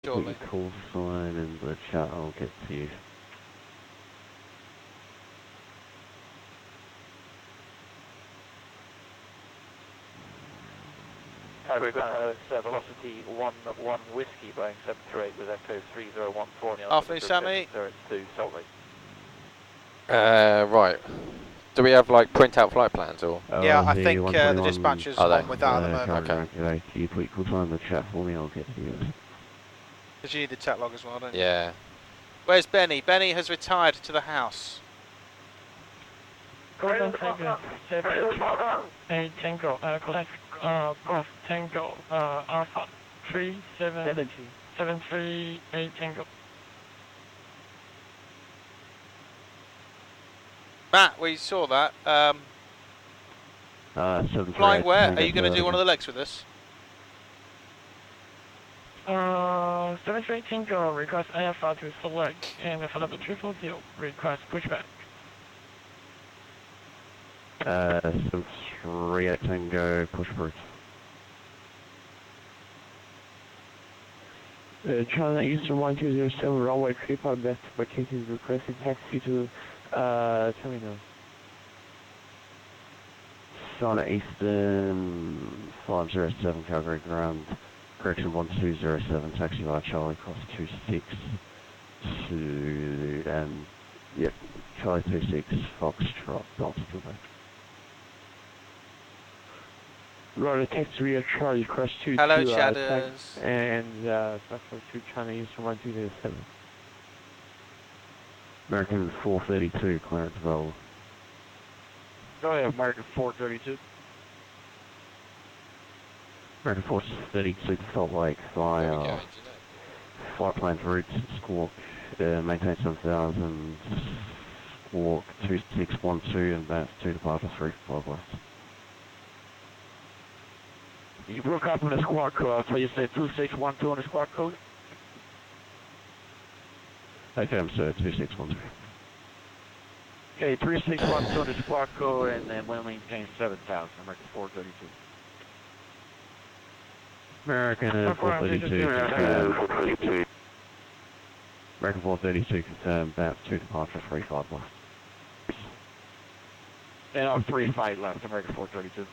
Shortly. Put your call sign in the chat, I'll get to you. Calgary ground, velocity 11 whiskey, Boeing 738 with Echo 3014. Afternoon, Sammy. 02 Salt Lake. Right. Do we have like print-out flight plans or? Yeah, I here, think the 121, dispatcher's Are they? on with that at the moment. Calgary Okay. ground, can you put your call sign in the chat for me, I'll get to you. Because you need the tech log as well, don't you? Yeah. Where's Benny? Benny has retired to the house. Golden Tiger 7 Tango, Golf Tango, Alpha 3773 Tango. Matt, we saw that. 738 Flying where? Tango Are you going to do one of Bergen. the legs with us? 73 Tango request Alpha to select, and for the 340 request pushback. 738 Tango, push through. China Eastern 1207 runway 35 left vacated requesting taxi to terminal. China Eastern 507 Calgary ground, correction 1207, taxi via Charlie cross 26 to, and, yep, Charlie 26, Foxtrot, Delta Quebec. Right, taxi via Charlie cross 2 Hello, to Shadows. and special to China Eastern 1207. American 432, clearance available. Go ahead, American 432. American 432 Salt Lake Where are we via going, flight plans routes, Squawk, maintain 7000, Squawk 2612, and that's 2 departure 35 west. You broke up on the squad code, so you said 2612 on the squad code? Okay, I'm sorry, 2612. Okay, 3612 on the squad code, and then we'll maintain 7000, American 432. American 432 confirmed. American 432 confirmed, that's 2 departure 35 west. And I'm 35 left, American 432.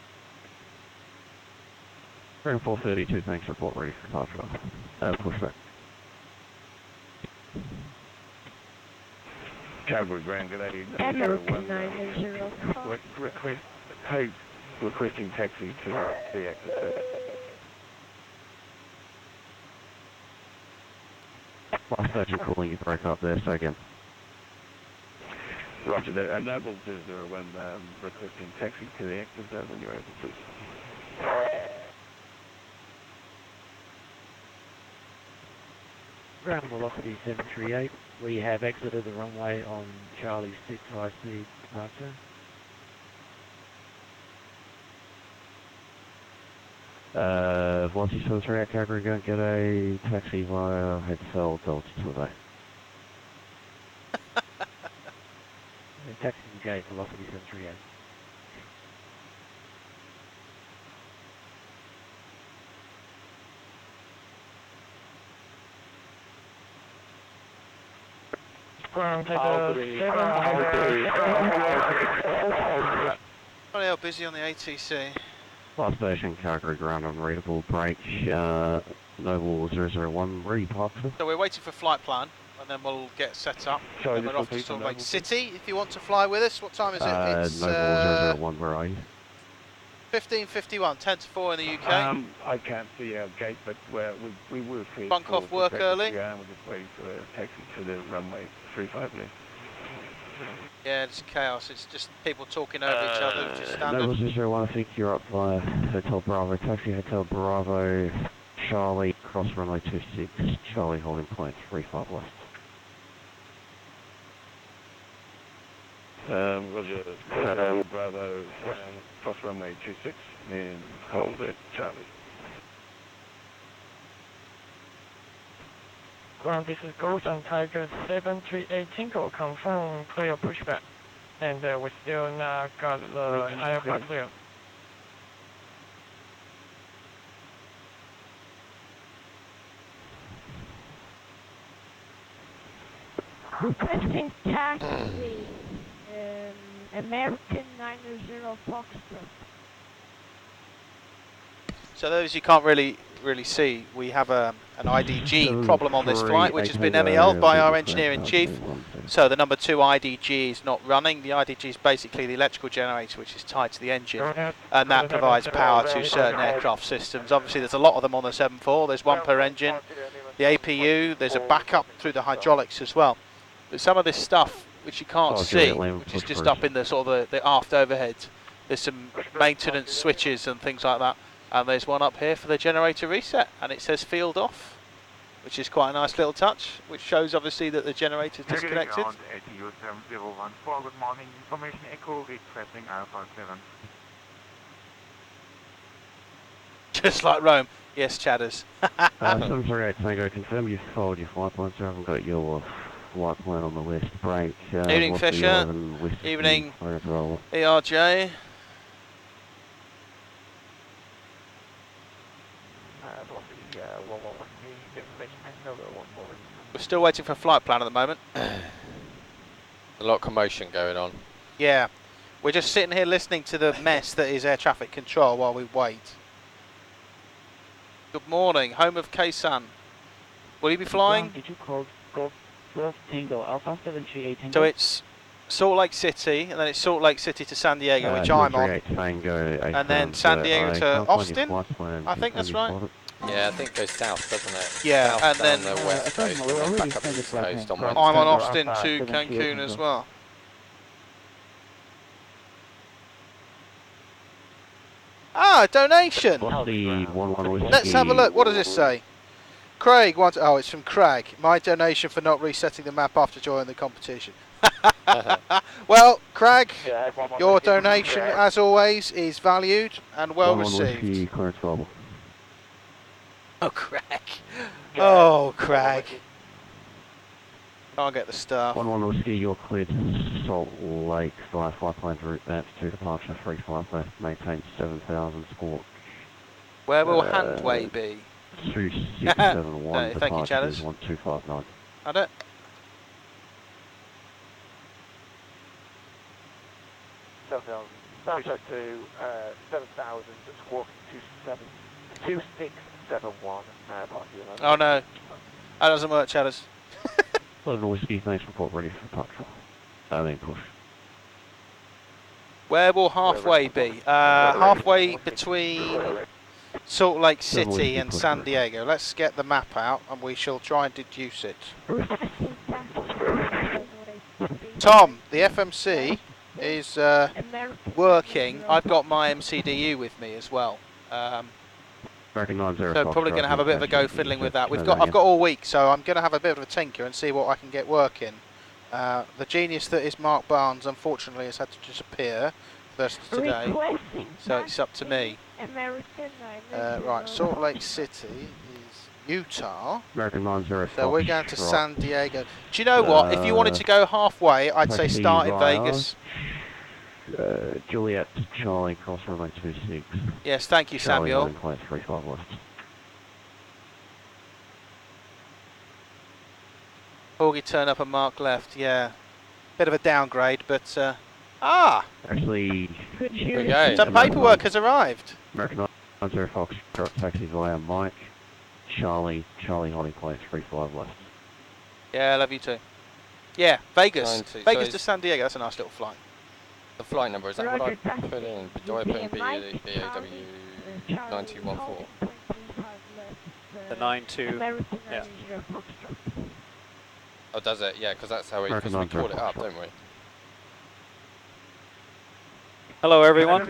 American 432, thanks, report ready for departure. Pushback. Calgary Grand, good day. American 980 call. Hey, requesting taxi to the exit. Last station calling, you break up there, so again. Roger that. Enable 201, requesting taxi to the exit when you're able, please. Ground velocity 738. We have exited the runway on Charlie 6 high speed departure. Velocity 738 Calgary, go and get a taxi via Headfell Delta Quebec. Taxi engaged, velocity 738. Ground Tiger Bloody hell, busy on the ATC. Last station Calgary ground unreadable break, Noble 001, ready departure. So we're waiting for flight plan, and then we'll get set up. Sorry, And we're off to Salt Lake City. If you want to fly with us, what time is it? It's Noble 001, where are you? 15:51, 10 to 4 in the UK. I can't see our gate, but we were free. Bunk off work early? Yeah, we're just waiting for a taxi to the runway 35 left. Yeah, it's chaos. It's just people talking over each other, which is standard. Noble 001, I think you're up via Hotel Bravo, taxi Hotel Bravo, Charlie, cross runway 26, Charlie holding point 35 west. Roger, Bravo, cross runway 26, and hold at Charlie. Ground, this is Golden Tiger 738 Tango, confirm clear pushback. And we still not got the Alpha clear. Requesting taxi, American 90 Foxtrot. So those you can't really see, we have an IDG problem on this flight, which has been MEL'd by our engineer-in-chief. So the number 2 IDG is not running. The IDG is basically the electrical generator which is tied to the engine, and that provides power to certain aircraft systems. Obviously there's a lot of them on the 747, there's one per engine. The APU, there's a backup through the hydraulics as well. But some of this stuff which you can't see, which is just up in the sort of the aft overhead, there's some maintenance switches and things like that. And there's one up here for the generator reset, and it says field off, which is quite a nice little touch, which shows obviously that the generator is disconnected. ATU 7014, good morning, information echo, requesting Alpha 7. Just like Rome. Yes, Chadders. 738 Tango, confirm you've followed your flight plan, so I haven't got your flight plan on the list. Break. Evening, Fisher. Evening, ERJ. We're still waiting for a flight plan at the moment. A lot of commotion going on. Yeah, we're just sitting here listening to the mess that is air traffic control while we wait. Good morning, home of Kaysan. Will you be flying? Did you call Golf Tango Alpha 738 Tango? So it's Salt Lake City, and then it's Salt Lake City to San Diego, which I'm on. Tango, and then San Diego to Austin? I think that's right. Yeah, I think it goes south, doesn't it? Yeah, south and then the west coast, and then back up the east coast on Wednesday. I'm on Austin to Cancun as well. Ah, donation! Let's have a look. What does this say? Craig wants... Oh, it's from Craig. My donation for not resetting the map after joining the competition. Well, Craig, your donation, as always, is valued and well received. Oh, Craig. Oh, Craig. Can't get the staff. 11 Whiskey, you're cleared to Salt Lake via flight plan route that's to departure 35 left, maintain 7,000 squawk. Where will Handway be? 2671, thank you, departure Chadders. is 1259. I don't... Sorry, to 7,000, squawk 2671. Oh no, that doesn't work, Chadders. 11 Whiskey, thanks, report ready for departure. Then push. Where will halfway be? Halfway between Salt Lake City and San Diego. Let's get the map out and we shall try and deduce it. Tom, the FMC is working. I've got my MCDU with me as well. So probably going to have a bit of a go fiddling with that. I've got all week, so I'm going to have a bit of a tinker and see what I can get working. The genius that is Mark Barnes, unfortunately, has had to disappear first today, so it's up to me. Right, Salt Lake City is Utah. So we're going to San Diego. Do you know what? If you wanted to go halfway, I'd say start in Vegas. Juliet, Charlie, cross runway 26. Yes, thank you, Samuel. Charlie, 35 left. Porgy turn up and Mark left, yeah. Bit of a downgrade, but... Actually... Some paperwork has arrived. American 90 Fox, taxi via Mike. Charlie, holding plane 35 left. Yeah, I love you too. Yeah, Vegas. 90, Vegas so to San Diego, that's a nice little flight. The flight number, is that what I put in? Do I put in BAW 914? The 92, yeah. Oh, does it? Yeah, because that's how we call it up, don't we? Hello, everyone.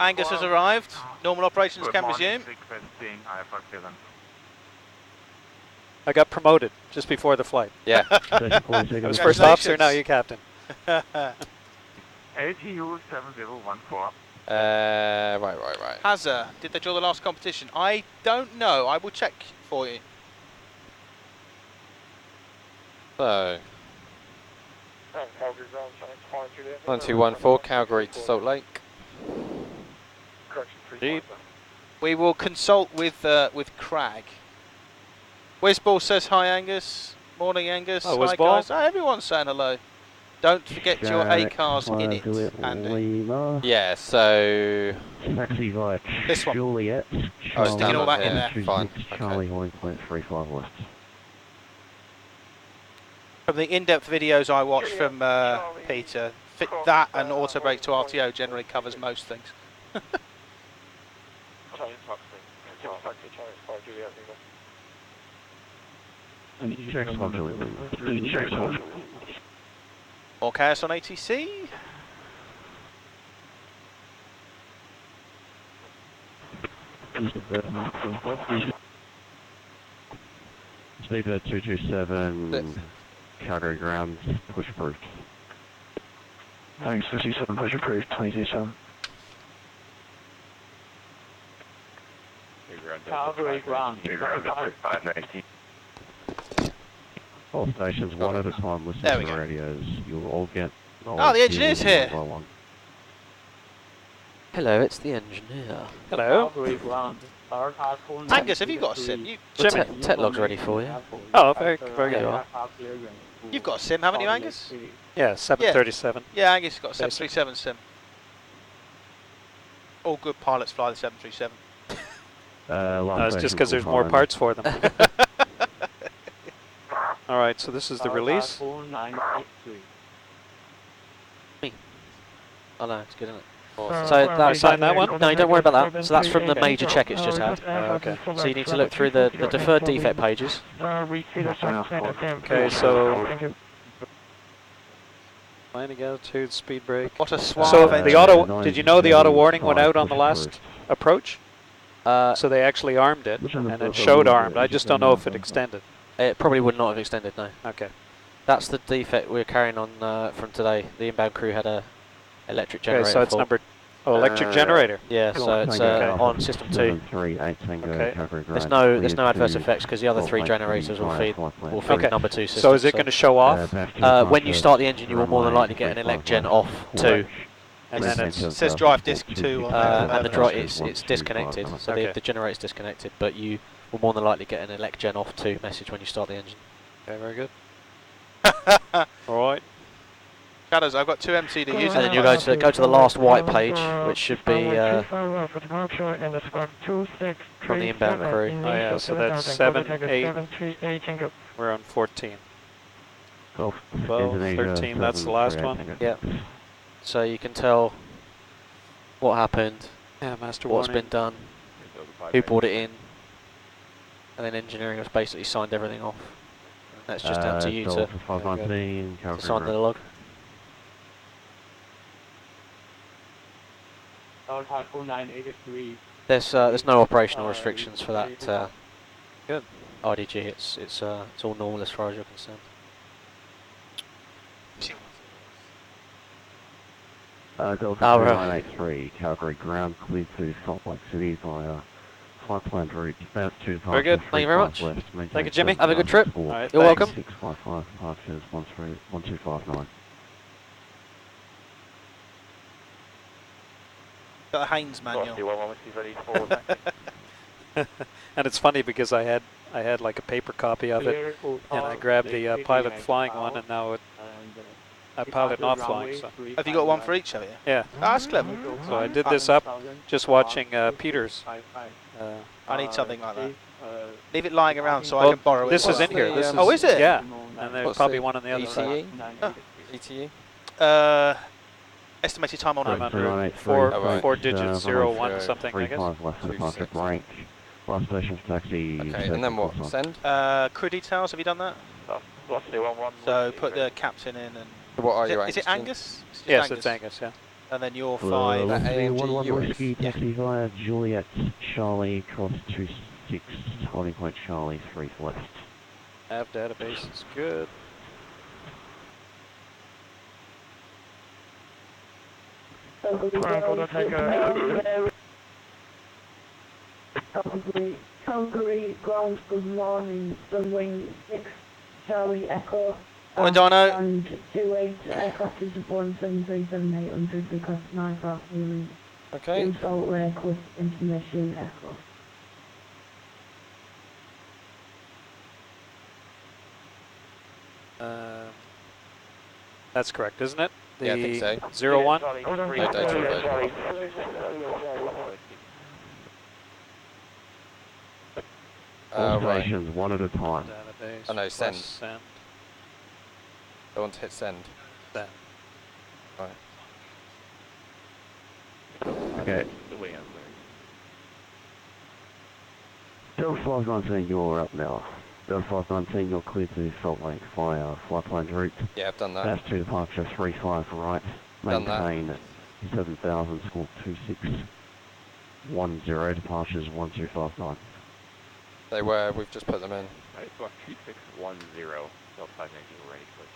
Angus has arrived. Normal operations can resume. I got promoted just before the flight. Yeah. I was first officer, now you're captain. ATU 7014. Right. Hazza, did they draw the last competition? I don't know. I will check for you. So, 1214, Calgary to Salt Lake. We will consult with Crag. Whizball says hi, Angus. Morning, Angus. Oh, Hi, Wizzball. guys. Oh, everyone's saying hello. Don't forget your A-cars in it, Andy. Lima. Yeah, so... Taxi via This one. Juliet. Oh, it's Sticking down all on that in here. there. Fine. Charlie Okay. 1.35 left. From the in-depth videos I watched from Peter, that and auto brake to RTO generally covers most things. More chaos on ATC. Speedbird 227, Calgary ground, push approved. Thanks, 57, push approved, 227. Calgary ground. All stations, one at a time, listen There to we the go. radios. You'll all get... Oh, the engineer's here. One by one. Hello, it's the engineer. Hello. Calgary ground. Angus, have you got a sim? The tech log's ready for you. Oh, very good. You've got a sim, haven't you, Angus? Yeah, 737. Yeah, Angus has got a 737 sim. All good pilots fly the 737. No, it's just because there's more parts for them. All right, so this is the release. Me. Oh no, it's good, isn't it? So that's sign that one? No, don't worry about that. So that's from the major check it's just had. Okay. So you need to look through the deferred defect pages. Okay, so landing altitude, speed brake. What a suave So engine. the auto, did you know the auto warning went out on the last approach? So they actually armed it, and it showed armed. I just don't know if it extended. It probably would not have extended, no. Okay. That's the defect we're carrying on from today. The inbound crew had a electric generator Okay, so it's fault. number... Oh, electric generator. Yeah, so it's on system 2. Okay. There's no adverse effects because the other 3 generators will feed the number 2 system. So is it going to show off? When you start the engine, you will more than likely get an elect gen off 2. And then It says drive disc 2 on and the drive it's disconnected, so the generator's disconnected, but you will more than likely get an elect gen off 2 message when you start the engine. Okay, very good. All right. Shadows, I've got 2 MCDUs. And then you go to the last white page, which should be from the inbound crew. Oh yeah, so that's 7, 8. We're on 14. 12, 13, that's the last one. Yeah. So you can tell what happened, Yeah, master what's warning. been done, who brought it in, and then engineering has basically signed everything off. That's just down to you to sign the log. There's no operational restrictions for that Good. RDG. It's all normal as far as you're concerned. Delta 983, Calgary ground cleared to Salt Lake City via flight plan route. About 2 Very good. Thank you very much. left. Thank you, Jimmy. Have a good trip. All right, You're thanks. welcome. 655 departures 1259. Got a Haynes manual. And it's funny because I had like a paper copy of it, and I grabbed the pilot flying one, and now a pilot not flying. So. Have you got one for each of you? Yeah. Oh, that's clever. So I did this up just watching Peter's. I need something like that. Leave it lying around so I Well, can borrow it. this is in here. This is, oh, is it? Yeah. And there's probably one on the other side. ETE? Estimated time on Time route. on four digits, 01 something, I guess. left of departure rank. Last station for taxi. Okay, and then what? Send? Crew details, have you done that? So put the captain in and... What are you, Is it Angus? Yes, it's Angus, yeah. And then you're 5. One whiskey, taxi via Juliet, Charlie, cross 26, holding point Charlie, 3 left. Nav database is good. Calgary ground, good morning, Sunwing 6, Charlie Echo. Morning, Dino. And 28 aircraft is 1737800 because 9 aircraft moving Okay. in Salt Lake with information aircraft. That's correct, isn't it? Yeah, I think so. 01? No data available. All Right. stations, one at a time. Database. Oh no, send. Send. I want to hit send. Send. Right. Okay. Delta 519, you're up now. Delta 519, you're clear to Salt Lake via flight plane's route. Yeah, I've done that. That's to departure 35 right. Done that. Maintain 7,000, squawk 2610, departures 1259. They were, we've just put them in. Right, squawk 2610, Delta 519 ready, please.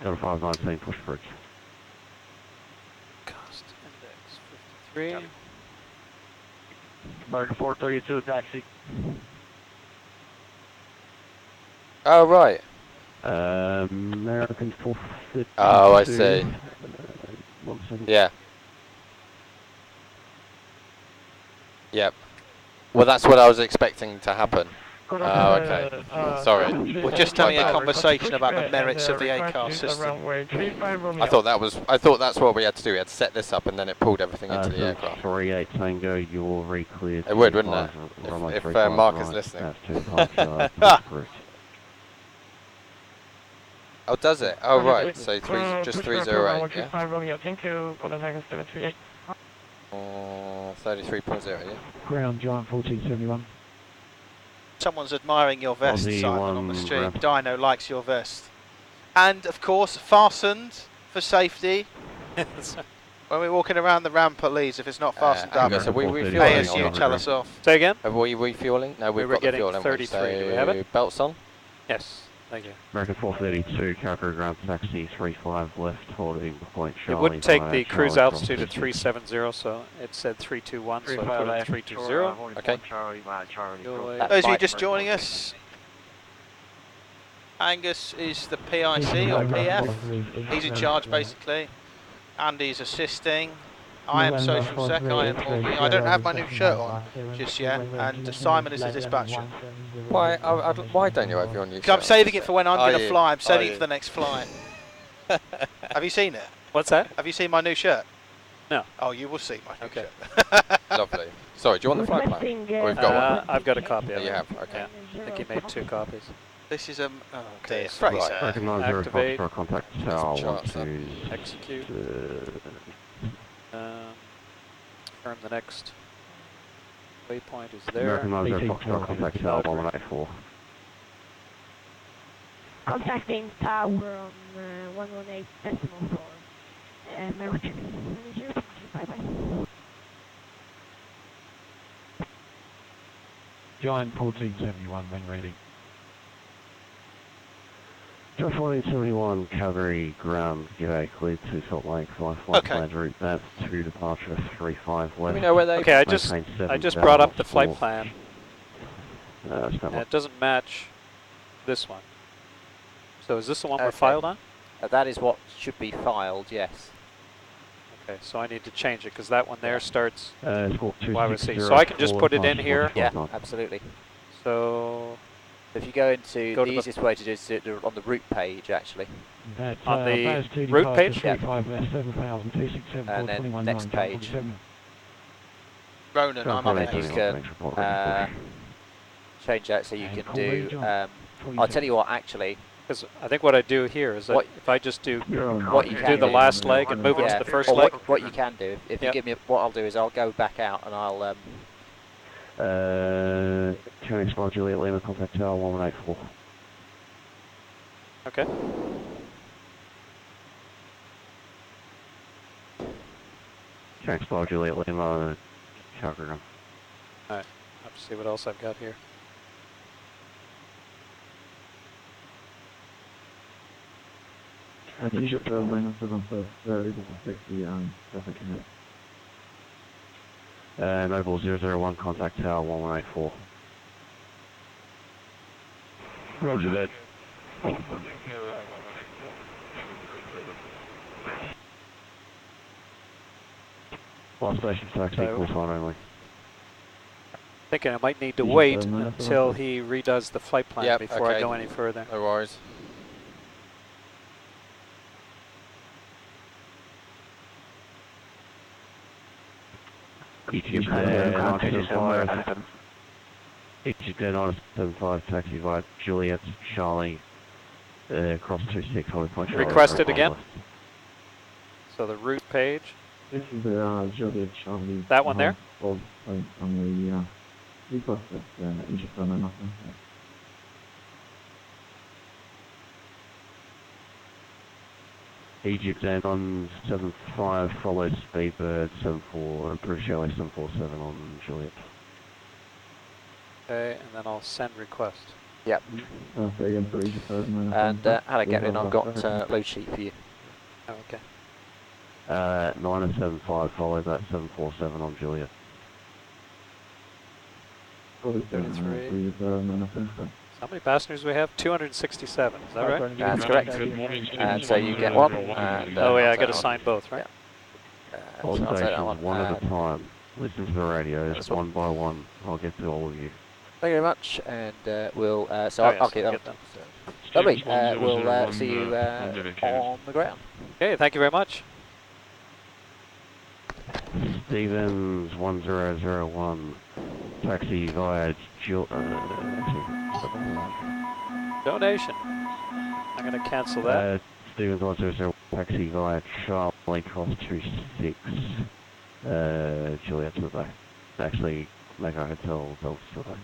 Delta 519, push bridge. Cost index 53. Yep. American 432 taxi. Oh, right. American 452. Oh, I see. 1 second. Yeah. Yep. Well, that's what I was expecting to happen. Oh, okay. Sorry. We're just having a conversation about the merits of the ACAR system. I thought that's what we had to do. We had to set this up and then it pulled everything into the aircraft. 38 Tango, you're re-cleared. It would, wouldn't it? If Mark is listening. That's to departure, push bridge. Oh, does it? Oh, right. So just 308, yeah? Thank you for the Tiger 738. 33.0, yeah? Ground Giant 1471. Someone's admiring your vest, Aussie Simon, on the one stream. ramp. Dino likes your vest. And, of course, fastened for safety. When we're walking around the ramp at Leeds, if it's not fastened up, So we refueling? ASU tell us off. Say again? Are we refueling? No, we've were got the getting fuel, haven't we? 33. Do we have it? Belts on? Yes. Thank you. American 432, Calgary ground taxi 35 left, holding point Charlie. It wouldn't take via the cruise Charlie altitude at cross 370, so it said 321, so I put it 320. Okay. Those of you just joining us, Angus is the PIC or PF. He's in charge basically. Andy's assisting. I am social sec. I am Morgan. I don't have my new shirt on just yet, and Simon is the dispatcher. Why don't you have your new shirt? I'm saving it for when I'm going to fly. I'm saving you? it for the next flight. Have you seen it? What's that? Have you seen my new shirt? No. Oh, you will see my new shirt. Lovely. Sorry, do you want the flight plan? Or we've got one? I've got a copy of it. You have? Okay. Yeah. I think he made 2 copies. This is oh dear. This, Fraser. right. Recognize zero Activate. Foxtrot contact tower Charts up. 12. Execute. Confirm the next waypoint is there. American 90 Foxtrot contact tower 1184. Contacting tower on 118.4. American manager. Bye-bye. Giant 1471 when ready. Josh 1471, Calgary ground, g'day, cleared to Salt Lake, via flight plan route, that's to departure 35 west. We know where they... Okay, I just brought up the flight plan. And it doesn't match this one. So is this the one we're filed on? That is what should be filed, yes. Okay, so I need to change it because that one there starts YRC. So I can just put it in here. Yeah, absolutely. So if you go into the easiest way to do it is to do it on the route page, actually. On the route page? Yeah. And then next page. Ronan, I'm on And then you can change that so you can do. I'll tell you what, actually. Because I think what I do here is that if I just do what you can do the last leg and move it to the first leg. What you can do, if you give me, what I'll do is I'll go back out and I'll. County Explorer Juliet Lima, contact tower 1184. Okay. County Explorer Juliet Lima, Calgary ground. Alright, I'll have to see what else I've got here. Use your trail lane for them first. They're able to fix the traffic in it. Noble 001, contact tower 1184. Roger that. Last station taxi, call sign only. Thinking I might need to wait until he redoes the flight plan before I go any further. No worries. Egypt Air 975, taxi via Juliet, Charlie, cross 26, holding point. Requested again. So the route page. This is Juliet, Charlie. That one there? On the requested Egypt Air 975. Egypt Air 975 follows Speedbird 74, and British Airways 747 on Juliet. Okay, and then I'll send request. Yep. And how to get in, I've got load sheet for you. Oh, okay. 975 follow that 747 on Juliet. 33. How many passengers we have? 267, is that right? That's correct. And so you get one. And, oh yeah, I got to sign both, right? All stations, one at a time. Listen to the radios, one by one. I'll get to all of you. Thank you very much, and we'll, so I'll keep that. Lovely, we'll see you on the ground. Okay, thank you very much. Stevens 1001, taxi via Donation. I'm going to cancel that. Stevens 100, taxi via Charlie cross 26, Juliet to the back. Actually, make our hotel Delta to the back.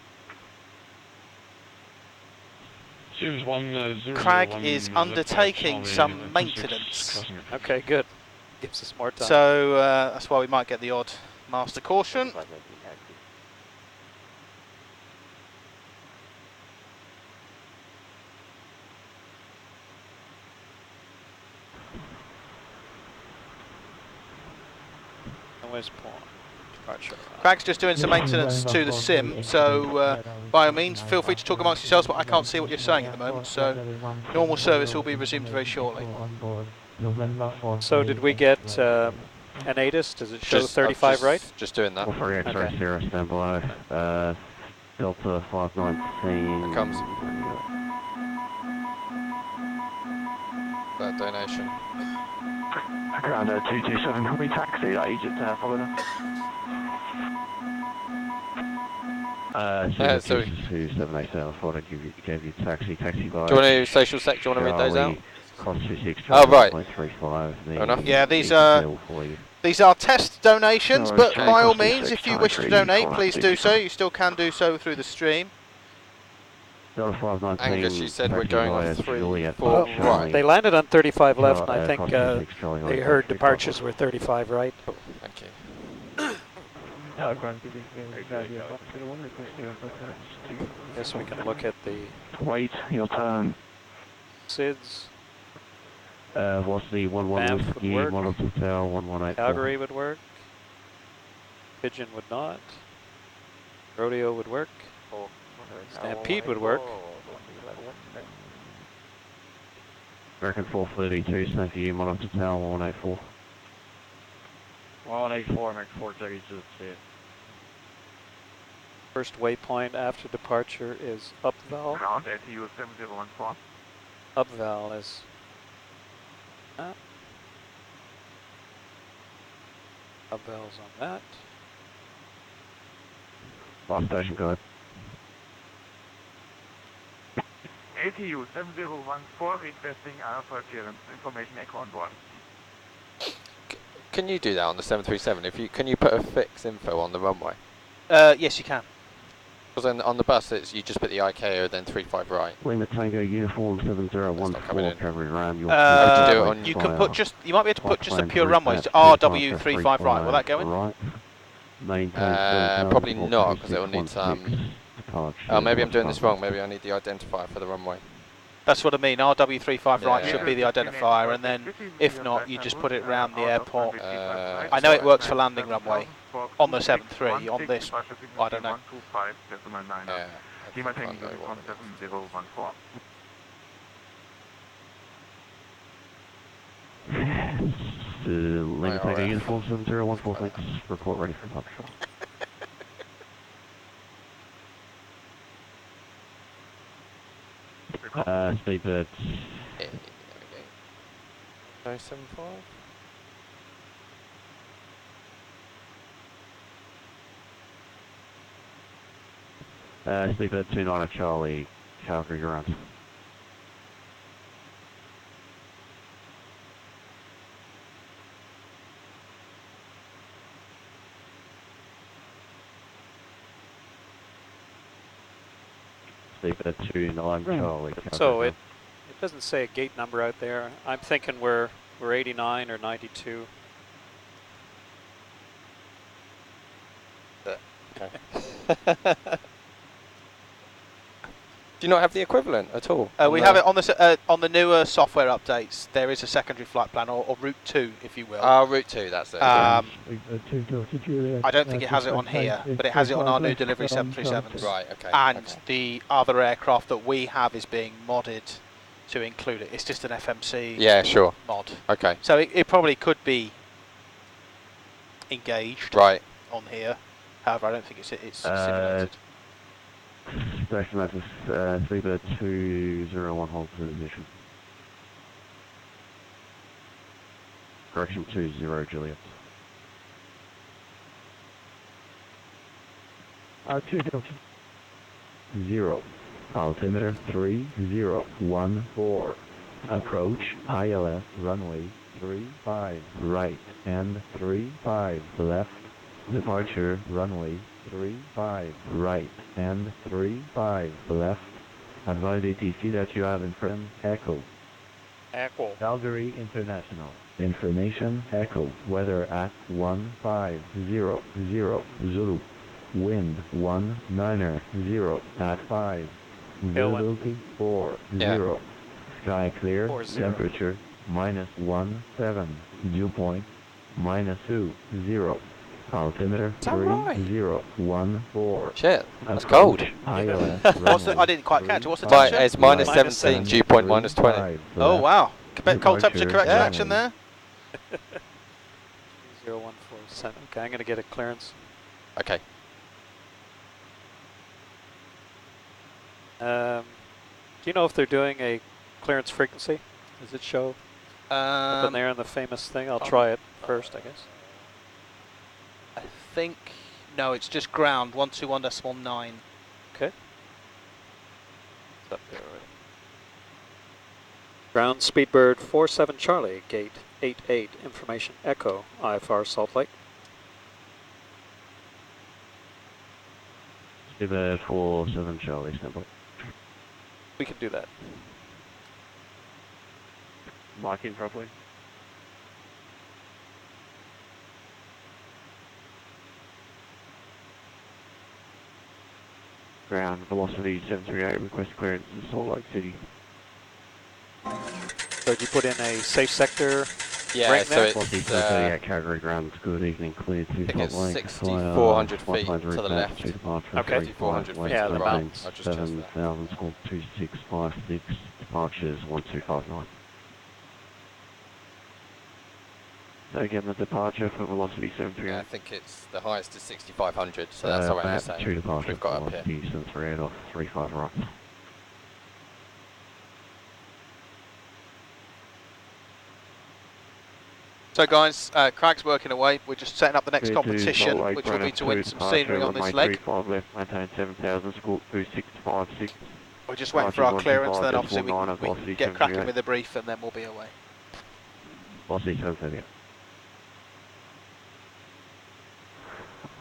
Crag is undertaking some maintenance. Okay, good. Gives us more time. So that's why we might get the odd master caution. Where's Paul? Crag's just doing some maintenance to the sim, so by all means feel free to talk amongst yourselves, but I can't see what you're saying at the moment, so normal service will be resumed very shortly. So did we get an ATIS? Does it show 35 right? Just doing that. 3 X-ray 0, stand by. Delta 519. Here comes. That donation. Ground 227, can we taxi that Egypt Air following us? So 2787, I thought I gave you taxi via. Do you want to social sec? Do you want to read those out? Cross 26, oh right. 35. Yeah, these are test donations, but by all means, if you wish to donate, please do so. You still can do so through the stream. Angus, you said we're going on 3, 4, right. They landed on 35 left, and I think they heard departures were 35 right. Cool. Thank you. Guess we can look at the... Wait, your turn. SIDS. What's the 11 whiskey, 1 hotel, 118. Calgary would work. Pigeon would not. Rodeo would work. Stampede would work. American 432, same for you, 1 hotel, 184. 184, American 432, see it. First waypoint after departure is Upval. Ground ATU 7014. Upval is... Upval's on that. Last station, go ahead. ATU 7014 requesting Alpha clearance. Information echo on board. Can you do that on the 737? If you can you put a fix info on the runway? Yes, you can. Because on the bus, you just put the ICAO, then 35 right. Lima Tango uniform 7014 Calgary Ram. You can put just. You might be able to put just a pure runway. So RW35 right. Will that go in? Right. Probably not, because it will need some. Oh, maybe I'm doing this wrong. Maybe I need the identifier for the runway. That's what I mean. RW35 right should be the identifier, and then if not, you just put it around the airport. I know it works for landing runway on the 7.3. On this, I don't know. Lima Tango uniform 7014, thanks. Report ready for departure. Speedbird. Yeah, there we go. 075. Speedbird 29 Charlie, Calgary ground. Speedbird 29 Charlie, Calgary So ground. it doesn't say a gate number out there. I'm thinking we're 89 or 92. Okay. Do you not have the equivalent at all? We have it on the newer software updates. There is a secondary flight plan, or route 2, if you will. Route 2, that's it. I don't think it has it on here, but it has it on our new delivery 737s. Right, okay. And the other aircraft that we have is being modded to include it. It's just an FMC mod. Okay. So it probably could be engaged on here. However, I don't think it's simulated. Station Master, Speedbird 201 hold position. Correction 20 Juliet. 0. Altimeter 3014. Approach ILS runway 35 right and 35 left. Departure runway 35 right and 35 left. Advise ATC that you have in front Echo. Echo. Calgary International. Information Echo. Weather at 150 Zulu. Wind 190 at 5. Visibility 40. Sky clear. 40. Temperature -17. Dew point -20. Altimeter 3014. Shit, that's cold. I didn't quite catch it. What's the temperature? It's -17, dew point -20. Oh wow. Cold temperature correction action there. 0147. Okay, I'm going to get a clearance. Okay. Do you know if they're doing a clearance frequency? Does it show up in there in the famous thing? I'll try it first, I guess. I think no, it's just ground 121.9. Okay. It's up there already. Ground Speedbird 47 Charlie, gate 88, information Echo, IFR Salt Lake. Speedbird 47 Charlie, standby. We can do that. Marking properly. Ground velocity 738, request clearance in Salt Lake City. So did you put in a safe sector Yeah, ring so there? it's at Calgary ground. Good evening, clear to Salt Lake. 6,400 feet to the left. Okay. 6,400 feet Yeah, to the the right. mountains. I'll just adjust that. 7,000 squawk 2656, departures 1259. So again, the departure for velocity 738. Yeah, I think it's the highest is 6,500, so that's around the same. 2 departure We've got up here. velocity 738 off 35 right. So guys, Craig's working away. We're just setting up the next competition, which will be to win some scenery on this leg. Left, maintain 7,000, squawk 2656. We're just waiting for our clearance, then obviously we can get cracking with the brief, and then we'll be away. Velocity 738.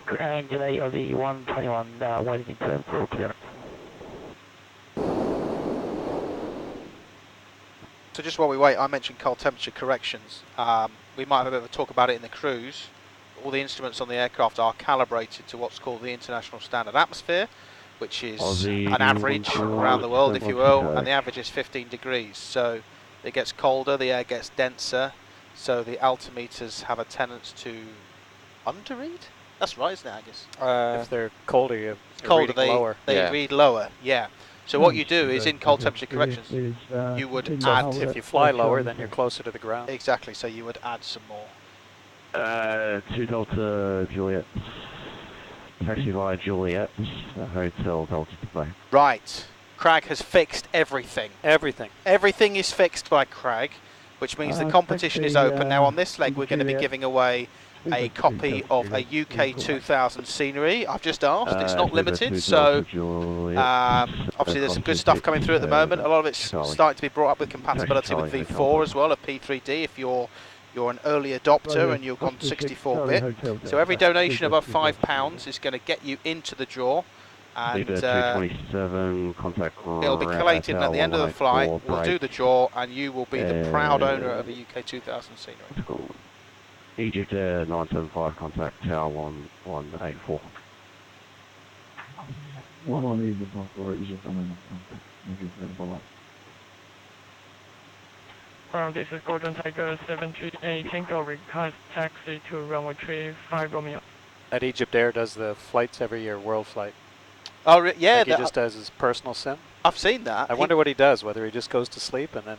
Ground delay of the 121 waiting turn for clearance. So just while we wait, I mentioned cold temperature corrections. We might have a bit of a talk about it in the cruise. All the instruments on the aircraft are calibrated to what's called the International Standard Atmosphere, which is an average around the world, if you will, and the average is 15 degrees. So it gets colder, the air gets denser, so the altimeters have a tendency to underread? That's right, isn't it, Agus? If they're colder, you're colder, reading lower. They read lower, yeah. So what you do is in cold temperature corrections, you would add... If you fly lower, then you're closer to the ground. Exactly, so you would add some more. 2 Delta Juliet. Taxi via Juliet, Hotel Delta to play. Right. Crag has fixed everything. Everything. Everything is fixed by Crag, which means the competition is open. Now on this leg we're going to be giving away a copy of a UK 2000 scenery. I've just asked, it's not limited, so obviously there's some good stuff coming through at the moment. A lot of it's starting to be brought up with compatibility with V4 as well, a P3D if you're an early adopter and you're on 64-bit. So every donation above £5 is going to get you into the draw. And it'll be collated, and at the end of the flight we'll do the draw and you will be the proud owner of a UK 2000 scenery. Egypt Air 975, contact Tower 1184. This is Golden Tiger 738 Tango, request taxi to runway 35 Romeo. At Egypt Air does the flights every year, Worldflight. Oh, yeah. Like he just does his personal sim. I've seen that. I wonder what he does, whether he just goes to sleep and then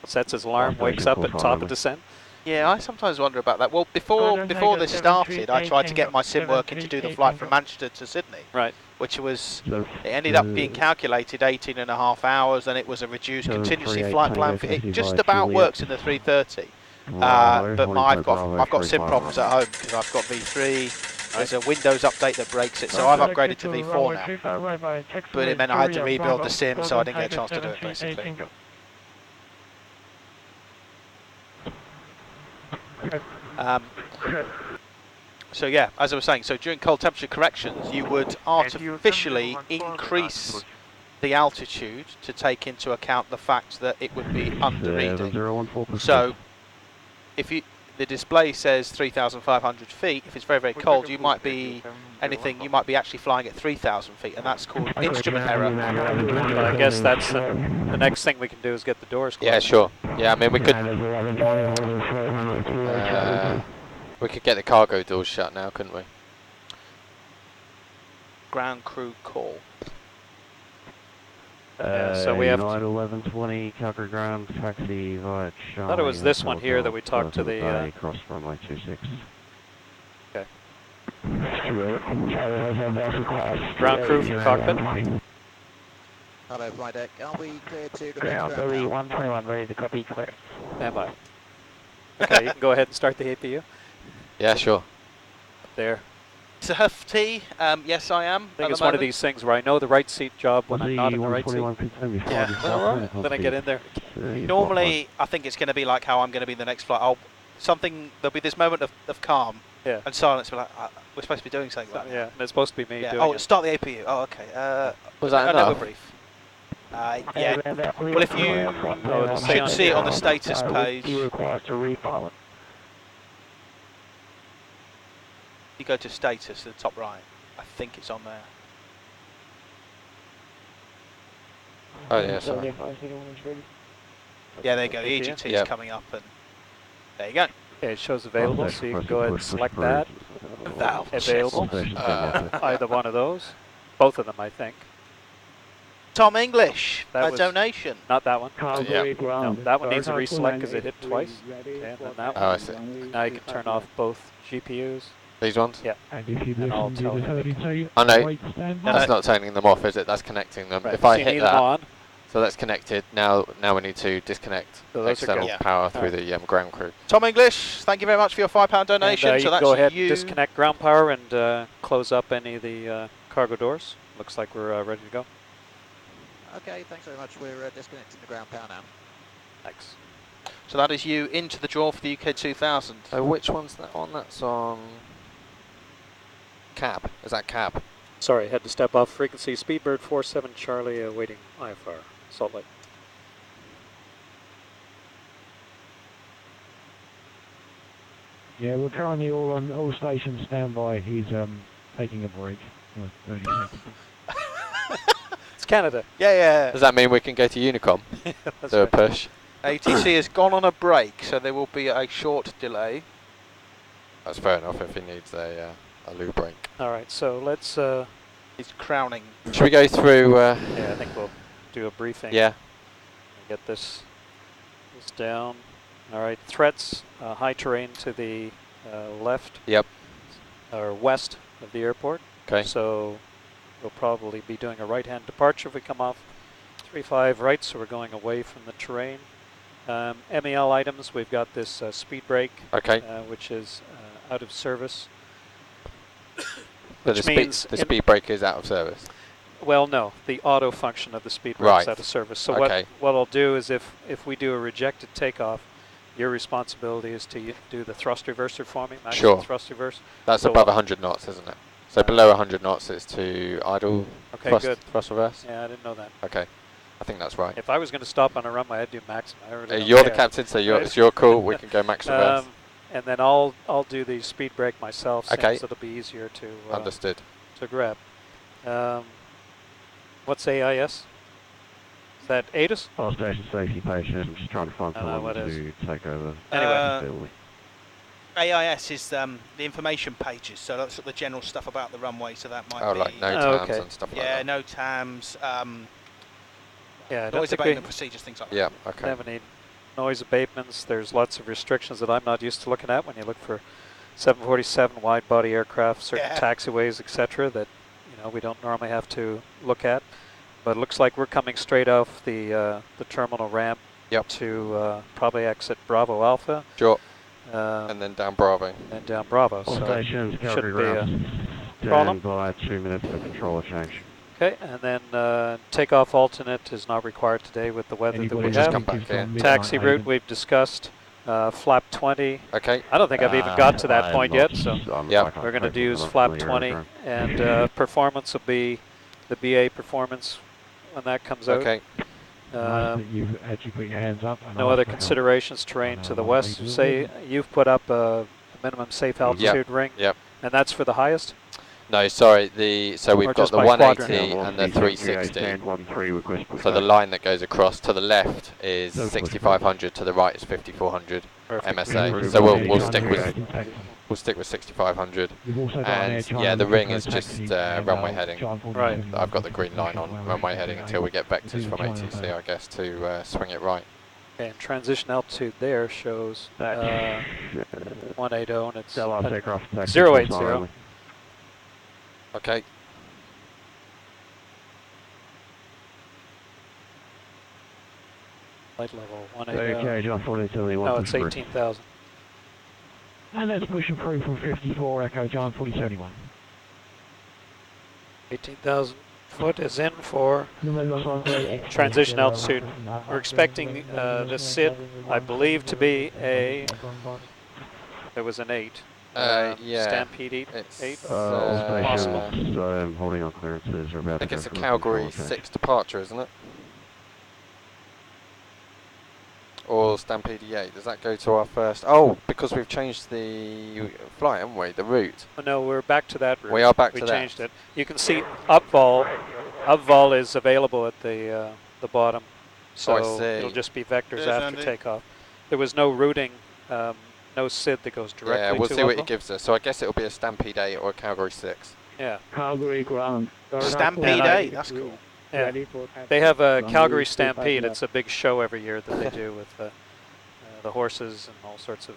sets his alarm, wakes up at top of descent. Yeah, I sometimes wonder about that. Well, before this started, I tried to get my sim working to do the flight from Manchester to Sydney. Right. Which was, it ended up being calculated 18.5 hours, and it was a reduced contingency flight plan. It just about works in the 330. But I've got sim problems at home because I've got V3. There's a Windows update that breaks it, so I've upgraded to V4 now. But it meant I had to rebuild the sim, so I didn't get a chance to do it, basically. So yeah, as I was saying, so during cold temperature corrections, you would artificially increase the altitude to take into account the fact that it would be under reading. So if the display says 3,500 feet, if it's very, very cold, you might be actually flying at 3,000 feet, and that's called instrument error. Well, I guess that's the next thing we can do is get the doors closed. Yeah, sure. Yeah, I mean we could get the cargo doors shut now, couldn't we? Ground crew call. So we have 1120 Calgary ground taxi via Charlie. I thought it was this one here that we talked to the cross runway 26. Okay. Ground crew from cockpit. Hello, flight deck. Are we clear to ground 121, ready to copy, clear. Stand by. Okay, you can go ahead and start the APU. Yeah, sure. Up there. It's a Huff T. Yes, I am. I think it's one of these things where I know the right seat job when I'm not in the right seat. Yeah. Then I get in there. Normally, I think it's going to be like how I'm going to be in the next flight. There'll be this moment of calm and silence. We're like, we're supposed to be doing something. Right Yeah, and it's supposed to be me doing it. Start the APU. Oh, okay. Was that enough? Brief. Yeah. Well, if you should see it on the status page. You go to status to the top right. I think it's on there. Oh yeah, sorry. Yeah, there you go. The EGT is coming up, and there you go. Okay, it shows available, so you can go ahead and select that. Available. Either one of those. Both of them, I think. Tom English, a donation. Not that one. Yeah. No, that one needs a reselect because it hit twice. Okay, and then that one. Oh, I see. Now you can turn off both GPUs. These ones? Yeah. And I'll tell you. Oh no, that's not turning them off, is it? That's connecting them. Right. If I so hit that, so that's connected. Now we need to disconnect external power through the ground crew. Tom English, thank you very much for your £5 donation. And, so that's go ahead you. And disconnect ground power and close up any of the cargo doors. Looks like we're ready to go. Okay, thanks very much. We're disconnecting the ground power now. Thanks. So that is you into the draw for the UK 2000. So which one's that on? That's on cab. Is that cab? Sorry, had to step off frequency. Speedbird 47 Charlie awaiting IFR. Salt Lake. Yeah, we're currently all on all stations standby. He's taking a break. 30 seconds. It's Canada. Yeah. Does that mean we can go to Unicom? Do a push. ATC has gone on a break, so there will be a short delay. That's fair enough if he needs a loo break. All right, so let's. He's crowning. Should we go through? Yeah, I think we'll do a briefing. Yeah. Get this down. All right, threats, high terrain to the left. Yep. Or west of the airport. Okay. So we'll probably be doing a right-hand departure if we come off 3-5 right, so we're going away from the terrain. MEL items, we've got this speed brake, which is out of service. So the speed brake is out of service? Well, no, the auto function of the speed brake is out of service. So what I'll do is if we do a rejected takeoff, your responsibility is to do the thrust reverser for me, maximum thrust reverse. That's so above 100 knots, isn't it? So below 100 knots is to idle thrust reverse? Yeah, I didn't know that. Okay, I think that's right. If I was going to stop on a runway, I'd do maximum. You're the captain, so it's your call. We can go max reverse. And then I'll do the speed brake myself, since it'll be easier to understood to grab. What's AIS? Is that ATIS? Oh, station safety patient. I'm just trying to find someone to take over. Anyway, AIS is the information pages, so that's the general stuff about the runway. So that might be like no TAMs and stuff like that. Yeah, no TAMs. Noise abatement procedures, things like that. Yeah, okay. Have any noise abatements? There's lots of restrictions that I'm not used to looking at when you look for 747 wide-body aircraft, certain taxiways, etc. that we don't normally have to look at. But it looks like we're coming straight off the terminal ramp to probably exit Bravo Alpha. Sure. And then down Bravo. And down Bravo. All so stations, Calgary ground. Stand by 2 minutes for controller change. Okay, and then takeoff alternate is not required today with the weather that we have. Come back in. Taxi route we've discussed. Flap 20. Okay. I don't think I've even got to that point yet, so we're going to use flap 20, and performance will be the BA performance when that comes out. Okay. You've actually put your hands up. No other considerations. Terrain to the west. Say you've put up a minimum safe altitude ring. Yep. And that's for the highest? No, sorry. So we've got the 180 and the 360. So the line that goes across to the left is 6500, to the right is 5400 MSA. So we'll stick with 6500. And yeah, the ring is just runway heading. Right. I've got the green line on runway heading until we get vectors from ATC, I guess, to swing it right. Okay, and transition altitude there shows 180, and it's 080. Okay. Light level 180. Okay, John 42, no, it's 18,000. And that's pushing through from 54 Echo John 4071. 18,000 foot is in for transition altitude. We're expecting the SID, I believe, to be a. There was an 8. Yeah. Stampede 8. Possible. I'm holding on clearances. I think it's a Calgary 6 departure, isn't it? Or Stampede 8. Does that go to our first? Oh, because we've changed the flight, haven't we? The route. Oh, no, we're back to that route. We are back to that. We changed it. You can see upvol. Upvol is available at the bottom, so it'll just be vectors after takeoff. There was no routing. No SID that goes directly to Yeah, we'll see upvol. what it gives us. So I guess it'll be a Stampede 8 or a Calgary 6. Yeah. Calgary ground. Stampede 8, that's cool. Yeah. They have a Calgary Stampede. It's a big show every year that they do with the horses and all sorts of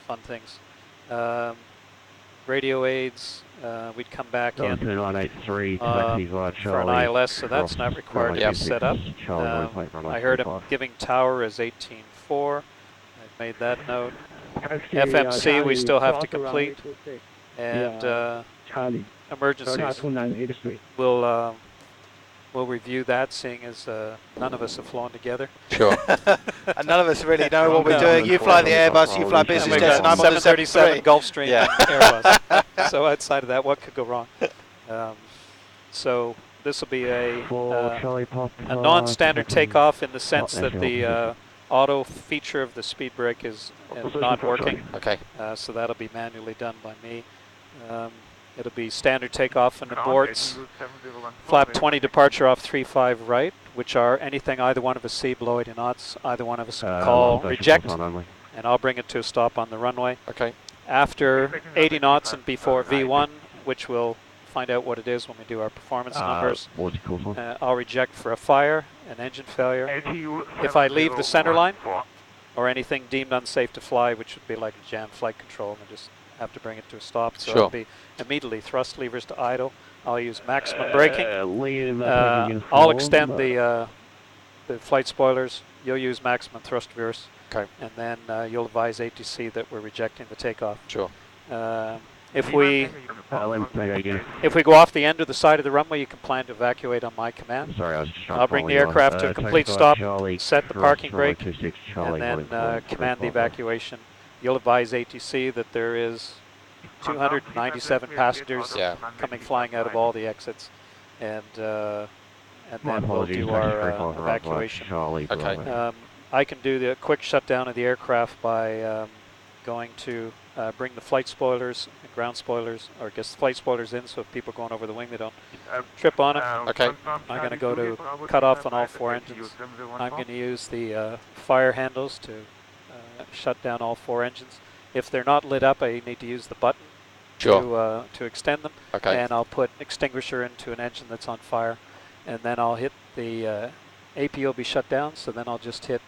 fun things. Radio aids, we'd come back in for an ILS, so that's not required to be set up. I heard him giving tower as 18.4. I've made that note. FMC we still have to complete. And emergencies. We'll review that, seeing as none of us have flown together. Sure. And none of us really know what we're doing. You fly the Airbus, you fly business jets, and I'm on the 737 Gulfstream Airbus. So outside of that, what could go wrong? So this will be a non-standard takeoff in the sense that the auto feature of the speed brake is not working. Okay. So that'll be manually done by me. It'll be standard takeoff and aborts. Flap 20 departure off 35 right, which are anything either one of us see below 80 knots, either one of us can call reject, and I'll bring it to a stop on the runway. Okay. After 80 knots and before V1, which we'll find out what it is when we do our performance numbers, I'll reject for a fire, an engine failure. If I leave the center line, or anything deemed unsafe to fly, which would be like a jam flight control, and just have to bring it to a stop. So it'll be immediately thrust levers to idle. I'll use maximum braking. I'll extend the flight spoilers. You'll use maximum thrust reverse. Okay. And then you'll advise ATC that we're rejecting the takeoff. Sure. If we go off the end of the side of the runway, you can plan to evacuate on my command. Sorry, I was just I'll bring the aircraft to a complete stop, set the parking brake, and then command the evacuation. You'll advise ATC that there is 297 passengers coming flying out of all the exits, and then we'll do our evacuation. Okay. I can do the quick shutdown of the aircraft by going to bring the flight spoilers and ground spoilers, or get the flight spoilers in so if people are going over the wing they don't trip on them. Okay. I'm going to go to cut off on all 4 engines. I'm going to use the fire handles to shut down all 4 engines. If they're not lit up, I need to use the button to extend them. Okay. And I'll put extinguisher into an engine that's on fire. And then I'll hit the AP will be shut down, so then I'll just hit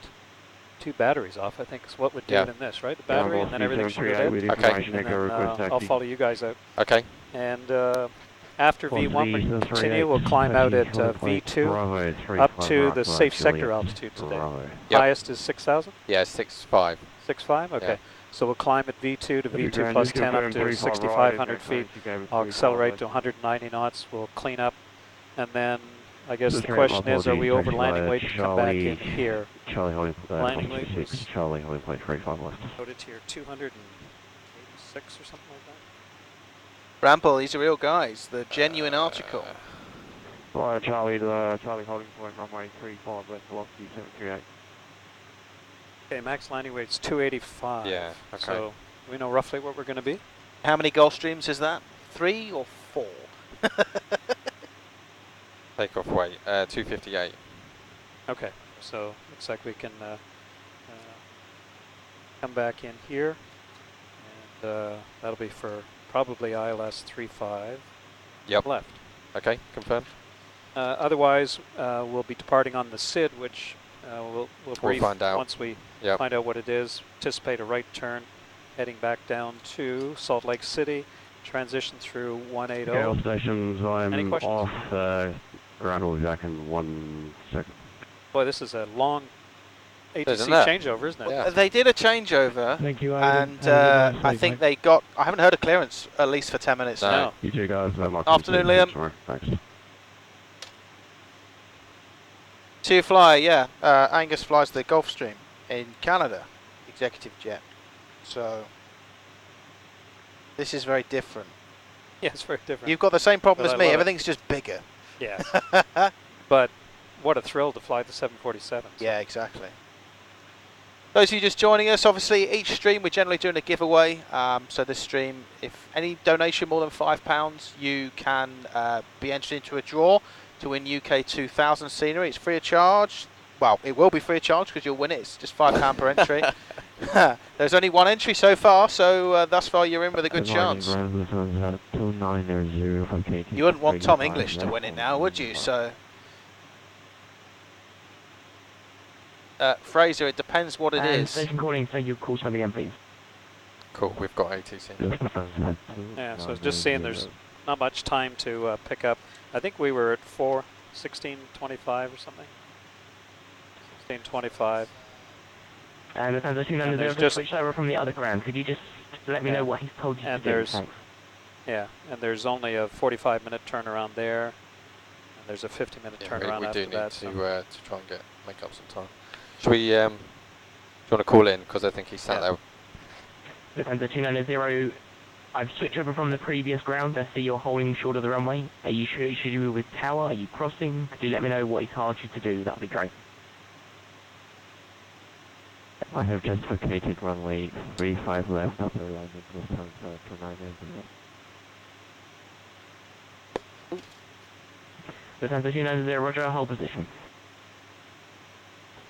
2 batteries off, I think is what would do it in this, right? The battery, and then everything should go dead. Okay. And then I'll follow you guys out. Okay. And after V1 we continue, we'll climb out at V2 up to the safe sector altitude today. Yep. Highest is 6,000? Yeah, 6.5. 6.5? Okay. Yeah. So we'll climb at V2 to V2 plus 10 up to 6,500 feet. I'll accelerate to 190 knots. We'll clean up. And then I guess the question is, are we over landing weight to come back in here? Landing weight was Charlie holding point 35 left. loaded to your 286 or something like that. Bramble, these are real guys. The genuine article. Charlie holding point runway 35 left, velocity 738. Okay, max landing weight's 285. Yeah, okay. So we know roughly what we're going to be. How many Gulfstreams is that? 3 or 4? Takeoff weight, 258. Okay, so looks like we can come back in here, and that'll be for probably ILS 35 left. Okay, confirmed. Otherwise, we'll be departing on the SID, which we'll brief find out. once we find out what it is. Anticipate a right turn, heading back down to Salt Lake City, transition through 180. Scale stations, Any I'm questions? off. Ground will be back in 1 second. Boy, this is a long ATC Isn't it? changeover, isn't it? Yeah. They did a changeover, Thank you, and I think they got, I haven't heard a clearance at least for 10 minutes No. now. You two guys, Afternoon, Liam. Tomorrow. Thanks. To fly, yeah. Angus flies the Gulfstream in Canada, executive jet. So this is very different. Yeah, it's very different. You've got the same problem But as I me. love it. Everything's just bigger. Yeah. But what a thrill to fly the 747. Yeah, exactly. Those of you just joining us, obviously each stream we're generally doing a giveaway. So this stream, if any donation more than £5, you can be entered into a draw to win UK 2000 scenery. It's free of charge. Well, it will be free of charge because you'll win it. It's just £5 per entry. There's only 1 entry so far, so thus far you're in with a good chance. You wouldn't want Tom English to win it now, would you? So, Fraser, it depends what it is. Station calling, so you call somebody in, please. Cool, we've got ATC. Yeah, so just seeing there's not much time to pick up. I think we were at 1625 or something. 1625. And the transition And under there's the just- switch over from the other command. Could you just let me know what he's told you And to do? there's- Thanks. Yeah, and there's only a 45-minute turnaround there. And there's a 50-minute turnaround we after do need that. to try and make up some time. Should we? Do you want to call in? Because I think he sat there. The transition under 0. I've switched over from the previous ground. I see you're holding short of the runway. Are you sure should you be with tower? Are you crossing? Could you let me know what he's told you to do? That'd be great. I have just vacated runway 35 left after landing with turn to 9 The transition under 0, roger, hold position.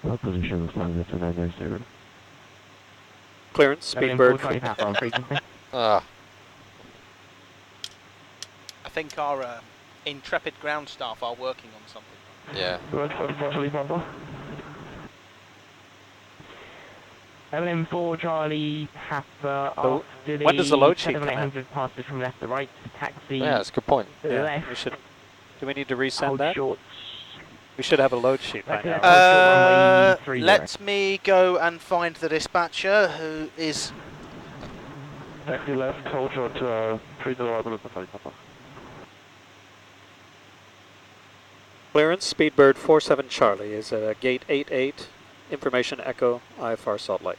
Hold position with turn to 9 Clearance, speed bird. On frequency. Ah, I think our intrepid ground staff are working on something. yeah. LM4 Charlie Papa So after when does the load sheet 7800 passes from left to right, taxi Yeah, that's a good point. left. We should. Do we need to resend hold that? short. We should have a load sheet by now. Let me go and find the dispatcher who is. Taxi left, hold short, 30 Papa. Clearance, Speedbird 47 Charlie is gate 88, information echo, IFR Salt Lake.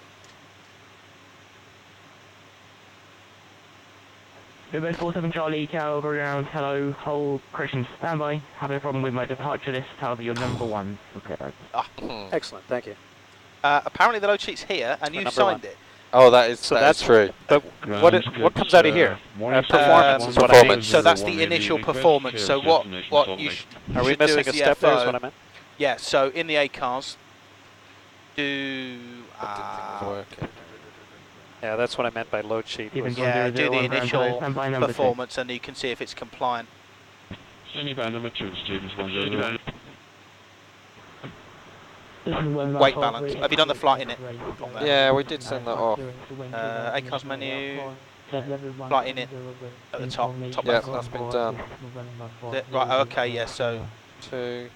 Speedbird 47 Charlie, Calgary ground, hello, hold, Christian, standby. Having a problem with my departure list, however, you're number 1 for clearance. Excellent, thank you. Apparently the load sheet's here, and you signed it. Oh, that is that's true. But what comes out of here? Performance is what I mean. So that's the initial performance. So what you are we should do missing as a the step there? Is FO, what I meant. Yeah. So in the A cars, do. Yeah, that's what I meant by load sheet. Yeah, do the initial performance, and you can see if it's compliant. Number 2, Stevens 109. Weight balance. Have you done the flight in it? Yeah, we did send that off. ACARS menu. Flight in it at the top. Yeah, left. that's been done. Right. Okay. Yeah. So 2.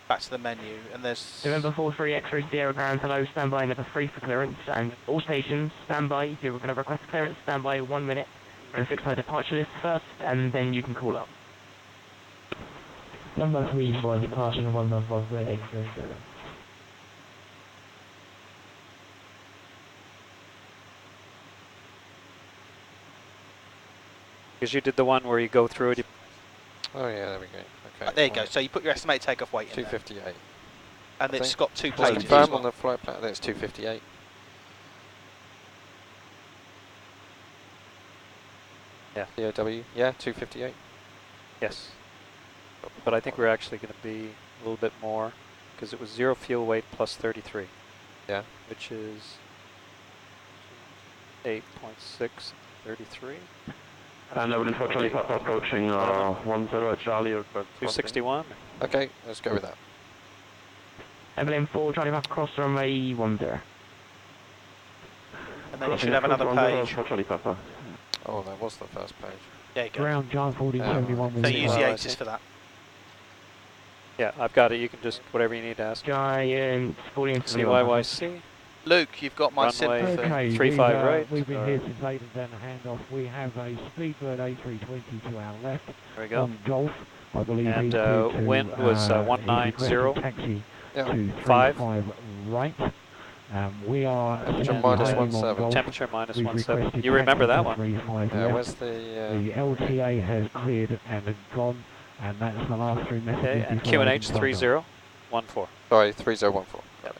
back to the menu, and there's. November 43 X-ray Sierra ground, hello, standby number 3 for clearance, and all stations standby. If you're going to request clearance, standby 1 minute. We're going to fix our departure list first, and then you can call up. Number 3 for departure, number 4 for X-ray. Because you did the one where you go through it. Oh yeah, there we go. Okay. There you go. So you put your estimated takeoff weight in 258. there. And it's got 2 Was pages. it confirmed on the flight plan? I think it's 258. Yeah. DOW. Yeah, 258. Yes. But I think we're actually going to be a little bit more, because it was 0 fuel weight plus 33. Yeah. Which is 8.6, 33. And unfortunately, Papa approaching 10 Charlie. 261. Okay, let's go with that. Evelyn 4, Charlie Papa cross runway 10. And then you should have another page. Oh, that was the first page. There you go. Ground John 4071. So use the 80s for that. Yeah, I've got it. You can just, whatever you need to ask. Giant 40 CYYC. Luke, you've got my sympathy. Okay, 35 right. We've been here since 8 and then a handoff. We have a Speedbird A320 to our left. There we go. On Golf, I believe. And he's wind was 190. Taxi Yeah. to 5 right. We are temperature minus 17. Temperature minus We've 17. requested You remember that taxi to one? 35 Yeah, left. where's the... The LTA has cleared and has gone, and that's the last 3 messages. Okay, and before I QNH can sign off. 3014. Sorry, 3014. Yep.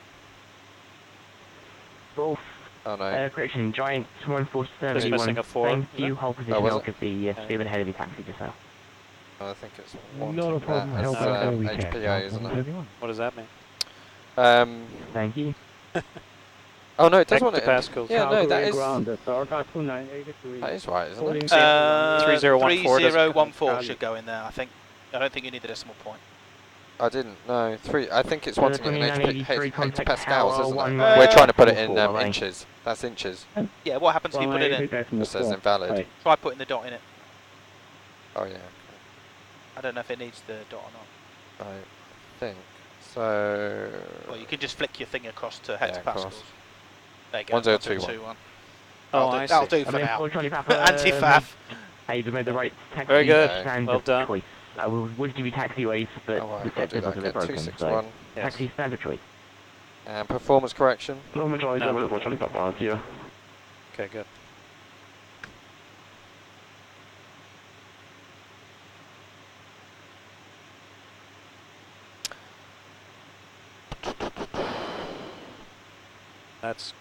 Wolf. Oh no. Correction, Giant 1471. Just missing a 4. Thank you, hold position, was I'll it? give the speedbird ahead of your taxi just now. I think it's Not a problem, help out where we can. HPA, isn't it? What does that mean? Thank you. Oh no, it does want it. Pascals. Yeah, no, that is right, isn't it? 3014 3014 should go in there, I think. I don't think you need the decimal point. I didn't, no. I think it's wanting it in hectopascals, isn't it? We're We're trying to put it in inches. That's inches. Yeah, what happens if you put it in? It says invalid. Try putting the dot in it. Oh yeah. I don't know if it needs the dot or not. I think so. Well, you can just flick your thing across to hectopascals. across. There you go. 1021. Oh, I see. That'll do for now. Anti-faff. Hey, you made the right taxi. Very good. Standard Well done. choice. I would give you taxiways, but Oh, the I've got to do set was that a bit again. broken. 261. So taxi standard choice. And performance correction. No. Yeah. Okay, good. That's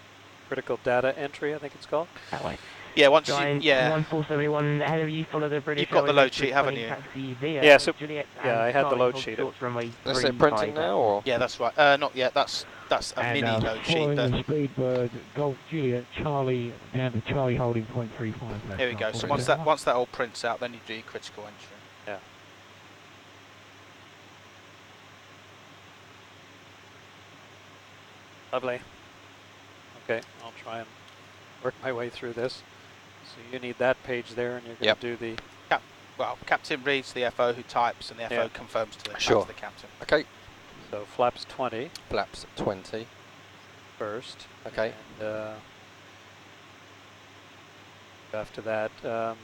critical data entry, I think it's called. That way. Yeah, once you, Giant yeah. 1471 ahead of you, follow the British. You've got the Airways load sheet, haven't you? taxi via Yeah, so Juliet yeah, I had the Charlie load hold sheet. short runway Is it printing 35. now or? Yeah, that's right. Not yet. That's a And mini load sheet. following But the Speedbird, Golf Juliet, Charlie, down to Charlie holding 0.35 left. here we go. So once that all prints out, then you do your critical entry. Yeah. Lovely. Okay, I'll try and work my way through this. So you need that page there, and you're going to do the... Well, captain reads the FO who types, and the FO confirms to the captain. Okay. So flaps 20. Flaps 20. First. Okay. And after that, I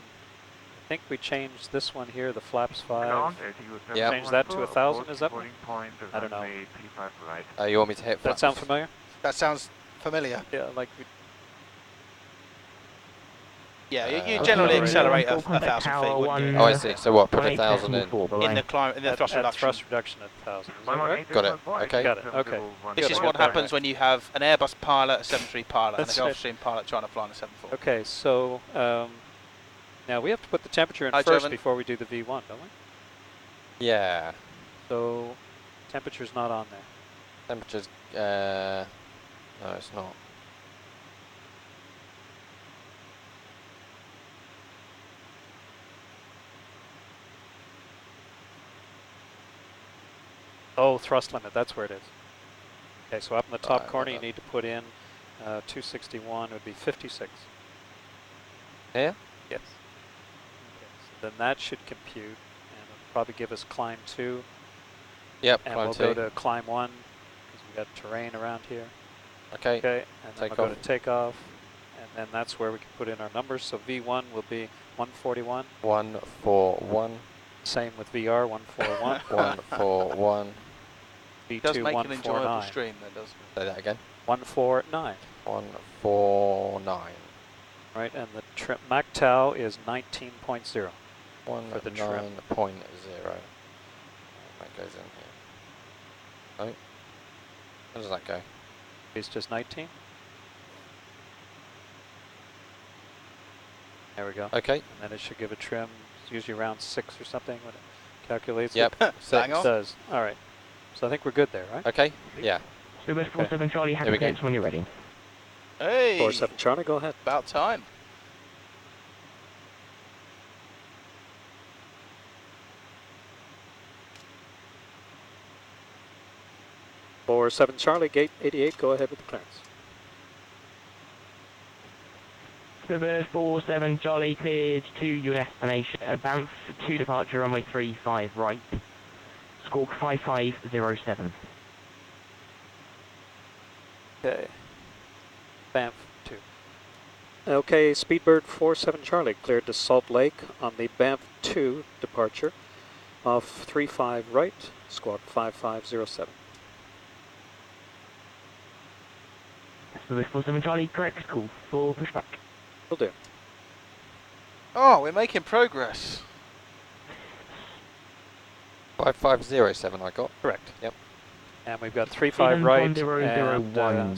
think we changed this one here, the flaps 5. Yeah. Change that to 1,000, is that one? I don't know. You want me to hit flaps? That sound familiar? That sounds familiar. Yeah, like we... Yeah, you generally accelerate 1,000 feet, wouldn't you? Oh, I see. So what, put 1,000 in? In the thrust reduction. Thrust reduction at 1,000. Got it. Okay. Got it. Okay. This is what happens when you have an Airbus pilot, a 73 pilot, and a Gulfstream pilot trying to fly on a 74. Okay, so now we have to put the temperature in first before we do the V1, don't we? Yeah. So temperature's not on there. Temperature's, no, it's not. Oh, thrust limit, that's where it is. Okay, so up in the top corner you need to put in 261 would be 56. Yeah? Yes. Okay, so then that should compute, and it'll probably give us climb 2. Yep, and climb we'll 2. go to climb 1, because we've got terrain around here. Okay. Okay, and then we'll go to takeoff, and then that's where we can put in our numbers. So V1 will be 141. 141. Same with VR, 141. 141. It does make an enjoyable 149. stream, that does. Say that again. 149. 149. Right, and the Mach tau is 19.0. 19.0. For the trim. That goes in here. Oh. Where does that go? It's just 19. There we go. Okay. And then it should give a trim. It's usually around 6 or something when it calculates. Yep. It. Bang on. It does. All right. So I think we're good there, right? Okay. Yeah. Super 47 Charlie, happy gates when you're ready. Hey! 47 Charlie, go ahead. About time. Or 7 Charlie, gate 88, go ahead with the clearance. Super 47 Charlie, cleared to your destination. Advance to departure, runway 35 right. Squawk 5507. Okay. Banff 2. Okay, Speedbird 47 Charlie, cleared to Salt Lake on the Banff 2 departure. Off 35 right, squawk 5507. Super 47 Charlie, correct call for pushback. Will do. Oh, we're making progress. 5507 I got. Correct. Yep. And we've got 35 right and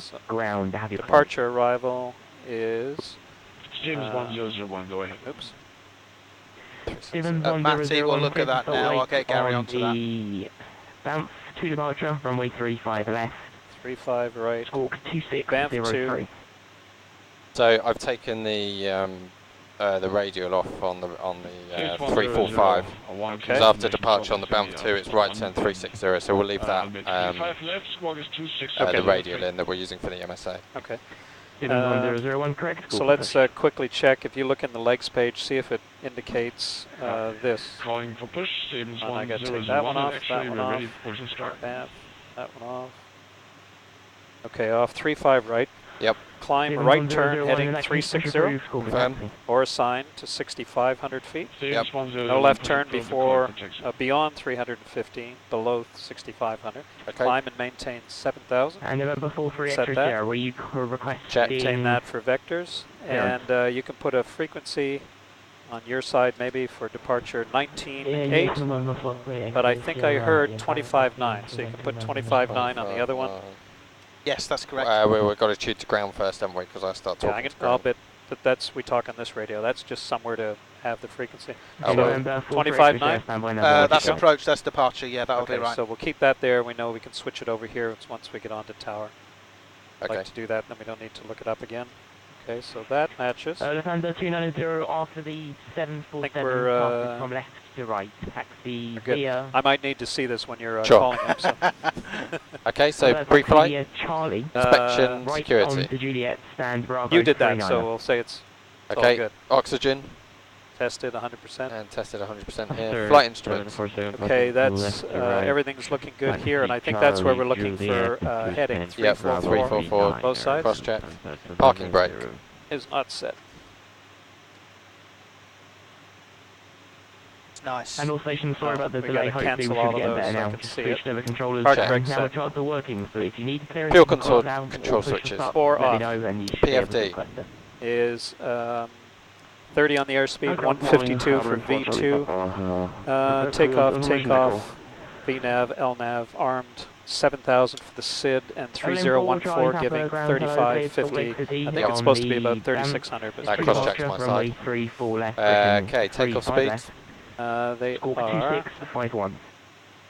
so ground. Have your departure arrival is... James 1001, go ahead. Oops. Matty will look at that now. I'll get Gary onto that. Banff 2 departure, runway 35 left. 35 right. Squawk 2603. Banff 2. So I've taken the radial off on the 345. Okay. Because after departure on the Banff 2, it's right turn 360. So we'll leave that the radial in that we're using for the MSA. Okay. 1001 correct. So let's quickly check. If you look in the legs page, see if it indicates this. Calling for push, I got to take that one off, that one off, that one off. Okay, off 35 right. Yep. Climb right turn heading 360. Or assign to 6,500 feet. Yep. No left turn before beyond 315, below 6,500. Okay. Climb and maintain 7,000. And November 43 Set extra that. there, where you request Maintain that for vectors. And you can put a frequency on your side maybe for departure 19.8. But I think I heard 25.9, so you can put 25.9 on the other one. Yes, that's correct. We've got to tune to ground first, haven't we? Because I start talking to ground. But that's, we talk on this radio. That's just somewhere to have the frequency. Oh, so 25.9? That's approach, that's departure. Yeah, that'll be right. So we'll keep that there. We know we can switch it over here once we get onto tower. I'd like to do that, then we don't need to look it up again. Okay, so that matches. Defender 290 after the 747 we're, from left. to right, taxi Good. via. I might need to see this when you're Sure. calling up. So. Okay, so that's pre-flight, via Charlie. inspection, Right security. on to Juliet, stand Bravo. You did that, 39. so we'll say it's all Okay, good. oxygen. Tested 100%. And tested 100% here. Flight instruments. Okay, that's everything's looking good here, and I think that's where we're looking for heading. Yep, 344. 344. Both sides. Cross check. Parking brake. Is not set. Nice. And all stations, sorry about the we delay. gotta Hopefully we cancel should all get of better those so I now. can Just see switch it. to the controllers. Parking brake Now set. the charts are working, so if you need clearance, Fuel you can call it down control or push the switches. start, 4 let me off. know and you should be able to PFD. request it. Is 30 on the airspeed, 152 for V2. Takeoff, VNAV, LNAV, armed, 7,000 for the SID, and 3014 giving 3550. I think it's supposed to be about 3,600, but That it's cross checks my side. Okay, takeoff speeds. They are 141,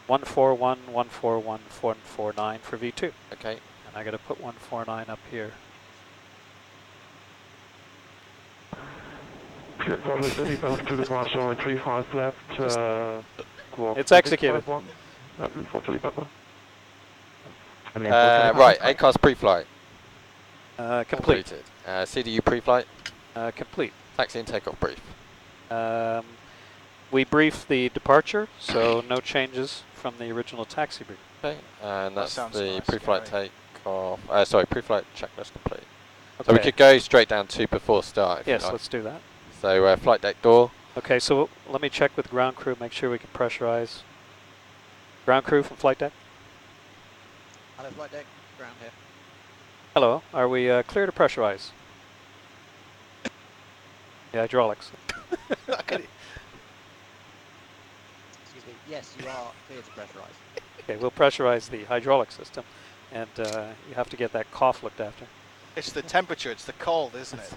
141, 149 for V2. Okay. And I got to put 149 up here. It's executed. Right, ACARS pre-flight. Completed. CDU pre-flight. Complete. Taxi and takeoff brief. We briefed the departure, so no changes from the original taxi brief. Okay, and that's sounds the nice, pre-flight takeoff. Sorry, pre-flight checklist complete. Okay. So we could go straight down to before start. If Yes, you like. let's do that. So flight deck door. Okay, so let me check with ground crew, make sure we can pressurize. Ground crew from flight deck. Hello, flight deck. Ground here. Hello, are we clear to pressurize? The hydraulics. Excuse me. Yes, you are clear to pressurize. Okay, we'll pressurize the hydraulic system, and you have to get that cough looked after. It's the temperature, it's the cold, isn't it?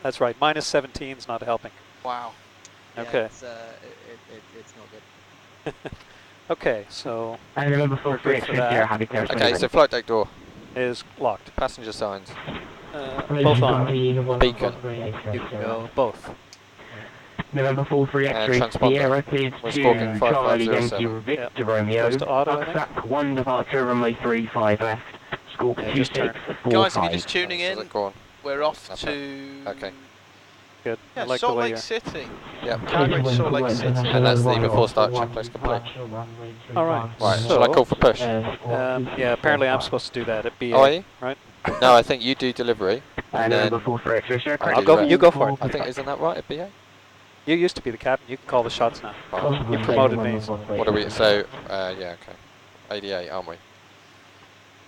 That's right, minus 17 is not helping. Wow. Yeah, Okay. It's not good. Okay, so And remember we're good for that. Okay, so flight deck door. Is locked. Passenger signs. Both on. Beacon. You can go both. November 43 X-ray, transponder. Sierra cleared We're to stalking Charlie 5507. Yankee Victor Yep. Romeo. Goes to auto, I think. Upsack 1 departure, runway 35 left. Score Yeah, just turn. 2645. Guys, if you're just tuning in, Go on. we're off That's to Okay. Good. I yeah, like Salt the way Lake you're... City. Yep. Calgary, Salt Lake City. And that's the before start checklist complete. All right. Right, So, shall I call for push? yeah, apparently I'm supposed to do that at BA. Oh, are you? Right? No, I think you do delivery. And then November 43 X-ray, Sierra, I'll I'll do go. that. You go for it. I think, isn't that right at BA? You used to be the captain. You can call the shots now. Oh, You promoted me. So. what are we? So, yeah, okay. 88, aren't we?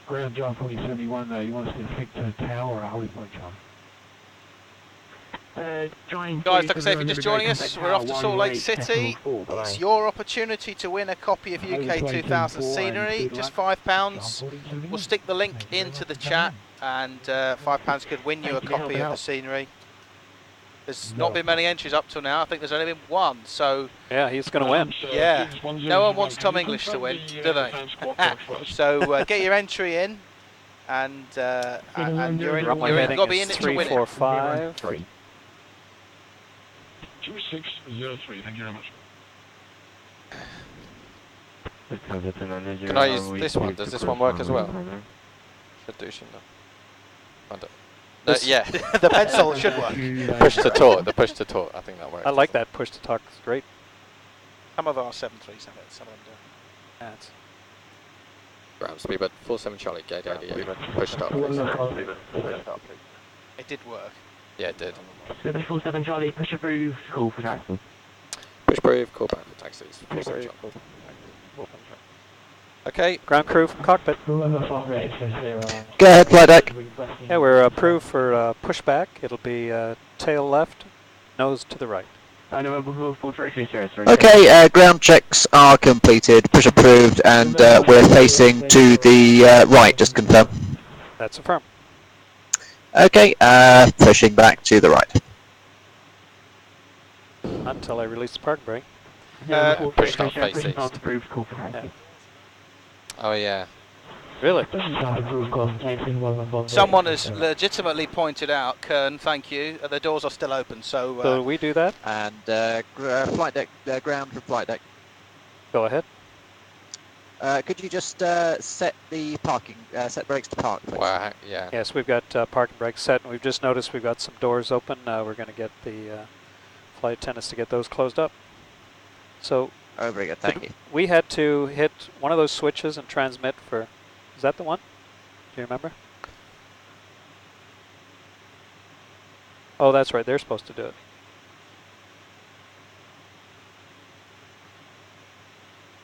Ground John 4071, you want us to stick to the tower or Holy Point, John? Guys, like I say, if you're just joining us, we're off to Salt Lake City. It's your opportunity to win a copy of UK 2000 scenery, just £5. We'll stick the link into the chat, and £5 could win you a copy of the scenery. There's not been many entries up till now. I think there's only been one, so... Yeah, he's going to win. Yeah, no one wants Tom English to win, do they? So get your entry in, and you've got to be in it to win it. 345. 2603, thank you very much. Can I use this one? Does this one work as well? Should do, shouldn't I? Yeah. The pencil should work. Push to talk. The push to talk. I think that works. I like that push to talk. It's great. Some of our 737s have it, some of them do. That's Ground speed, but 47 Charlie, gate 88. Push start. It did work. Yeah, it did. 747 Charlie, push approved, call for taxi. Push brief, call back for taxis. 47 Charlie. okay, ground crew from cockpit. Go ahead, flight deck. Yeah, we're approved for pushback. It'll be tail left, nose to the right. Okay, ground checks are completed, push approved, and we're facing to the right, just confirm. That's a firm. Okay, pushing back to the right. Until I release the park brake. Push start face east. Yeah. Oh yeah. Really? Someone has legitimately pointed out, Kern, thank you, the doors are still open, so... So we do that? And flight deck, ground for flight deck. Go ahead. Could you just set the parking, set brakes to park, please? Wow, yeah. Yes, we've got parking brakes set, and we've just noticed we've got some doors open. We're going to get the flight attendants to get those closed up. So... Oh, very good, thank you. We had to hit one of those switches and transmit for... Is that the one? Do you remember? Oh, that's right. They're supposed to do it.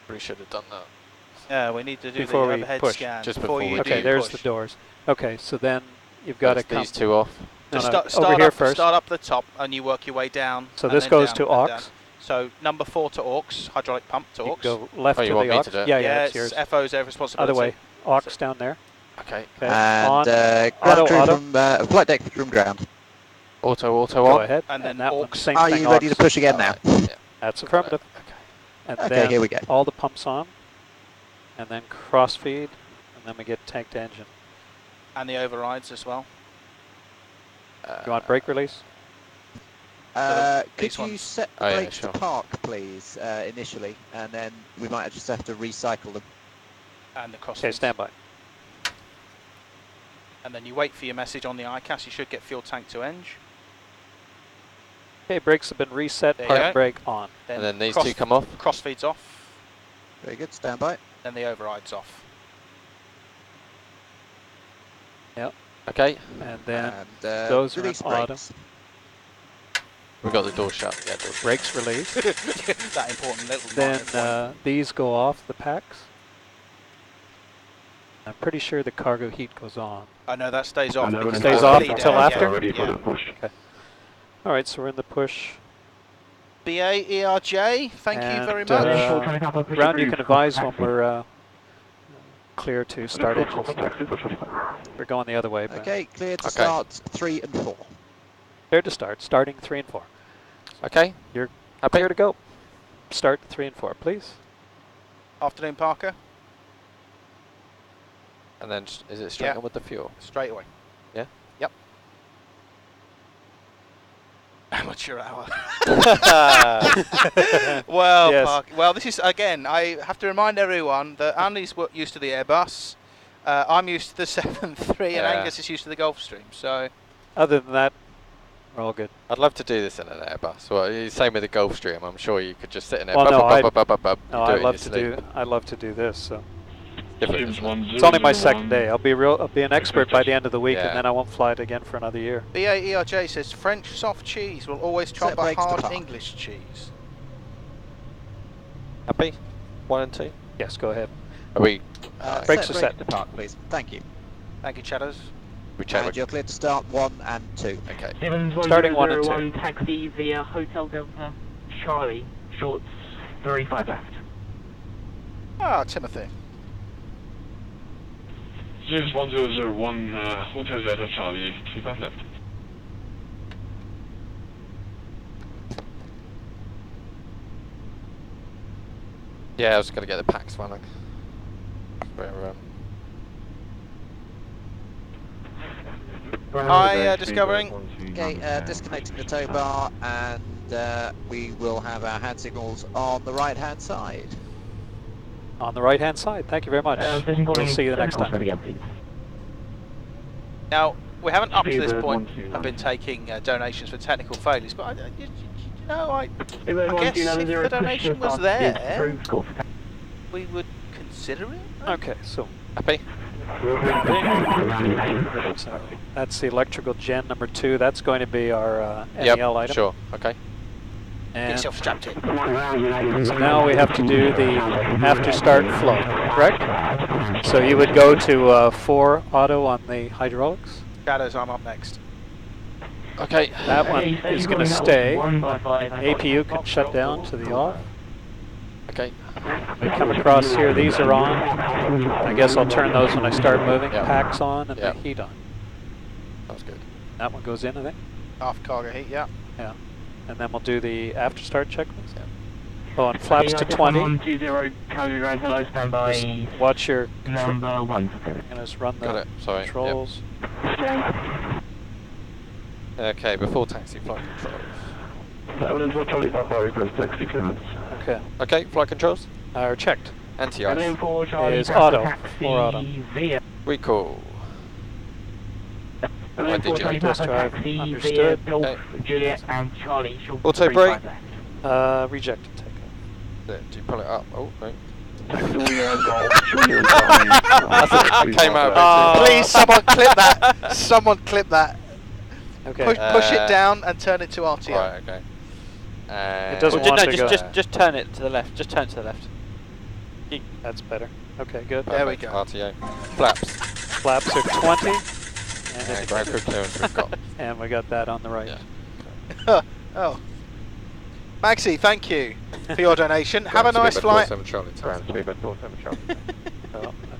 We should have done that. Yeah, we need to do before the we overhead push. scan. Just before we Okay, do there's push. the doors. Okay, so then you've got to come... these two off. No, Just no, start over here up, first. Start up the top, and you work your way down. So and this then goes down to and aux. down. So number 4 to aux, hydraulic pump to aux. Go left Oh, to you want the me aux. to do it? Yeah, Yes, it's yours. FO's their responsibility. Other way. Aux down there. Okay. And on. ground crew auto. from flight deck from ground. Auto Go on. ahead. And then that aux. one, same Are thing. you ready to push again now? Yeah. That's affirmative. Okay. And Okay, then here we go. all the pumps on. And then cross feed. And then we get tank to engine. And the overrides as well. You want brake release? Could these you ones. set the Oh, yeah, brakes sure. to park, please, initially, and then we might just have to recycle them. And the cross Okay, feeds. stand by. And then you wait for your message on the ICAS. You should get fuel tank to eng. Okay, brakes have been reset. There you Park go. brake on. And then these two come off. Cross feeds off. Very good, stand by. Then the overrides off. Yep. Okay. And then And those are in release auto. brakes. We've got the door shut. Yeah, door shut. Brakes released. That important little Then minor these go off the packs. I'm pretty sure the cargo heat goes on. point. I know that stays off. because Stays it's off bleed until out, after? yeah. Ready for Yeah. the push. Okay. All right, so we're in the push. BA ERJ, thank you And, very much. Ground, you can advise when we're clear to start engines. We're going the other way. But Okay, clear to start 3 and 4. clear to start, starting 3 and 4. Okay. You're clear to go. Start 3 and 4, please. Afternoon, Parker. And then is it straight Yeah. on with the fuel? Straight away. Yeah? Yep. Amateur hour. Well, Yes. Parker, well, this is, again, I have to remind everyone that Andy's used to the Airbus. I'm used to the 7.3 and Yeah. Angus is used to the Gulfstream, so... Other than that, we're all good. I'd love to do this in an Airbus. Well, same with the Gulfstream. I'm sure you could just sit in there. Well, no, bub, bub, bub, bub, bub, no, do I it in love your to sleep. do. I love to do this. So Different, isn't it? it's only my second day. I'll be an expert by the end of the week, Yeah. and then I won't fly it again for another year. BA ERJ says French soft cheese will always trump a brakes to hard park. English cheese. Happy? 1 and 2? Yes, go ahead. Are we? Brakes are Set set. to park, please. Thank you. Thank you, Shadows. We check. And you're clear to start 1 and 2. Okay. Starting 1 and 2. Taxi via Hotel Delta Charlie, shorts 35 left. Ah, Timothy. James 1001, Hotel Delta Charlie, 35 left. Yeah, I was going to get the packs running. Hi, discovering. Okay, disconnecting the tow bar, and we will have our hand signals on the right-hand side. On the right-hand side. Thank you very much. We'll see you the next time. Now, we haven't up to this point have been taking donations for technical failures, but I guess if the donation was there, we would consider it. Okay, so happy. So that's the electrical gen number 2. That's going to be our Yep, NEL item. sure. Okay. Get And yourself strapped in. so now we have to do the after start flow, correct? So you would go to 4 auto on the hydraulics. Shadows, I'm up next. Okay. That one is going to stay. APU can shut down to the off. Okay. We come across here, these are on. I guess I'll turn those when I start moving. Yep. Packs on and Yep. the heat on. Sounds good. That one goes in, I think. Half cargo heat, yeah. Yeah. And then we'll do the after start checklist. Yeah. Oh, and flaps to 20. On 20 Calgary Ground, hello, stand by. Just watch your number 1. I'm gonna just run Got the it. Sorry. controls. Yep. Okay, before taxi, flight controls. Okay. Okay, flight controls. Are checked. Anti-ice. Is auto. Or auto. Recall. Why did you? Test drive. Understood. Juliet and Charlie. Auto brake. Rejected takeoff. Do you pull it up? Oh, no. Came out. Please, someone clip that. Someone clip that. Okay. Push it down and turn it to RTO. Right. Okay. It doesn't want to go. Just turn it to the left. Just turn it to the left. That's better. Okay, good. There we go. RTO. Flaps. Flaps are 20. And ground crew clearance we've got. And we got that on the right. Yeah. Oh. Maxi, thank you for your donation. Have a nice flight. I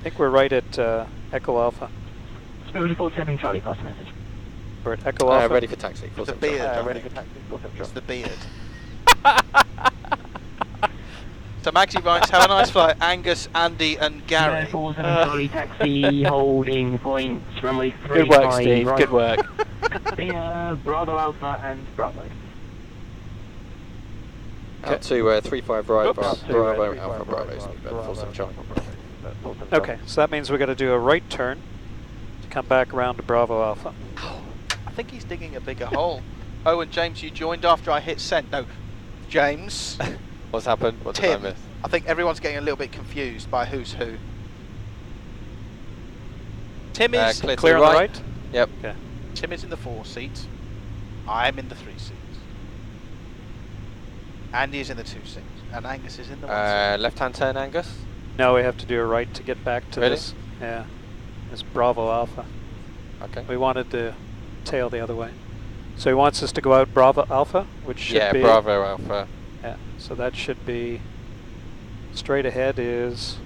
think we're right at Echo Alpha. 47 Charlie, pass message. We're at Echo Alpha. Ready for taxi. The beard. Ready for taxi. It's the beard. So Maxi writes, have a nice flight, Angus, Andy and Gary. 47 Charlie, taxi, holding points, runway 3. Good work, Steve. Right. Good work. Bravo Alpha and Bravo. Out to 35 right, Bravo, Alpha Bravo, 47 Charlie. Okay, so that means we've got to do a right turn to come back around to Bravo Alpha. I think he's digging a bigger hole. Oh, and James, you joined after I hit send. No, James. What's happened? What did I miss? I think everyone's getting a little bit confused by who's who. Tim is clear on the right? Yep. Okay. Tim is in the 4 seat. I'm in the 3 seats. Andy is in the 2 seats. And Angus is in the 1 seat. Left-hand turn, Angus? No, we have to do a right to get back to this. Yeah. This Bravo Alpha. Okay. We wanted to tail the other way. So he wants us to go out Bravo Alpha, which should be... Yeah, Bravo Alpha. Yeah, so that should be... Straight ahead is...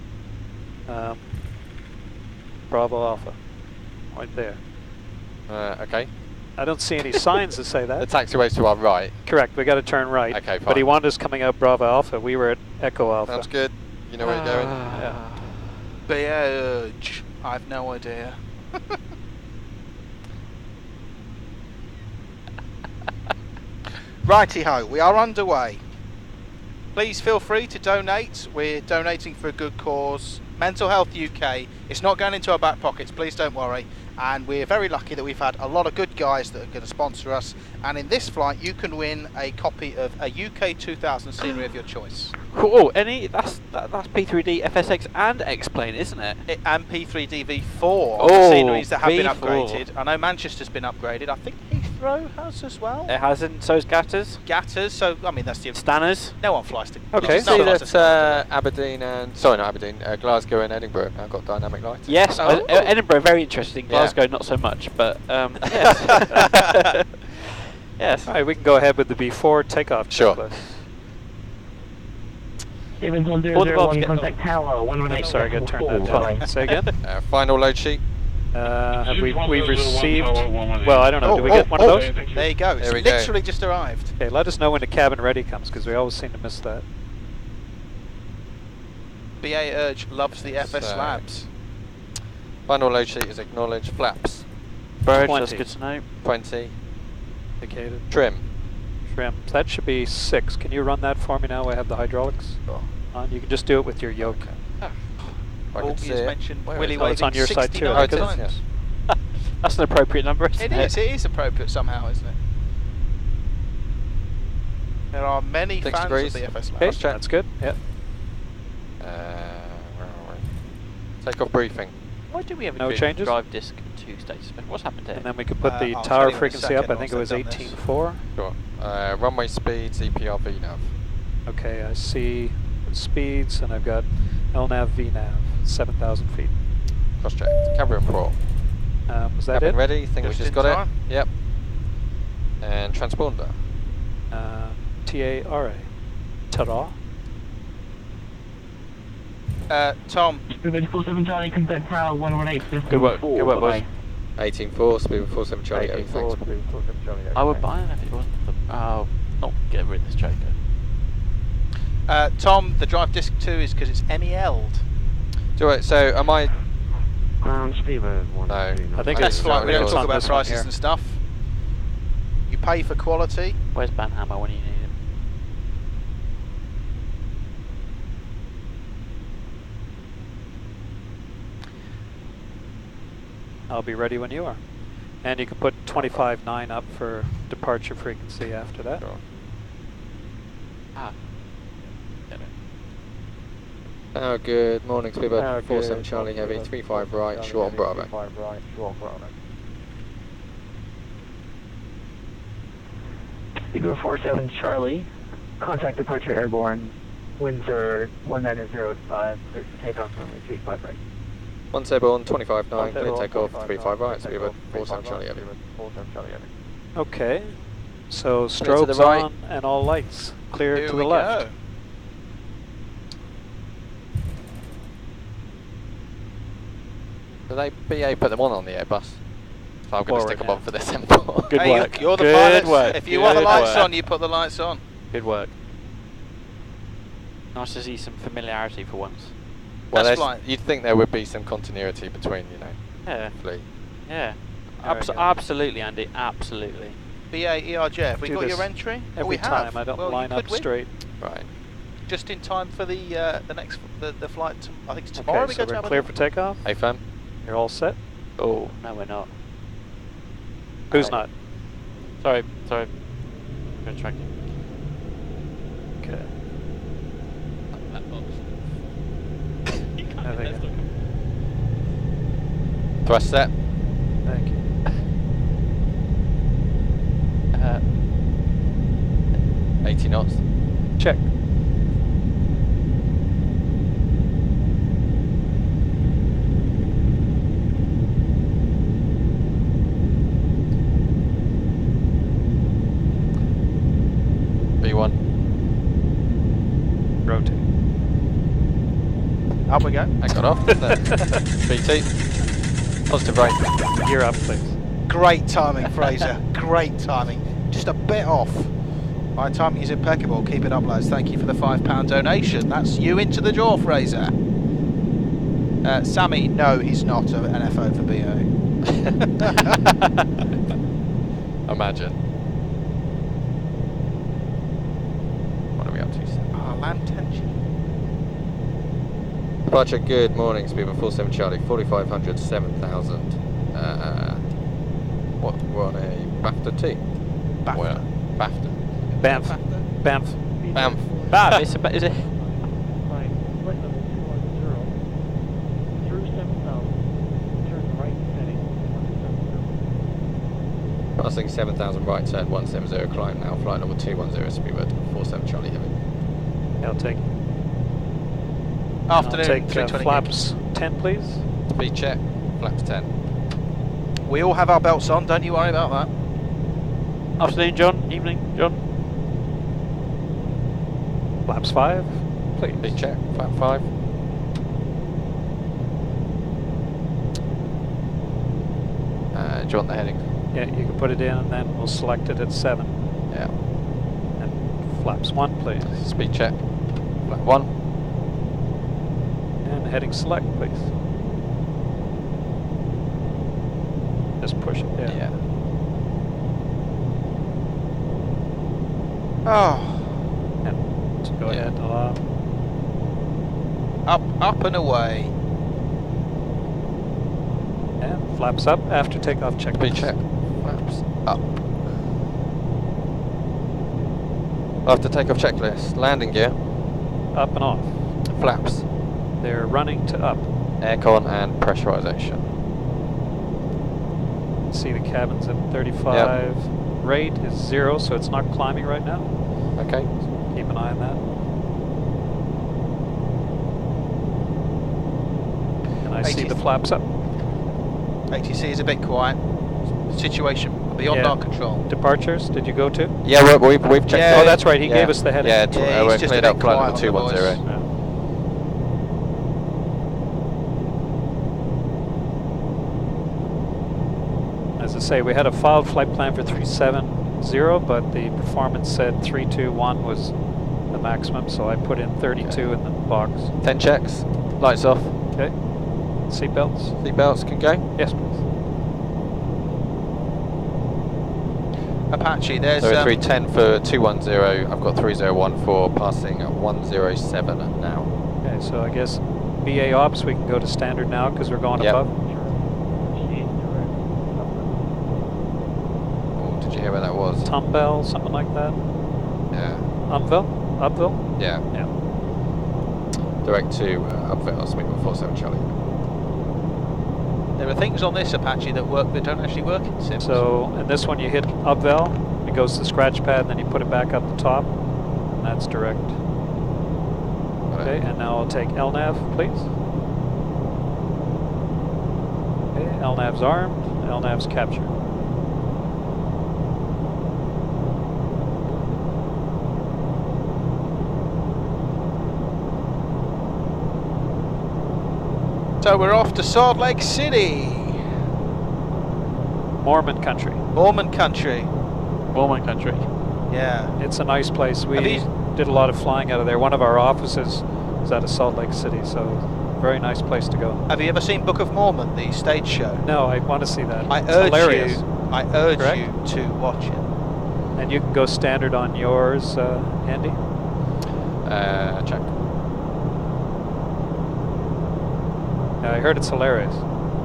Bravo Alpha. Right there. Okay. I don't see any signs that say that. The taxiway's to our right. Correct, we got to turn right. Okay, fine. But he wanted us coming out Bravo Alpha. We were at Echo Alpha. Sounds good. You know where you're going? Yeah. Beige. I've no idea. Righty-ho, we are underway. Please feel free to donate. We're donating for a good cause. Mental Health UK. It's not going into our back pockets, please don't worry. And we're very lucky that we've had a lot of good guys that are going to sponsor us. And in this flight, you can win a copy of a UK 2000 scenery of your choice. Cool. That's P3D, FSX, and X-Plane, isn't it? And P3D V4 sceneries that have been upgraded. I know Manchester's been upgraded. I think Heathrow has as well. It hasn't. So's Gatters. Gatters. So I mean, that's the Stanners. No one flies to. Okay. See that Aberdeen and sorry, not Aberdeen. Glasgow and Edinburgh have now got dynamic lights. Yes. Edinburgh very interesting. Glasgow not so much, but yes. Yes. All right, we can go ahead with the B4 takeoff checklist. Stevens 1001, contact tower 118. Sorry, I got to turn that off. Say again? Final load sheet. Have we've received... Well, I don't know. Did we get one of those? There you go. It's literally just arrived. Okay, let us know when the cabin ready comes, because we always seem to miss that. BA Urge loves the FS Labs. Final load sheet is acknowledged. Flaps. Bird, that's good to know. 20. Indicated. Trim. Trim. That should be 6. Can you run that for me now? I have the hydraulics on. You can just do it with your yoke. Augie has mentioned Willy it's on your side too. Times. That's an appropriate number, isn't it? It is appropriate somehow, isn't it? There are many fans of the FS Labs. Okay, that's good. Yep. Where are we? Takeoff briefing. Why do we have no changes? Drive disc 2 states? What's happened here? And then we could put the tower frequency up. I think it was 18.4. Sure. Runway speeds, EPR, VNAV. Okay, I see speeds, and I've got LNAV, VNAV, 7,000 feet. Cross check. Cabin and port. Was that cabin it? ready. Think we just got it. Yep. And transponder. TARA. Ta-da. Tom. 47 Charlie, contact tower 118. Good work. Good work, boys. 18.4, speed 47 Charlie. 18.4, I would buy it if it wasn't for... Oh, not get rid of this joker. Tom, the drive disc 2 is because it's MEL'd. So am I... Ground speedbird 1. No. I think Test it's flight, we don't talk on about this one prices here. and stuff. You pay for quality. Where's Banhammer when you need him? I'll be ready when you are. And you can put 25.9 up for departure frequency after that. Sure. Ah. Oh, good morning, Speedbird 47 Charlie Heavy, 35 right, short on Bravo. 35 right, short on Bravo. Eagle 47 Charlie, contact departure airborne, winds are 190.5, clear for takeoff runway 35 right. One table on 25.9, clear takeoff, 35 right, Speedbird 47 Charlie Heavy. 47 Charlie Heavy. Okay. So to the strobes right. on and all lights clear Here to we the left. go. Do they BA put them on the Airbus? So I'm going to Forward stick them now. on for this M4. Good Hey, work. you're the Good pilot. work. If you want the Good lights work. on, you put the lights on. Good work. Nice to see some familiarity for once. Well, That's there's- fine. you'd think there would be some continuity between, Yeah. fleet. Yeah. There we go. Absolutely, Andy. Absolutely. BA ERJ, have we Do got this your entry? Every we time have. I don't Well, you line could up win. straight. Right. Just in time for the next the flight. I think it's tomorrow. Okay, we so go to we're clear Aberdeen. for takeoff. AFM? You're all set. Oh, no, we're not. Who's Alright. not? Sorry. Retracting. Okay. That box. You can't I think Thrust set. Thank you. 80 knots. Check. B1. Rotate. Up we go. I got off. BT. Positive right. Gear up, please. Great timing, Fraser. Great timing. Just a bit off. My timing is impeccable. Keep it up, lads. Thank you for the £5 donation. That's you into the jaw, Fraser. Sammy, no, he's not an FO for BA. Imagine. What are we up to? Land tension. Departure, good morning, Speedbird 47 Charlie, 4500, 7000. What? We're on a BAFTA T? BAFTA. Where? BAFTA. Banff. Banff. Banff. Bam, is it? Flight level 210 through 7000. Turn right heading 170. Passing 7000 right turn 170, climb now, flight level 210, Speedbird 47 Charlie Heavy. I'll take. Afternoon, I'll take 320 flaps 10, please. Speed check, flaps 10. We all have our belts on, don't you worry about that. Afternoon, John. Evening, John. Flaps 5, please. Speed check, flap 5. Do you want the heading? Yeah, you can put it in and then we'll select it at 7. Yeah. And flaps 1, please. Speed check, flap 1. And heading select, please. Just push it, yeah. Oh. And so go ahead, Up and away. and flaps up after takeoff check. Speed check, flaps up. After takeoff checklist, landing gear, Up and off. flaps, They're running to up. aircon and pressurization. See the cabin's at 35. Rate is 0, so it's not climbing right now. Okay. So keep an eye on that. And I see the flaps up. ATC is a bit quiet. Situation beyond Yeah. our control. Departures, did you go to? Yeah, we've checked. Yeah. Oh, that's right, he Yeah. gave us the heading. Yeah, Yeah, we're he's just cleared a up bit flight quiet level on the 210. voice. As I say, we had a filed flight plan for 370, but the performance said 321 was a maximum, so I put in 32 in the box. 10 checks. Lights off. Okay. Seatbelts. Seatbelts can go. Yes, please. Apache, there's... So 310 for 210, I've got 3014 passing at 107 now. Okay, so I guess BA Ops, we can go to standard now because we're going above. Oh, did you hear where that was? Tumbel, something like that? Yeah. Upville? Yeah. Yeah. Direct to Upville, Swing 47 Charlie. There are things on this Apache that work that don't actually work in Sims. So, in this one you hit Upville, it goes to the scratch pad, and then you put it back up the top, and that's direct. Okay, and now I'll take LNAV, please. Okay, LNAV's armed, LNAV's captured. So we're off to Salt Lake City. Mormon country. Mormon country. Mormon country. Yeah. It's a nice place. We did a lot of flying out of there. One of our offices is out of Salt Lake City, so very nice place to go. Have you ever seen Book of Mormon, the stage show? No, I want to see that. I it's urge hilarious. I urge Correct? you to watch it. And you can go standard on yours, Andy? Check. I heard it's hilarious.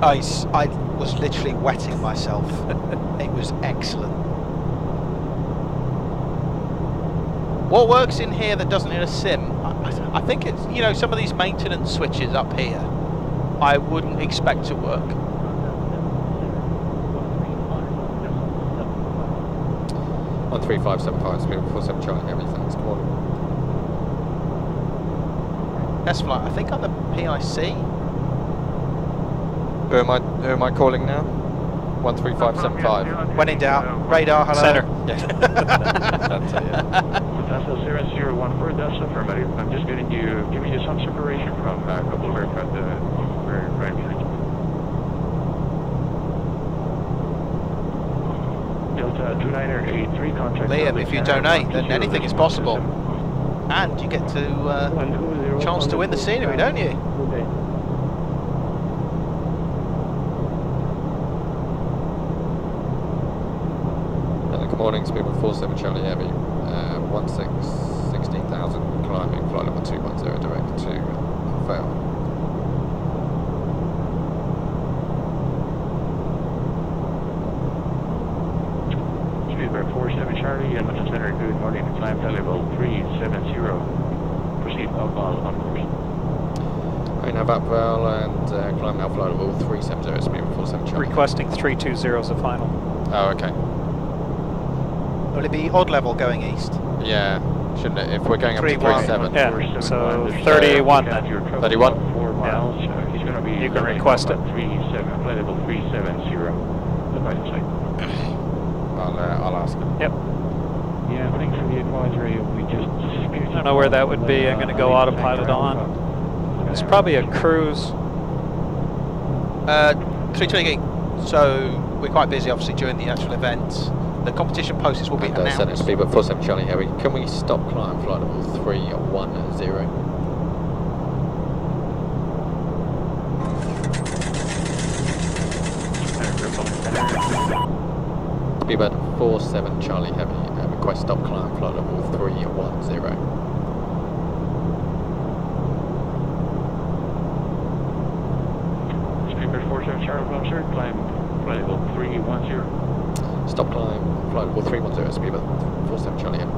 I was literally wetting myself. It was excellent. What works in here that doesn't in a sim? I think it's, you know, some of these maintenance switches up here, I wouldn't expect to work. 13575, Swing 47 Charlie, everything's come on. Test flight, I think I'm the PIC. Who am I calling now? 13575. When in doubt, radar, hello. Center. Yeah. That's it, yeah. Delta 0014, that's affirmative. I'm just giving you some separation from a couple of aircraft right behind you. Delta 2983 contact. Liam, if you donate, then anything is possible. And you get to chance to win the scenery, don't you? Good morning, Speed 47 Charlie Heavy, 16,000 climbing, flight level 210 direct to fail. Speedbird 47 Charlie, Edmonton Center, good morning, climb level 370, proceed upbound on course. I have Upwell and climb now flight level 370, Speed 47 Charlie. Requesting 320 as a final. Oh, okay. Will it be odd level going east? Yeah, shouldn't it? If we're going up to 31. 37. Yeah, so 31 then. 31? 4 miles, he's going to be... You can request it. Flight level 370, advice site. I'll ask him. Yep. Yeah, thanks for the advisory. We just... I don't know where that would be. I'm going to go autopilot on. It's probably a cruise. 320. So we're quite busy, obviously, during the actual event. The competition posters will be announced. Center Speed 47 Charlie Heavy. Can we stop climb flight level 310? Speedbird 47 Charlie Heavy, request stop climb flight level 310. Speedbird 47 Charlie Officer, climb flight level 310. Stop climb flight level 310, Speedbird 47 Charlie Heavy.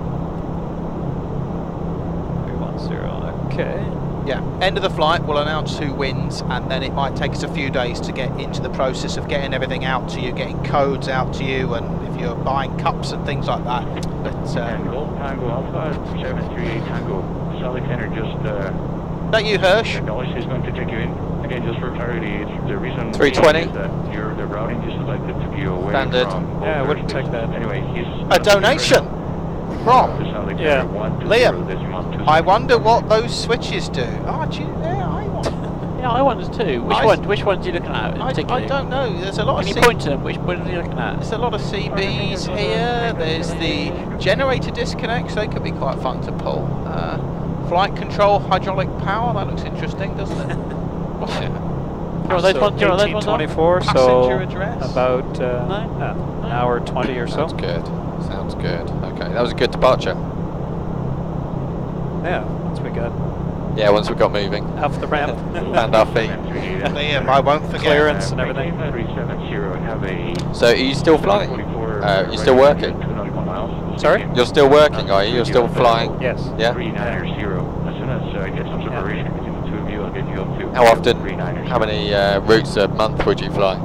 310, okay. Yeah, end of the flight, we'll announce who wins, and then it might take us a few days to get into the process of getting everything out to you, getting codes out to you, and if you're buying cups and things like that. But Tango Alpha 738 Tango, Sally Center just... that you, Hirsch? Acknowledge he's going to take you in. Again, just for clarity, the reason 320 is that the routing is selected to be away Standard. from... Yeah, I wouldn't take that. Anyway, he's... A donation! From? Yeah. Liam, I wonder what those switches do. Oh, do you, yeah, I want. Yeah, I wondered too. Which ones are you looking at? I don't know. There's a lot Can of you point to them? Which ones are you looking at? There's a lot of CBs here. There's the generator disconnects. They could be quite fun to pull. Flight control, hydraulic power. That looks interesting, doesn't it? What's it? So 1824, so Passenger address? about an hour 20 or so. Sounds good. Sounds good. Okay, that was a good departure. Yeah, once we got moving. off the ramp. And our feet. Liam, I won't forget. Clearance and everything. So are you still flying? You're still working? Sorry? You're still working, are you? You're still flying? Yes. Yeah? 390. As soon as I get some separation between the two of you, I'll get you up to How often? How many routes a month would you fly?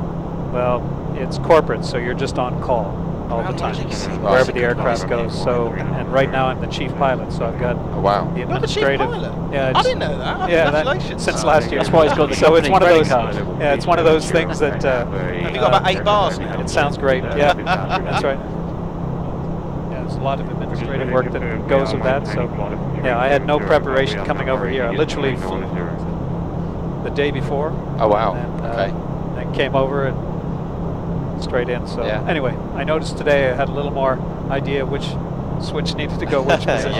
Well, it's corporate, so you're just on call all the time, wherever the aircraft goes. So, and right now I'm the chief pilot, so I've got the administrative. You're the chief pilot? Yeah, I didn't know that. Yeah, Congratulations. since last year. That's why he's got the so it's one of those. card. Yeah, it's one of those things that. Have you got about 8 bars now? It sounds great. Yeah, that's right. Yeah, there's a lot of administrative work that goes with that. So, yeah, I had no preparation coming over here. I literally flew the day before. Oh wow. And, okay. and came over and straight in. So anyway, I noticed today I had a little more idea which switch needed to go which position.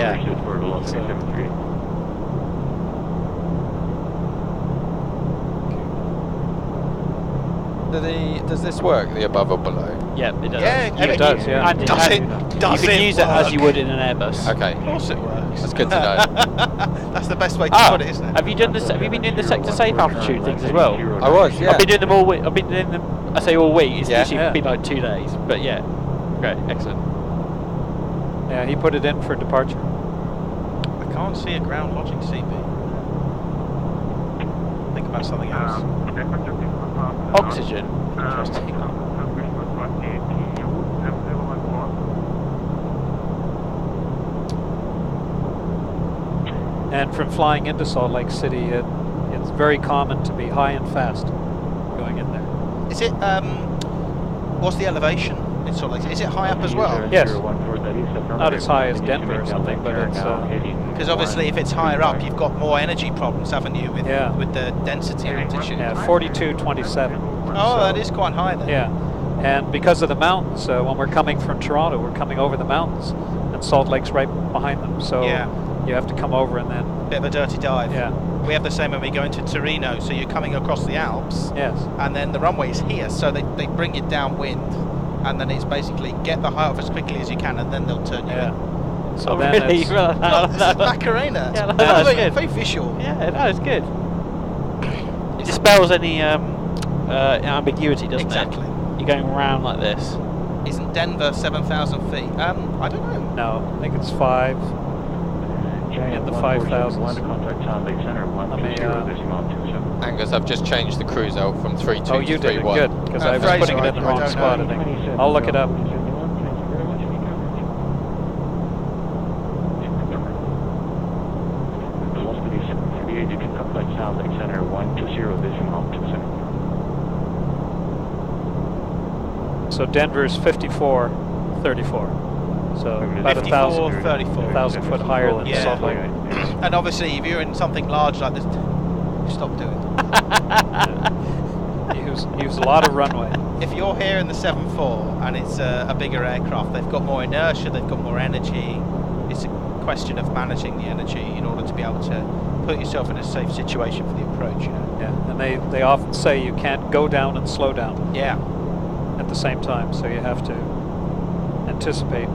Does this work, the above or below? Yeah, it does. Yeah, it does. Yeah. And Does it you can use it as you would in an Airbus. Okay. Of course it works. That's good to know. That's the best way to put it, isn't it? Have you done this? Have you been doing the sector safe altitude things as well? I was. Yeah. I've been doing them all week. I've been doing them. I say all week. It's usually Yeah. been like 2 days. But yeah, great, excellent. Yeah, he put it in for departure. I can't see a ground lodging CB. Think about something else. Oxygen. Interesting. And from flying into Salt Lake City, it's very common to be high and fast going in there. Is it, what's the elevation in Salt Lake? Is it high up as well? Yes. Not as high as Denver or something, but it's... Because obviously if it's higher up, you've got more energy problems, haven't you, with the density and altitude? Yeah, 4227. Oh, that is quite high then. Yeah, and because of the mountains, when we're coming from Toronto, we're coming over the mountains, and Salt Lake's right behind them, so you have to come over and then... Bit of a dirty dive. Yeah. We have the same when we go into Torino, so you're coming across the Alps, Yes. and then the runway is here, so they bring you downwind, and then it's basically get the height off as quickly as you can, and then they'll turn you in. So then really? it's... Look, this is Macarena. Yeah, that's good. Very visual. Yeah, that is good. It dispels any ambiguity, doesn't it? Exactly. You're going around like this. Isn't Denver 7,000 feet? I don't know. No, I think it's 5. In the 5,000s. Angus, I've just changed the cruise out from 3.2 Oh, you to did 3.1. good, because I was putting it in the wrong spot, I think. I'll look it up. So Denver's 5434. So about 1,000 foot higher than Salt Lake. And obviously, if you're in something large like this, stop doing it. Use a lot of runway. If you're here in the 7.4 and it's a bigger aircraft, they've got more inertia, they've got more energy. It's a question of managing the energy in order to be able to put yourself in a safe situation for the approach. You know? Yeah, and they often say you can't go down and slow down. Yeah. At the same time, so you have to anticipate.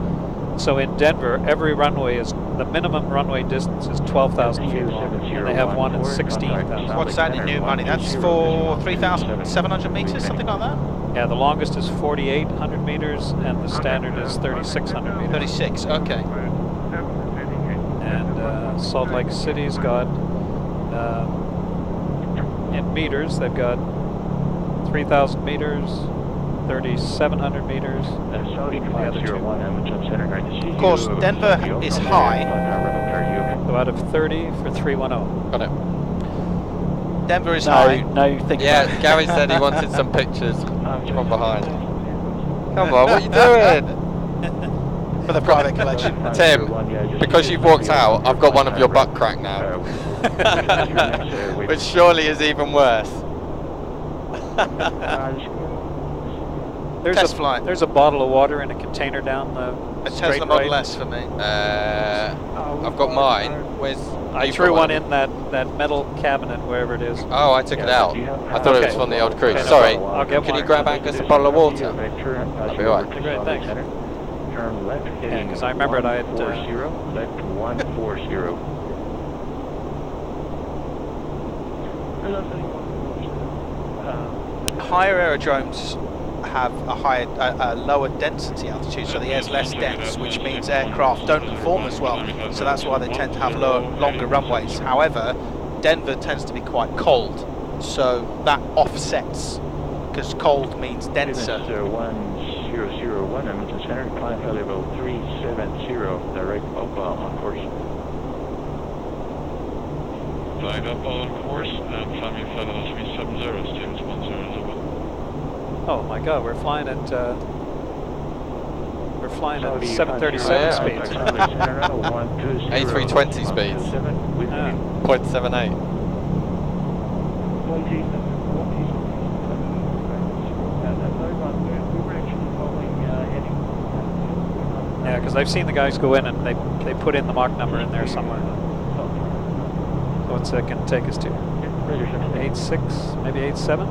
So in Denver, every runway is, the minimum runway distance is 12,000 feet long, and they have one at 16,000. What's that in new money? That's for 3,700 meters, something like that? Yeah, the longest is 4,800 meters, and the standard is 3,600 meters. 36, okay. And Salt Lake City's got, in meters, they've got 3,000 meters, 3,700 meters. Of course, Denver is high. So out of 30 for 310. Got it. Denver is high. No, think yeah, Gary said he wanted some pictures from behind. Come on, what are you doing? For the private collection. Tim, because you've walked out, I've got one of your butt crack now. Which surely is even worse. Test flight. There's a bottle of water in a container down the a Tesla Model S for me. I've got mine. Where's? I threw one in that metal cabinet, wherever it is. Oh, I took it out. I thought it was from the old cruise. Okay, no Sorry. I'll get Can one. you grab Angus a bottle of water? That'll be alright. Great, thanks. Turn left, Yeah, because I remembered I had... 140, left 140. Higher aerodromes have a lower density altitude, so the air's less dense, which means aircraft don't perform as well. So that's why they tend to have longer runways. However, Denver tends to be quite cold, so that offsets, because cold means denser. 1001, Edmonton Center, climb flight level 370, direct up on course. Flying up on course and climbing flight level 370, status 1001. Oh my God, we're flying at 737 speeds. A320 speeds. 0.78. Yeah, because I've seen the guys go in and they put in the Mach number in there somewhere. So what's that going to take us to? 86, maybe 87?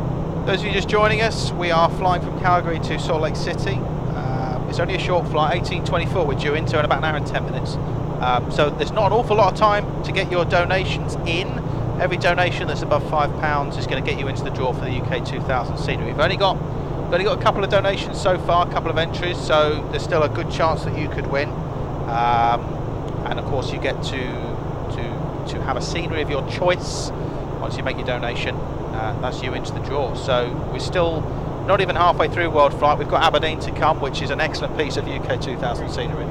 Those of you just joining us, we are flying from Calgary to Salt Lake City. It's only a short flight, 18:24 we're due into in about an hour and 10 minutes. So there's not an awful lot of time to get your donations in. Every donation that's above £5 is going to get you into the draw for the UK 2000 scenery. We've only got a couple of donations so far, a couple of entries, so there's still a good chance that you could win. And of course you get to have a scenery of your choice once you make your donation. That's you into the draw. So we're still not even halfway through Worldflight. We've got Aberdeen to come, which is an excellent piece of UK 2000 scenery.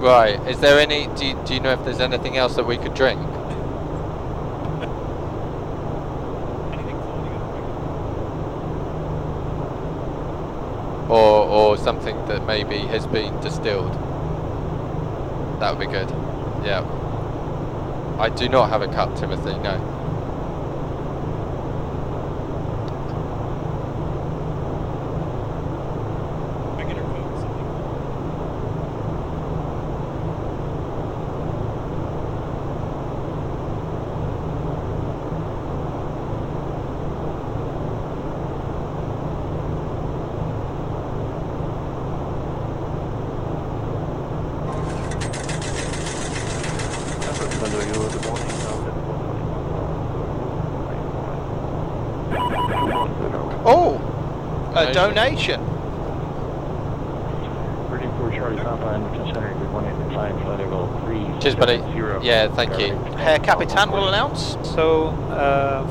Right, is there any, do you know if there's anything else that we could drink? Or something that maybe has been distilled? That would be good. Yeah. I do not have a cup, Timothy, no. Oh, a donation. Cheers, buddy. Yeah, thank you. Herr Capitan will announce. So,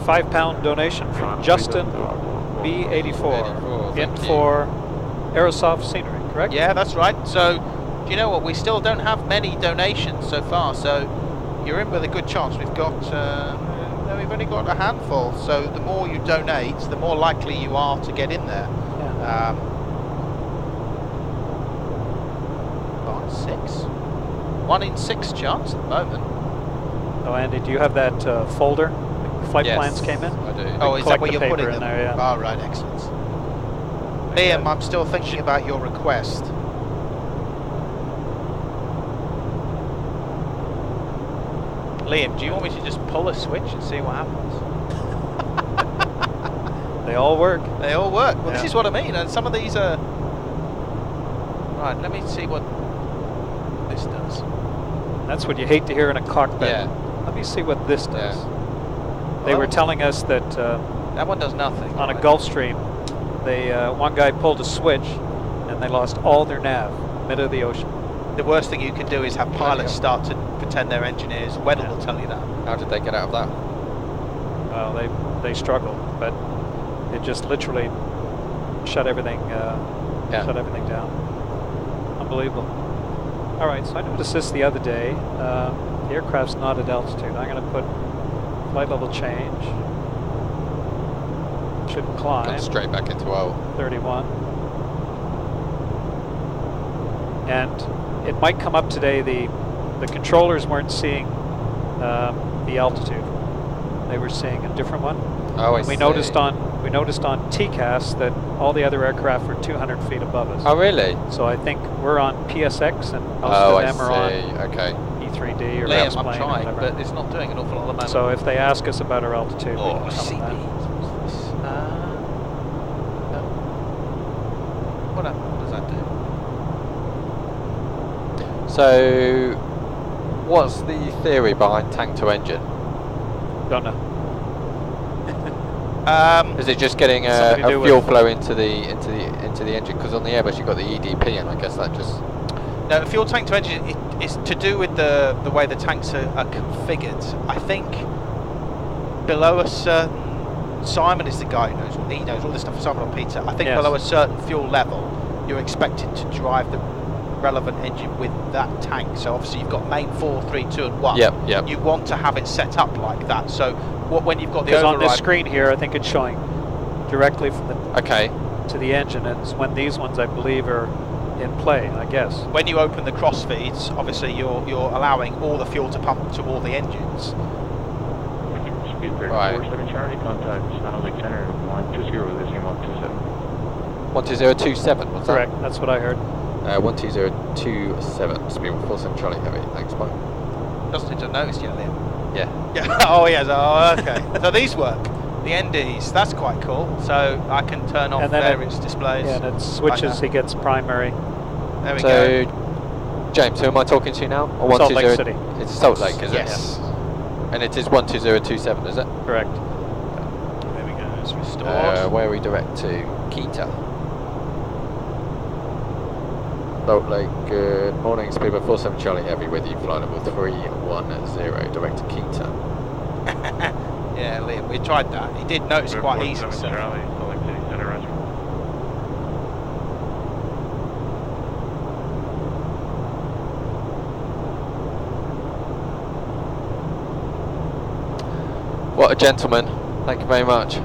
£5 donation from Justin B84 in for Aerosoft scenery, correct? Yeah, that's right. So, do you know what? We still don't have many donations so far, so you're in with a good chance. We've only got a handful, so the more you donate, the more likely you are to get in there. Yeah. 6. 1 in 6 chance at the moment. Oh, Andy, do you have that folder? Flight Yes, plans came in? I do. Oh, is that where you're putting in them? there, yeah. Oh, right, excellent. Liam, I'm still thinking about your request. Liam, do you want me to just pull a switch and see what happens? They all work. They all work. Well, Yeah. this is what I mean. And some of these are... Right, let me see what this does. That's what you hate to hear in a cockpit. Yeah. Let me see what this does. Yeah. They were telling us that that one does nothing. On a Gulfstream, one guy pulled a switch and they lost all their nav mid of the ocean. The worst thing you can do is have pilots start to pretend they're engineers. Weddell will tell you that. How did they get out of that? Well, they struggled, but it just literally shut everything down. Unbelievable. All right, so I noticed this the other day. The aircraft's not at altitude. I'm going to put flight level change. Should climb. Gone straight back into O. 31. and it might come up today. The controllers weren't seeing the altitude; they were seeing a different one. Oh, we noticed on TCAS that all the other aircraft were 200 feet above us. Oh, really? So I think we're on PSX, and most of them are on E3D or Liam, I'm plane trying, or whatever. but it's not doing an awful lot at the moment. So if they ask us about our altitude, we can CB. tell them What does that do? So, what's the theory behind tank to engine? Don't know. Is it just getting a fuel flow into the engine? Because on the Airbus you've got the EDP, and I guess that just no, fuel tank to engine is to do with the way the tanks are configured. I think below a certain, Simon is the guy who knows he knows all this stuff. Simon or Peter. I think below a certain fuel level, you're expected to drive the relevant engine with that tank. So obviously you've got main 4, 3, 2, and 1. Yep. You want to have it set up like that. So when you've got the because override, on this screen here, I think it's showing directly from the to the engine. It's when these ones, I believe, are in play. I guess when you open the cross feeds, obviously you're allowing all the fuel to pump to all the engines. Speed 347 Charlie, contact Lake Center 120 listing 127. 12027, what's that? Correct, that's what I heard. 12027, speed 47 Charlie Heavy, thanks, bye. Doesn't seem to have noticed yet, Liam. Yeah. Yeah. Oh, yes. Oh, okay. So these work. The NDs, that's quite cool. So I can turn off various displays. Yeah, and it switches. He gets primary. There we go. James, who am I talking to now? Or Salt Lake City. It's Salt Lake, is it? Yes. And it is 12027, is it? Correct. There we go. It's restored. Where are we direct to? Kita. Salt Lake, good morning. Speedbird 47 Charlie Heavy with you. Flight level 310, direct to Kita. Yeah, Liam, we tried that. He did notice quite easily. So. Charlie, Salt Lake City Center, Roger. What a gentleman. Thank you very much.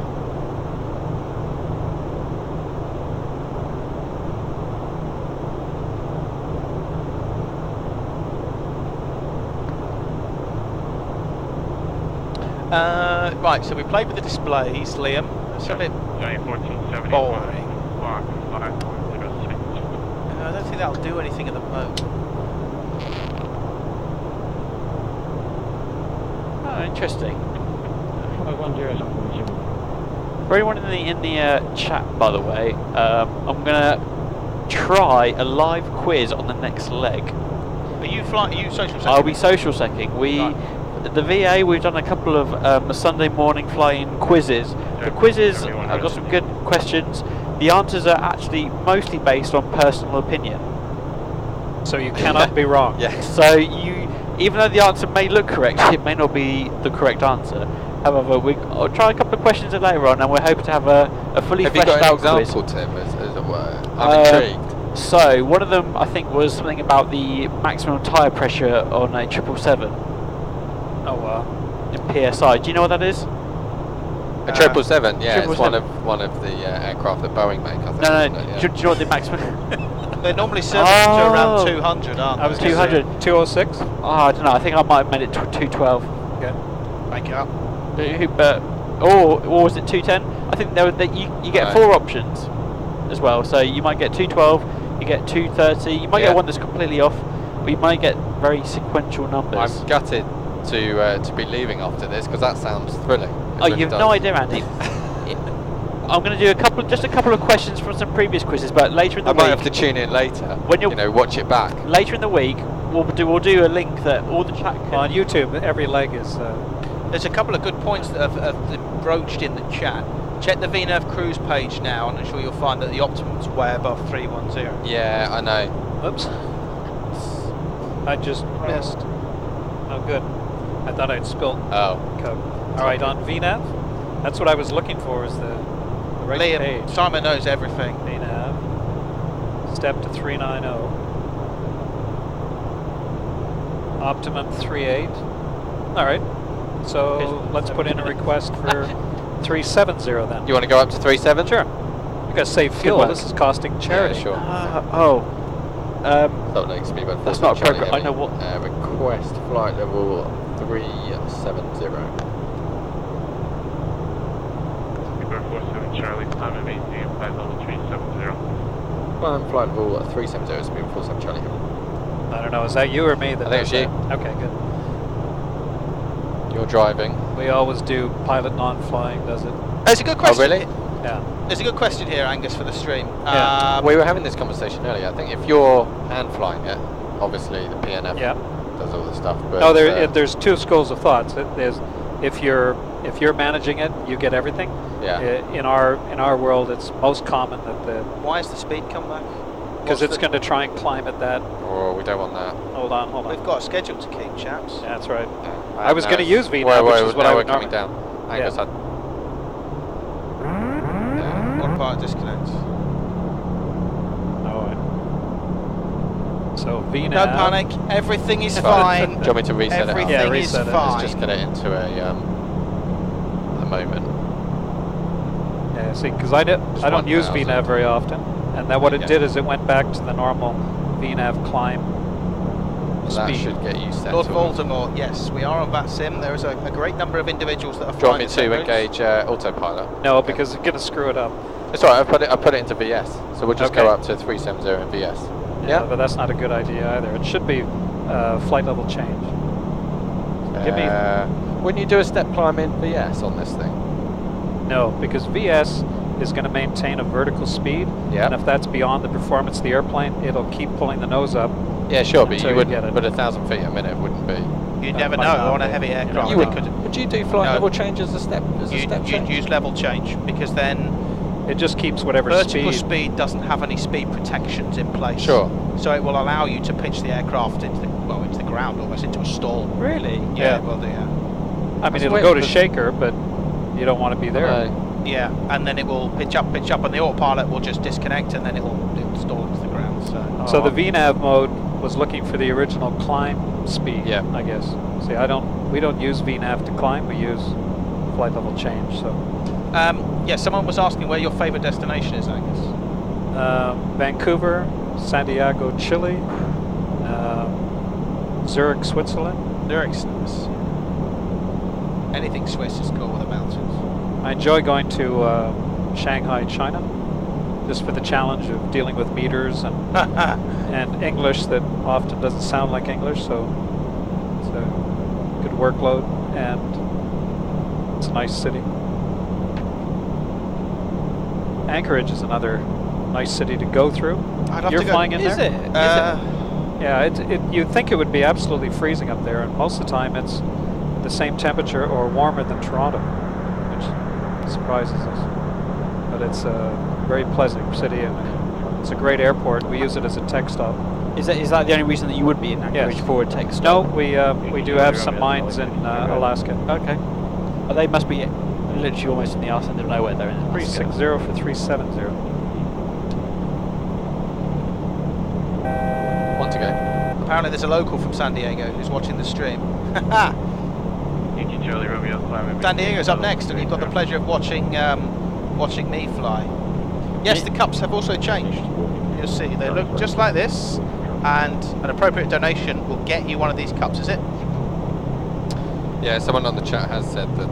Right, so we played with the displays, Liam. It's a bit boring. I don't think that'll do anything at the moment. Oh, interesting. For anyone in the chat, by the way, I'm gonna try a live quiz on the next leg. Are you social secking? I'll be social secking. The VA, we've done a couple of Sunday morning flying quizzes. The quizzes, I've got some good questions. The answers are actually mostly based on personal opinion. So you cannot be wrong. Yeah. So even though the answer may look correct, it may not be the correct answer. However, I'll try a couple of questions later on, and we're hoping to have a fully fleshed out quiz. Have you got an example, Tim, as it were? I'm intrigued. So one of them, I think, was something about the maximum tyre pressure on a 777. Oh wow! In PSI, do you know what that is? A 777, yeah, it's one of the aircraft that Boeing make, I think. No, yeah. do you know what the maximum? They're normally serviced to around 200, aren't they? I was 200, 206. Oh, I don't know. I think I might have made it 212. Okay, make it up. Or was it 210? I think you get 4 options as well. So you might get 212, you get 230, you might get one that's completely off, but you might get very sequential numbers. I'm gutted to be leaving after this because that sounds thrilling. Oh, you have no idea, Andy. I'm going to do just a couple of questions from some previous quizzes, but later in the week. I might have to tune in later. When you watch it back. Later in the week, we'll do a link that all the chat can on YouTube. Every leg is. There's a couple of good points that have been broached in the chat. Check the VNav cruise page now, and I'm sure you'll find that the optimum's way above 310. Yeah, I know. Oops. I just missed. Oh, good. I thought I'd spilled Coke. All right, on VNav. That's what I was looking for. Is the right Liam, page. Simon knows everything. VNav. Step to 390. Optimum 38. All right. So let's put in a request for 370 then. You want to go up to 37? Sure. You got to save fuel. This is costing charity. Yeah, sure. Salt Lake Speedboat. That's not appropriate. I know what. Request flight level 370. Speedboat 47 Charlie, time of 8 p.m. flight level 370. Flight level 370, Speedboat 47 Charlie. I don't know, is that you or me? That I think it's you. Okay, good. You're driving. We always do pilot non-flying, does it? It's a good question. Oh, really? Yeah. There's a good question here, Angus, for the stream. Yeah. We were having this conversation earlier. I think if you're hand flying it, obviously the PNF does all the stuff. But no, there's two schools of thoughts. There's if you're managing it, you get everything. Yeah. In our world, it's most common that the. Why has the speed come back? Because it's going to try and climb at that. Oh, we don't want that. Hold on. We've got a schedule to keep, chaps. Yeah, that's right. Yeah. I was going to use VNAV, which is what I would coming down. Angus, One part disconnect. So VNAV. No panic. Everything is fine. Do you want me to reset Everything it? Yeah, is reset it. fine. Let's just get it into a moment. Yeah, see, because I don't use VNAV very often, and then what it did is it went back to the normal VNAV climb That speed. should get you set. Lord Voldemort, yes, we are on VATSIM. There is a great number of individuals that are Do you want flying me the to same engage autopilot? No, because it's going to screw it up. It's alright, I put it into VS. So we'll just go up to 370 in VS. Yeah, but that's not a good idea either. It should be flight level change. Give me. Wouldn't you do a step climb in VS on this thing? No, because VS is going to maintain a vertical speed, and if that's beyond the performance of the airplane, it'll keep pulling the nose up. Yeah, sure, but until you wouldn't. get it. But 1,000 feet a minute wouldn't be. You never know on a heavy aircraft. You would you do flight level change as a step? You'd use level change because then it just keeps whatever vertical speed doesn't have any speed protections in place. Sure. So it will allow you to pitch the aircraft into the ground, almost into a stall. Really? Yeah, it will do. Yeah. I mean, it'll go to shaker, but you don't want to be there. Yeah, and then it will pitch up, and the autopilot will just disconnect, and then it will stall into the ground. So the VNAV mode was looking for the original climb speed. Yeah. I guess. See, we don't use VNAV to climb. We use flight level change. So. Yeah, someone was asking where your favourite destination is, Angus. Vancouver, Santiago, Chile, Zurich, Switzerland. Zurich's nice. Anything Swiss is cool with the mountains. I enjoy going to Shanghai, China, just for the challenge of dealing with meters and English that often doesn't sound like English, so it's a good workload, and it's a nice city. Anchorage is another nice city to go through. You're flying in there? Is it? Yeah, you'd think it would be absolutely freezing up there, and most of the time it's the same temperature or warmer than Toronto, which surprises us. But it's a very pleasant city, and it's a great airport. We use it as a tech stop. Is that the only reason that you would be in Anchorage for a tech stop? No, we do have some mines in Alaska. Okay. Well, they must be literally almost in the arse end of nowhere there in Alaska. 360 for 370. Want to go? Apparently there's a local from San Diego who's watching the stream. Charlie Romeo, San Diego's up next, and you've got the pleasure of watching me fly. Yes, the cups have also changed. You'll see, they look just like this, and an appropriate donation will get you one of these cups, is it? Yeah, someone on the chat has said that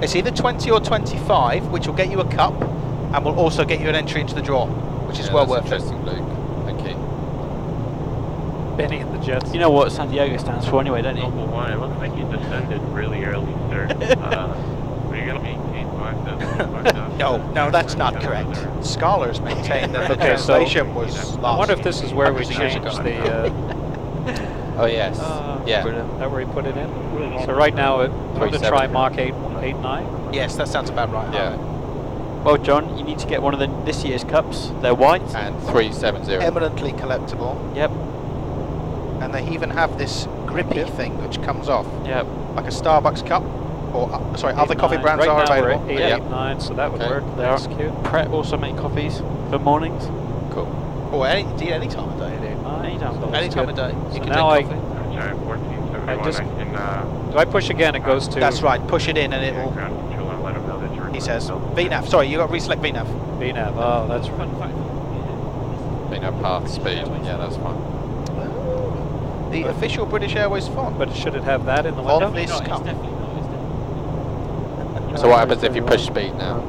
it's either 20 or 25, which will get you a cup, and will also get you an entry into the draw, which is well worth it. Interesting, Luke. Thank you. Benny and the Jets. You know what San Diego stands for anyway, don't you? It looks like you descended really early, sir. Were you going to maintain 5,000? No, that's not correct. Scholars maintain that the translation was last. I wonder if this is where we changed the... oh, yes. Yeah. Is that where he put it in? So right now, we're going to try Mach 8.9? Yes, that sounds about right. Yeah. Well, John, you need to get one of this year's cups. They're white. And 370. Eminently collectible. Yep. And they even have this grippy thing which comes off. Yep. Like a Starbucks cup. Or, sorry, other coffee brands right are now available. We're at 889, so that would work. That's cute. Pret also make coffees for mornings. Cool. Or any time of day. Any time of day. You can now drink coffee. Do I push again? It goes to... That's right, push it in and it will... He says, VNAV, sorry, you got to reselect VNAV. VNAV, oh, that's right. be no path speed. Yeah, that's fine. The official British Airways font. But should it have that in the window? On this cup. So what happens if you push speed now?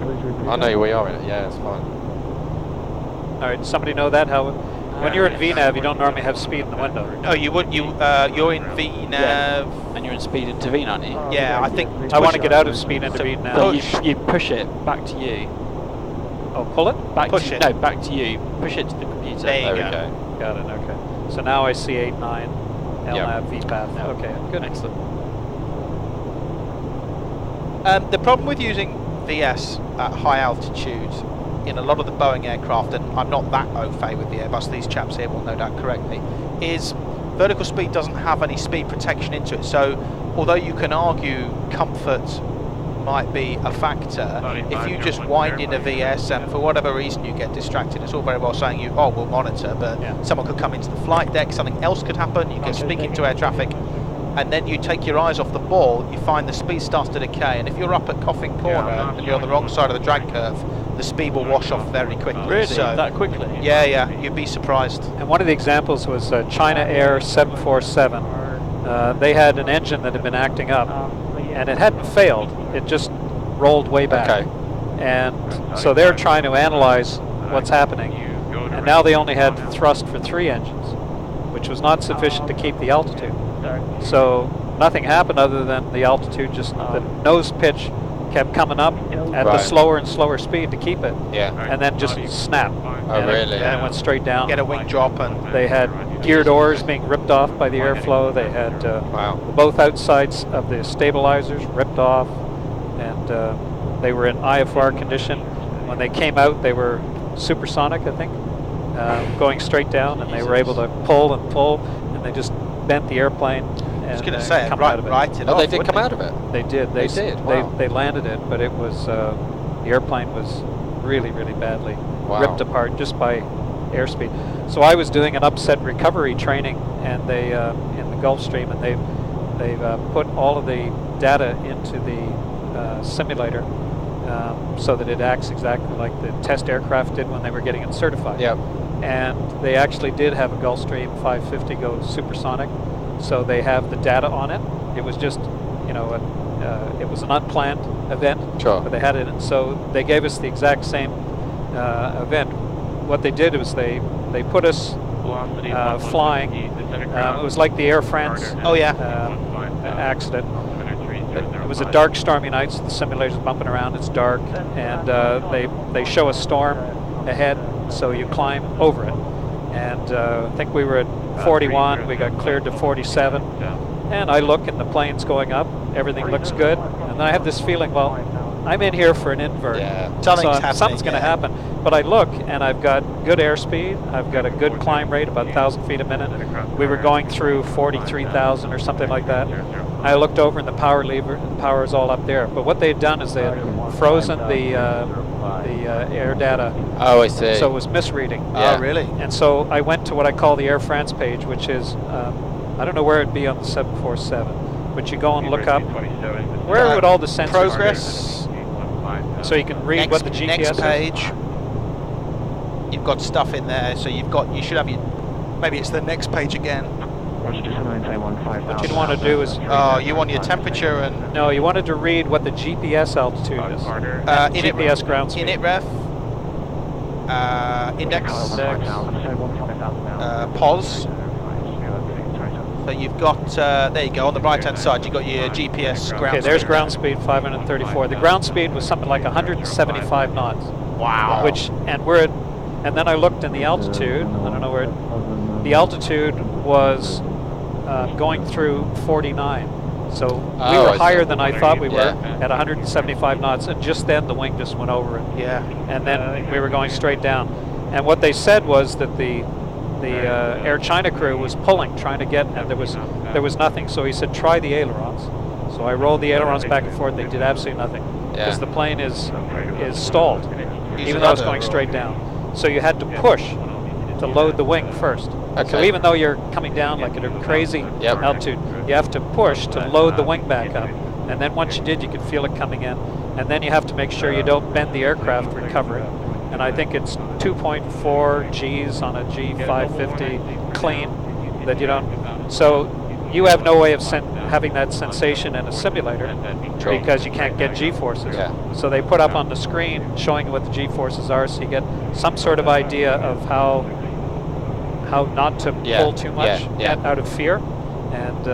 I know we are in it. Yeah, it's fine. All right, does somebody know that? How? When you're in VNAV, you don't normally have speed in the window. Oh, you would. You're in VNAV. Yeah. And you're in speed into V, aren't you? Yeah, I think. I want to get out of speed into VNAV. So you push it back to you. Oh, pull it? Push it. No, back to you. Push it to the computer. There you go. Got it. Okay. So now I see 8-9 LNAV VPATH. Okay, good. Excellent. The problem with using VS at high altitude in a lot of the Boeing aircraft, and I'm not that au fait with the Airbus, these chaps here will know that correctly, is vertical speed doesn't have any speed protection into it. So although you can argue comfort might be a factor, if you just wind in a VS and for whatever reason you get distracted, it's all very well saying we'll monitor, but someone could come into the flight deck, something else could happen, you get speaking to air traffic, and then you take your eyes off the ball, you find the speed starts to decay, and if you're up at Coffin Corner and you're on the wrong side of the drag curve, the speed will wash off very quickly. Really? So, that quickly? Yeah, you'd be surprised. And one of the examples was China Air 747. They had an engine that had been acting up, and it hadn't failed, it just rolled way back. Okay. And so they're trying to analyze what's happening, and now they only had thrust for 3 engines, which was not sufficient to keep the altitude. So nothing happened other than the altitude, just the nose pitch kept coming up at the slower and slower speed to keep it. Yeah. And then just snap. Oh, really? And it went straight down. Get a wing drop, and they had gear doors being ripped off by the airflow. They had both outsides of the stabilizers ripped off, and they were in IFR condition. When they came out, they were supersonic, I think, going straight down, and they were able to pull, and they just bent the airplane. I was going to say, they did come out of it. They did. They did. Wow. They landed it, but it was the airplane was really, really badly ripped apart just by airspeed. So I was doing an upset recovery training, and they in the Gulf Stream, and they've put all of the data into the simulator so that it acts exactly like the test aircraft did when they were getting it certified. Yep. And they actually did have a Gulfstream 550 go supersonic, so they have the data on it. It was just, it was an unplanned event, but they had it, and so they gave us the exact same event. What they did was they put us flying. It was like the Air France accident. It was a dark, stormy night, so the simulator's bumping around, it's dark, and they show a storm ahead, so you climb over it. And I think we were at 41, we got cleared to 47, and I look and the plane's going up, everything looks good, and I have this feeling, well, I'm in here for an invert, something's going to happen. But I look, and I've got good airspeed, I've got a good climb rate, about 1,000 feet a minute. We were going through 43,000 or something like that. I looked over and the power lever, the power is all up there. But what they had done is they had frozen the air data. Oh, I see. So it was misreading. Oh, really? And so I went to what I call the Air France page, which is, I don't know where it'd be on the 747, but you go and look up, where would all the sensors progress? So you can read what the GPS next page. You've got stuff in there, so you should have your, maybe it's the next page again. What you want to do is... you want your temperature and... No, you wanted to read what the GPS altitude is. GPS ground speed. Init ref. Index. POS. So you've got, there you go, on the right-hand side, you've got your GPS ground speed. Okay, there's ground speed, 534. The ground speed was something like 175 knots. Wow. And then I looked in the altitude, I don't know where, the altitude was going through 49. So we were higher than I thought we were at 175 knots, and just then the wing just went over it. Yeah. And then we were going straight down. And what they said was that the Air China crew was pulling, trying to get, and there was nothing. So he said, try the ailerons. So I rolled the ailerons back and forth. They did absolutely nothing because the plane is stalled, even though it's going straight down. So you had to push to load the wing first. Okay. So even though you're coming down like at a crazy altitude, you have to push to load the wing back up. And then once you did, you could feel it coming in. And then you have to make sure you don't bend the aircraft recovering. and I think it's 2.4 Gs on a G550 clean that you don't. So you have no way of having that sensation in a simulator because you can't get G-forces. So they put up on the screen showing you what the G-forces are, so you get some sort of idea of how not to pull too much out of fear. And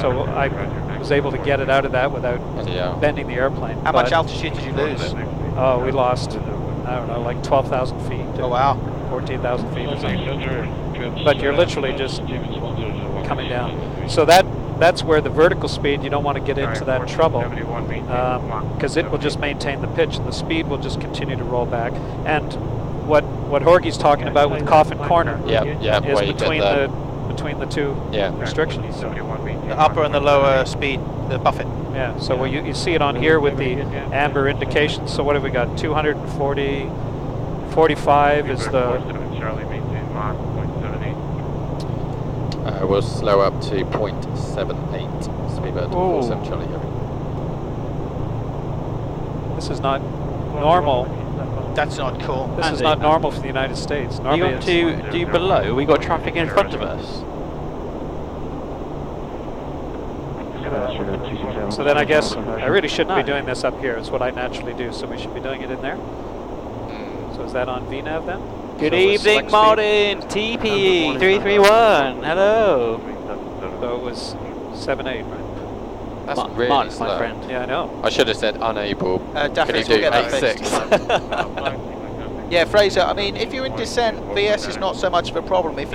so I was able to get it out of that without bending the airplane. How much altitude did you lose? Oh, we lost, I don't know, like 12,000 feet. Oh, wow. 14,000 feet or something. But you're literally just coming down. So that's where the vertical speed, you don't want to get into that trouble because it will just maintain the pitch and the speed will just continue to roll back. And what Jorge's talking about with Coffin Corner is between the two restrictions. The upper and the lower speed, the buffet. Yeah, so you see it on here with the amber indications. So what have we got? 240, 45 is the... We'll slow up to 0.78 speedbird 47 Charlie Heavy. This is not normal. That's not cool. This is not normal for the United States. Normally you to do below? We got traffic in front of us. So then I guess I really shouldn't be doing this up here. It's what I naturally do. So we should be doing it in there. So is that on VNAV then? Good evening, Martin. TPE 331. Hello. So it was 7.8, right? That's really Martin's slow. my friend. Yeah, I know. I should have said unable. Can you do 8.6? Yeah, Fraser, I mean, if you're in descent, VS is not so much of a problem. If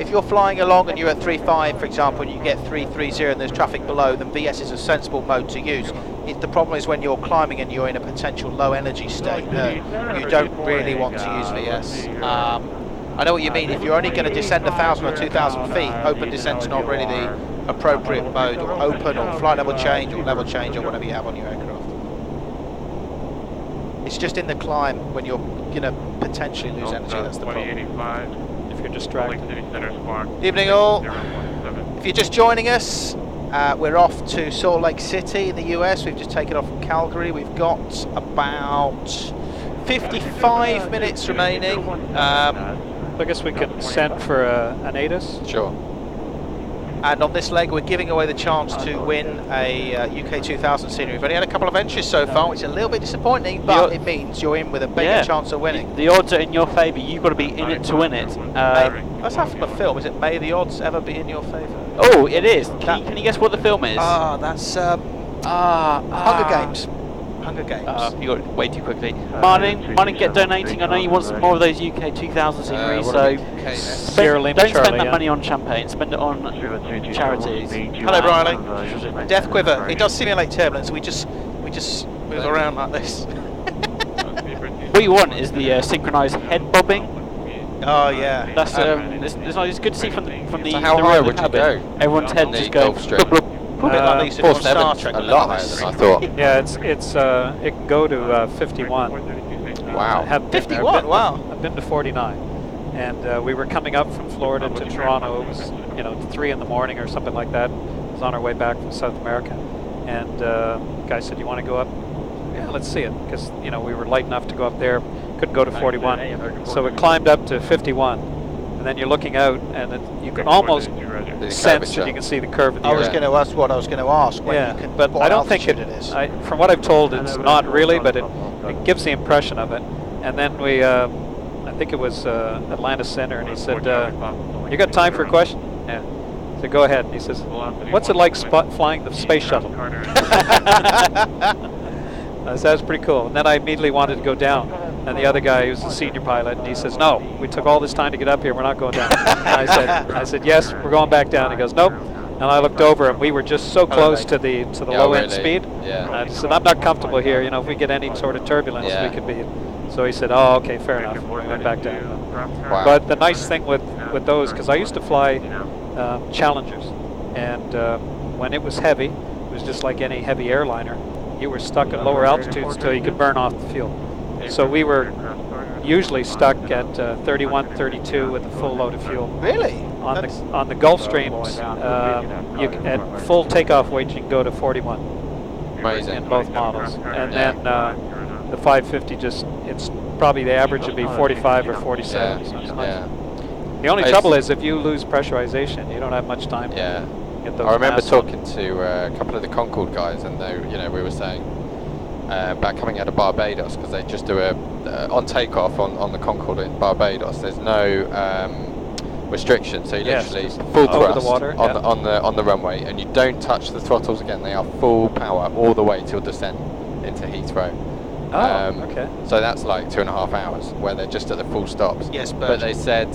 you're flying along and you're at 3.5, for example, and you get 3.30 and there's traffic below, then VS is a sensible mode to use. The problem is when you're climbing and you're in a potential low energy state, you don't really want to use VS. I know what you mean. If you're only going to descend 1,000 or 2,000 feet, open descent's not really the appropriate mode, or open, or flight level change, or whatever you have on your aircraft. It's just in the climb when you're going to potentially lose energy, that's the problem. If you're distracted. Evening all. If you're just joining us, we're off to Salt Lake City in the US. We've just taken off from Calgary. We've got about 55 minutes remaining. I guess we can send for an ATIS. Sure. And on this leg, we're giving away the chance to win a UK 2000 scenery. We've only had a couple of entries so far, which is a little bit disappointing, but it means you're in with a bigger chance of winning. The odds are in your favour. You've got to be in it to win it. That's half from a film. Is it May the Odds Ever Be in Your Favour? Oh, it is. Can you guess what the film is? That's Hunger Games. Hunger Games. You got it way too quickly. Martin, get donating. I know you want some more of those UK 2000 scenery, so don't spend that money on champagne. Spend it on charities. Hello, Briley. Death Quiver. It does simulate turbulence. We just move around like this. What you want is the synchronized head bobbing. Oh yeah. That's it's good to see from the how high would you go? Everyone's head just goes. A bit like they used to do on Star Trek. A lot higher than I thought. Yeah, it can go to 51. Wow. 51. Wow. I've been to 49, and we were coming up from Florida to Toronto. It was 3 in the morning or something like that. It was on our way back from South America, and the guy said, "You want to go up?" Yeah, let's see it, because we were light enough to go up there. Couldn't go to 41, so it climbed up to 51. And then you're looking out, and you can almost sense that you can see the curve of the I was going to ask what I was going to ask. But I don't think it is. From what I've told, it's not really, but it gives the impression of it. And then we, I think it was Atlanta Center, and he said, "You got time for a question?" Yeah. I said, "Go ahead." And he says, "What's it like flying the space shuttle?" I said, "That's pretty cool." And then I immediately wanted to go down. And the other guy, who's a senior pilot, and he says, "No, we took all this time to get up here. We're not going down." And I said, "Yes, we're going back down." He goes, "Nope." And I looked over, and we were just so close to the low end speed. Yeah. And I said, "I'm not comfortable here. If we get any sort of turbulence, we could be." So he said, "Oh, okay, fair enough." We went back down. Wow. But the nice thing with those, because I used to fly Challengers, and when it was heavy, it was just like any heavy airliner. You were stuck at lower altitudes until you could burn off the fuel. So we were usually stuck at 31, 32 with a full load of fuel. Really? On the Gulfstreams, at full takeoff weight, you can go to 41. Amazing. In both models. And then the 550 just, it's probably the average would be 45 or 47. The only trouble is if you lose pressurization, you don't have much time. Yeah. To get those I remember mass talking to a couple of the Concorde guys, and they, we were saying about coming out of Barbados, because they just do on takeoff on the Concorde in Barbados. There's no restriction, so you literally full thrust the water, on the runway, and you don't touch the throttles again. They are full power all the way till descent into Heathrow. Okay. So that's like 2.5 hours where they're just at the full stops. Yes, but they said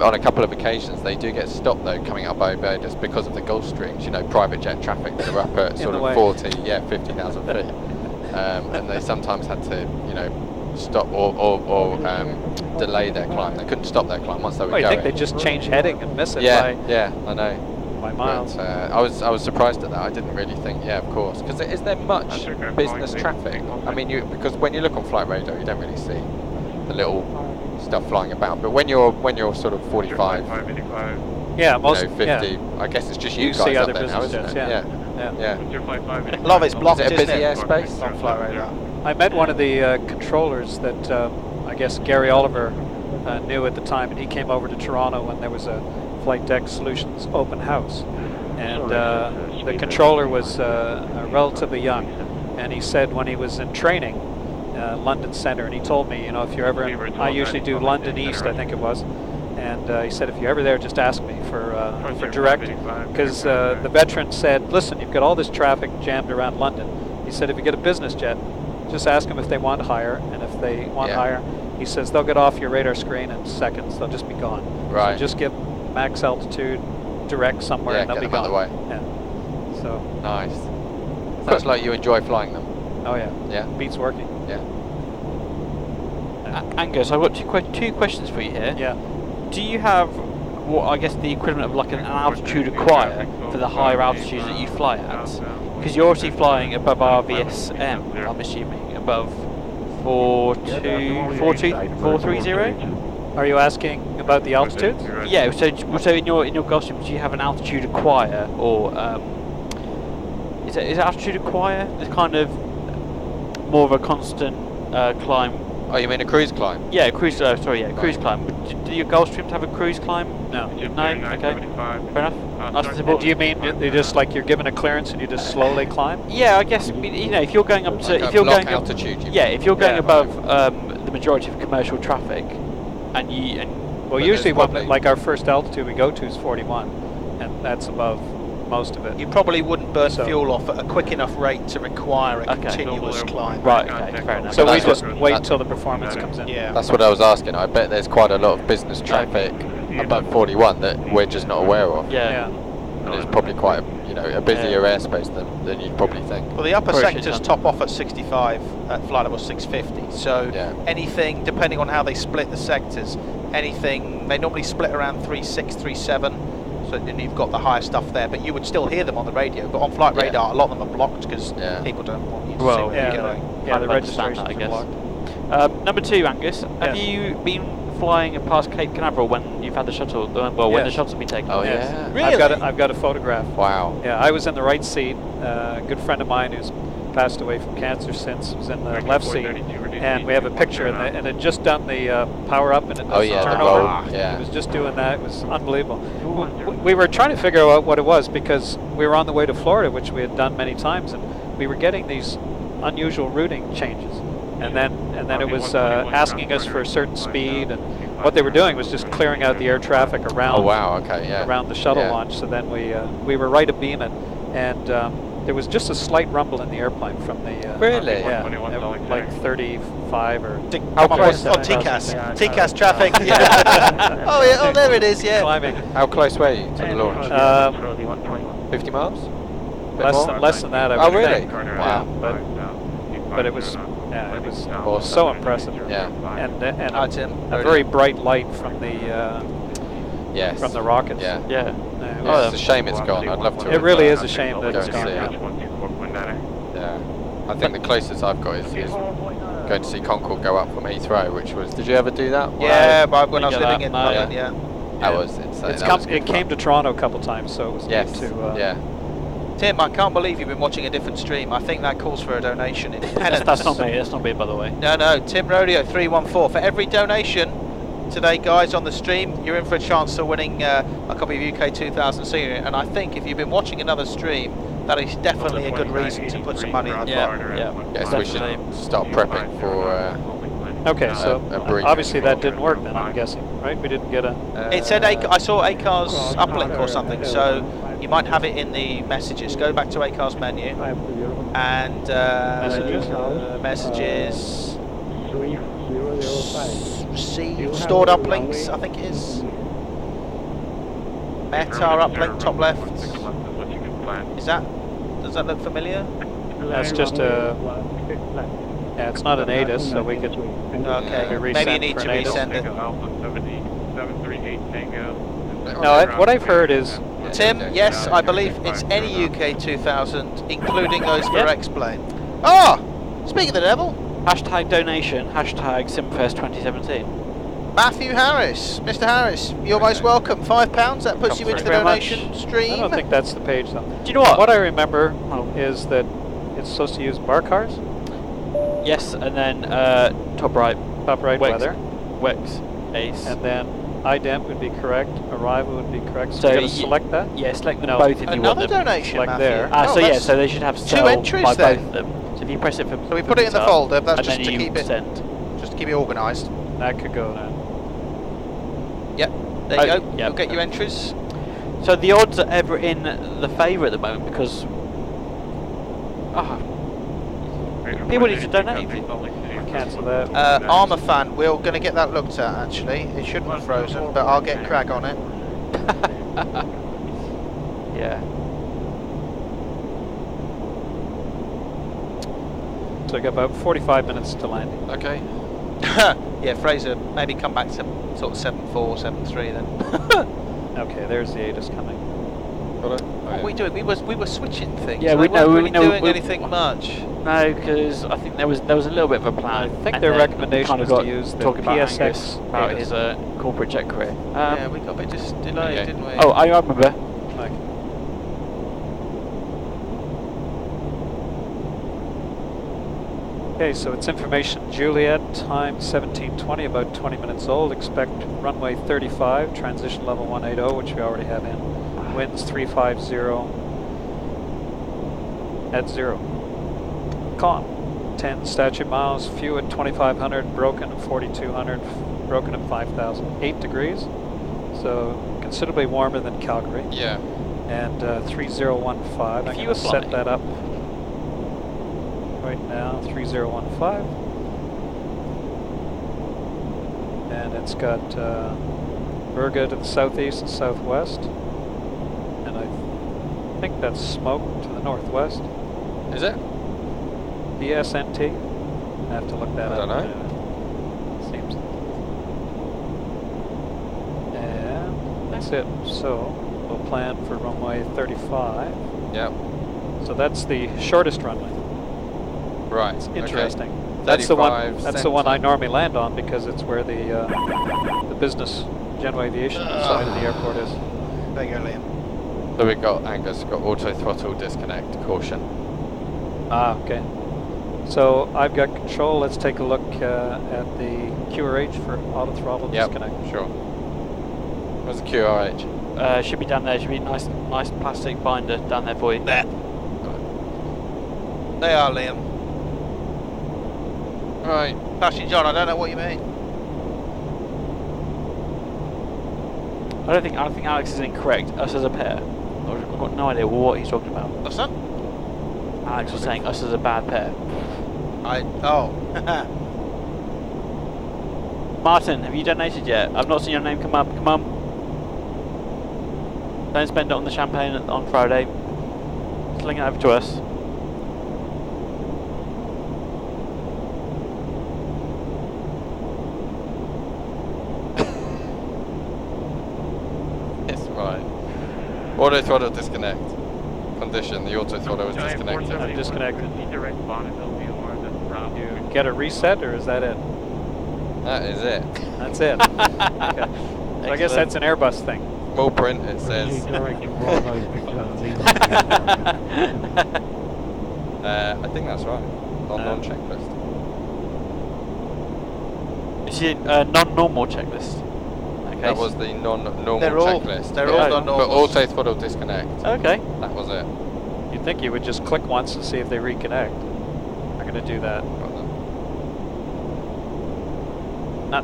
on a couple of occasions they do get stopped though coming up Barbados because of the Gulf Streams. Private jet traffic that are up at sort of 50,000 feet, and they sometimes had to, stop or delay their climb. They couldn't stop their climb once they were going. I think they just change heading and miss it. I know. By miles. But, I was surprised at that. I didn't really think. Yeah, of course. Because is there much business traffic? I mean, because when you look on flight radar, you don't really see the little stuff flying about. But when you're sort of 45, most 50, I guess it's just you guys up there now, isn't it? Yeah. A lot of it's blocked. Is it a busy airspace on flight radar? I met one of the controllers that I guess Gary Oliver knew at the time, and he came over to Toronto when there was a Flight Deck Solutions open house, and the controller was relatively young, and he said when he was in training, London Centre, and he told me, if you're ever I usually do London East, I think it was, and he said if you're ever there, just ask me for direct, because the veteran said, listen, you've got all this traffic jammed around London. He said if you get a business jet, just ask them if they want higher, and if they want higher, he says they'll get off your radar screen in seconds. They'll just be gone. Right. So just give max altitude direct somewhere, and they'll be gone. Out of the way. Yeah. So nice. Sounds like you enjoy flying them. Oh yeah. Yeah. Beats working. Yeah. Angus, I've got two questions for you here. Yeah. Do you have what I guess the equivalent of like an altitude acquire for the higher altitudes that you fly at? Because you're obviously flying above RVSM, I'm assuming, above 430. Are you asking about the altitude? Yeah. So in your Gulfstream, do you have an altitude acquire, or is altitude acquire the kind of more of a constant climb? Oh, you mean a cruise climb? Yeah, cruise. Cruise climb. Do your Gulfstreams have a cruise climb? No. No. Okay. Fair enough. Nice and simple. Do you mean they just like you're given a clearance and you just slowly climb? Yeah, I guess. If you're going up to, if you're going altitude. if you're going above the majority of commercial traffic, and usually like our first altitude we go to is 41, and that's above most of it. You probably wouldn't burn fuel off at a quick enough rate to require a continuous climb. Right, okay, fair enough. So we just wait until the performance comes in. Yeah. That's what I was asking. I bet there's quite a lot of business traffic above 41 that we're just not aware of. Yeah. And it's probably quite a busier airspace than you'd probably think. Well, the upper sectors top off at 65 at flight level 650. So anything, depending on how they split the sectors, anything, they normally split around 36, 37. So then you've got the higher stuff there, but you would still hear them on the radio. But on flight radar, a lot of them are blocked because people don't want you to see where you're going. Yeah, the registration, I guess. Number 2, Angus, have you been flying past Cape Canaveral when you've had the shuttle? When the shuttle's been taken. Oh yes. yeah. Really? I've got a photograph. Wow. Yeah, I was in the right seat. A good friend of mine who's passed away from cancer since was in the left seat, and we have a picture, and it just done the power up and it does turn over. It was just doing that. It was unbelievable. We were trying to figure out what it was because we were on the way to Florida, which we had done many times, and we were getting these unusual routing changes. And then it was asking us for a certain speed, and what they were doing was just clearing out the air traffic around. Around the shuttle launch. So then we were right abeam it, and there was just a slight rumble in the airplane from the really? Yeah, like 35 or. How close? Oh, TCAS. TCAS traffic. Yeah. Oh, there it is. Yeah. Climbing. How close were you to the launch? 50 miles? Less than that. I would think. Wow. But it was. Yeah, it was so impressive. Yeah. And a very bright light from the from the rockets. Yeah. Yeah. It's a shame it's gone. I'd love to. It really is a shame that it's gone. Yeah. I think the closest I've got is going to see Concorde go up from Heathrow, which was. Did you ever do that? Yeah, but when I was living in London, That was insane. It came to Toronto a couple times, so it was neat to. Tim, I can't believe you've been watching a different stream. I think that calls for a donation. That's not me. That's not me, by the way. No. Tim Rodeo 314. For every donation today, guys, on the stream, you're in for a chance of winning a copy of UK 2000 scenery. And I think if you've been watching another stream, that is definitely a good reason to put some money in the pot. Yes, we should start prepping for. Okay, so obviously that didn't work then, I'm guessing, right? We didn't get a... It said, I saw ACAR's uplink or something, so you might have it in the messages. Go back to ACAR's menu and messages, receive, stored uplinks, I think it is. Meta uplink, top left. Does that look familiar? That's just a... Yeah, it's not an ATIS, so we could... Okay, maybe you need to resend it. No, what I've heard is... Tim, yes, I believe it's any UK 2000, including those for X-Plane. Ah! Speak of the devil. Hashtag donation, hashtag Simfest 2017. Matthew Harris. Mr. Harris, you're most welcome. £5, that puts you into the donation stream. I don't think that's the page, though. Do you know what? What I remember is that it's supposed to use bar cars? Yes, and then top right. Top right, weather. Wex, ace. And then ident would be correct, arrival would be correct, so you gotta select that? Yeah, select them both if you want them. Another donation, select Matthew. there. So yeah, so they should have two entries by then. Both of them. So if you press it for... So we put it in the folder, that's and just then to you keep it... send. Just to keep it organised. That could go then. Yep, there you go. You'll get your entries. So the odds are ever in the favour at the moment because... people need to donate. Cancel that. Armour fan, we're going to get that looked at actually. It shouldn't have frozen, but I'll get Crag on it. Yeah. So I got about 45 minutes to landing. Okay. Yeah, Fraser, maybe come back to sort of 7.4, 7.3 then. Okay, there's the ATIS coming. What were we doing? We were switching things. Yeah, we weren't really doing anything much. No, because I think there was a little bit of a plan. I think their recommendation was to use the PSX about his corporate jet career. Yeah, we got a bit just delayed, didn't we? Oh, I remember. Okay, so it's information Juliet, time 17:20, about 20 minutes old. Expect runway 35, transition level 180, which we already have in. Winds 350 at 0. Con 10 statute miles, few at 2,500, broken at 4,200, broken at 5,000. 8 degrees, so considerably warmer than Calgary. Yeah. And 3015. I'm going to set that up right now. 3015. And it's got Virga to the southeast and southwest. And I think that's smoke to the northwest. Is it? DSNT. I have to look that up. I don't know. Seems. And that's it. So we'll plan for runway 35. Yep. So that's the shortest runway. Right. It's interesting. Okay. That's the one. That's the one I normally land on because it's where the business general aviation side of the airport is. There you go, Liam. So we got Angus got auto throttle disconnect caution. Ah, okay. So I've got control. Let's take a look at the QRH for auto throttle disconnect. Sure. Where's the QRH? Should be down there. Should be nice plastic binder down there for you. There. They are, Liam. Right. Actually, John, I don't know what you mean. I don't think Alex is incorrect. Us as a pair. I've got no idea what he's talking about. What's that? Alex was saying us as a bad pair. Martin, have you donated yet? I've not seen your name come up. Come on. Don't spend it on the champagne on Friday. Sling it over to us. It's right. Auto throttle disconnect. Condition, the auto throttle is disconnected. I'm disconnected. You get a reset, or is that it? That is it. That's it. Okay. So I guess that's an Airbus thing. Small print, it says. I think that's right. Non-checklist. Is it a non-normal checklist? Okay. That was the non-normal checklist. They're all non-normal. But auto throttle disconnect. Okay. That was it. You'd think you would just click once and see if they reconnect. I'm going to do that. Not.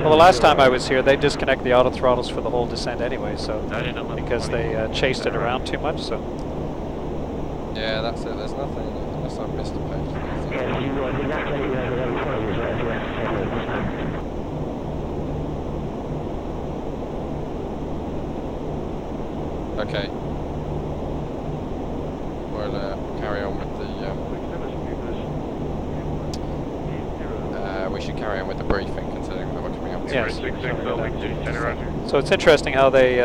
Well, the last time I was here, they disconnect the auto throttles for the whole descent anyway, so because they chased it around too much. So. Yeah, that's it. There's nothing unless I've missed a page. Okay. We'll carry on with the. We should carry on with the briefing, considering that we're coming up to. Yes. So it's interesting how they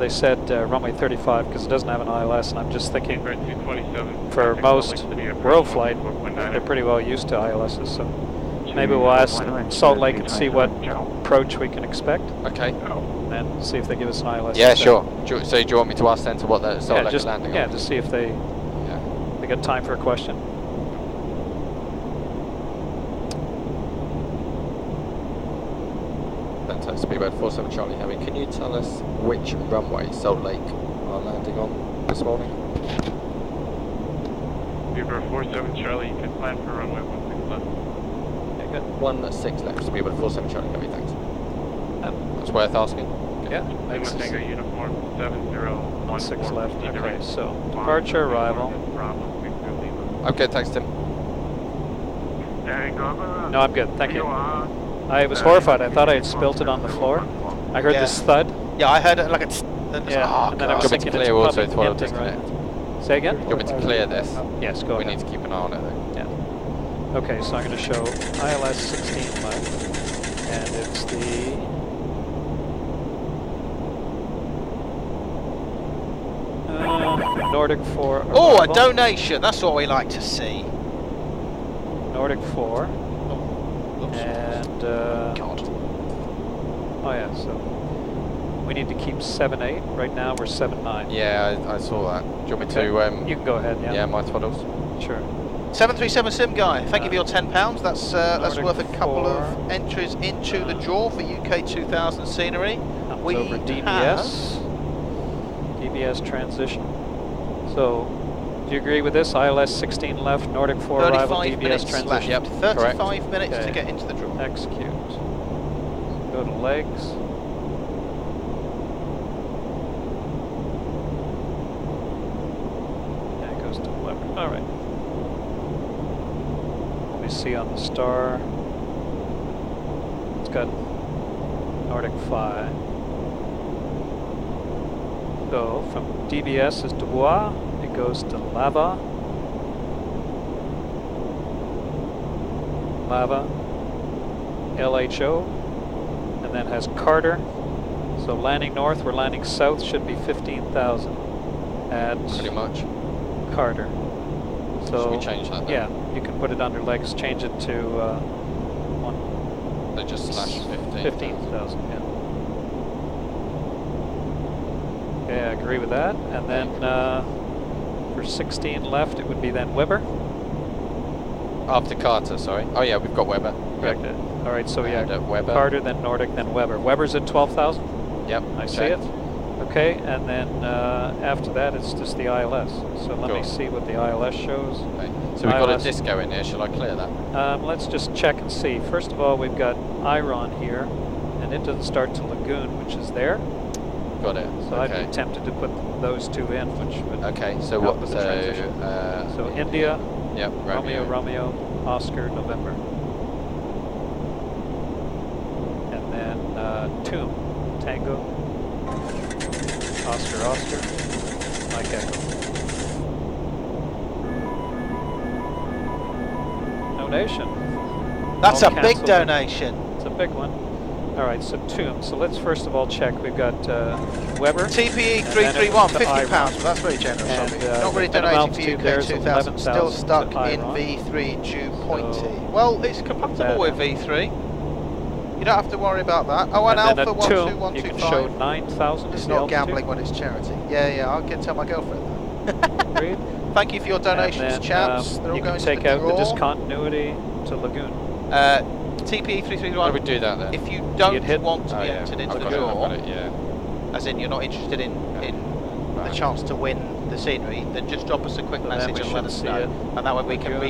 said runway 35 because it doesn't have an ILS, and I'm just thinking for most Worldflight they're pretty well used to ILSs, so maybe we'll ask Salt Lake and see what approach we can expect. Okay. And see if they give us an ILS. Yeah, sure. So do you want me to ask them to what the Salt Lake is landing on? Yeah, to see if they got time for a question. Speedbird 47 Charlie Heavy, can you tell us which runway Salt Lake are landing on this morning? Speedbird 47 Charlie, you can plan for runway 16 left. Okay, good. 16 left, Speedbird 47 Charlie Heavy, thanks. That's worth asking. Okay. Yeah, Lima Tango uniform 7016 left. Okay, so departure, arrival. Okay, thanks Tim. No, I'm good, thank you. I was horrified. I thought I had spilt it on the floor. I heard this thud. Yeah, I heard it like a. And then I was thinking it's also probably throttle disconnect. Right. Say again? Do you want me to clear this? Yes, go ahead. We need to keep an eye on it though. Yeah. Okay, so I'm going to show ILS 16 left, and it's the Nordic 4. Oh, a donation! That's what we like to see. Nordic 4. And God. Oh yeah, so we need to keep 7-8. Right now we're 7-9. Yeah, I saw that. Do you want me to? You can go ahead. Yeah. Yeah, my throttles. Sure. 737 Sim Guy, thank you for your £10. That's worth a couple of entries into the draw for UK 2000 scenery. We over DBS. DBS transition. So. Do you agree with this? ILS 16 left, Nordic 4 arrival, DBS transition. Yep, 35 minutes to get into the draw. Execute. Go to legs. Yeah, it goes to Weber. All right. Let me see on the star. It's got Nordic 5. So from DBS is Dubois. Goes to Lava, LHO, and then has Carter. So landing north, we're landing south, should be 15,000 at pretty much Carter. So should we change that then? Yeah, you can put it under legs, change it to one. So just slash 15,000. Yeah. Okay, I agree with that, and then. For 16 left, it would be then Weber. After Carter, sorry. Oh yeah, we've got Weber. Correct. Yep. All right, so yeah, Weber. Carter, then Nordic, then Weber. Weber's at 12,000? Yep. I see it. Okay, and then after that, it's just the ILS. So let me see what the ILS shows. Okay. So we've got a disco in here. Shall I clear that? Let's just check and see. First of all, we've got Iron here, and it doesn't start to Lagoon, which is there. Got it. So I'd be tempted to put those two in, which would so help what? with the transition. So India, yep, Romeo, Oscar, November, and then Tomb, Tango, Oscar, Mike Echo. Donation. That's a big donation. It's a big one. All right, so Tomb. So let's first of all check. We've got Weber. TPE 331, 50 pounds. Well, that's very generous of you. Not really donating for UK 2000. Still stuck in V3 due pointy. Well, it's compatible with V3. You don't have to worry about that. Oh, and Alpha 12125. You can show 9,000. It's not gambling when it's charity. Yeah, I'll tell my girlfriend that. Thank you for your donations, chaps. They're all going to the draw. You can take out the discontinuity to Lagoon. TPE 331. Why do we do that then? If you don't want to be entered into the draw, yeah. as in you're not interested in the chance to win the scenery, then just drop us a quick message and let us know, and that way we can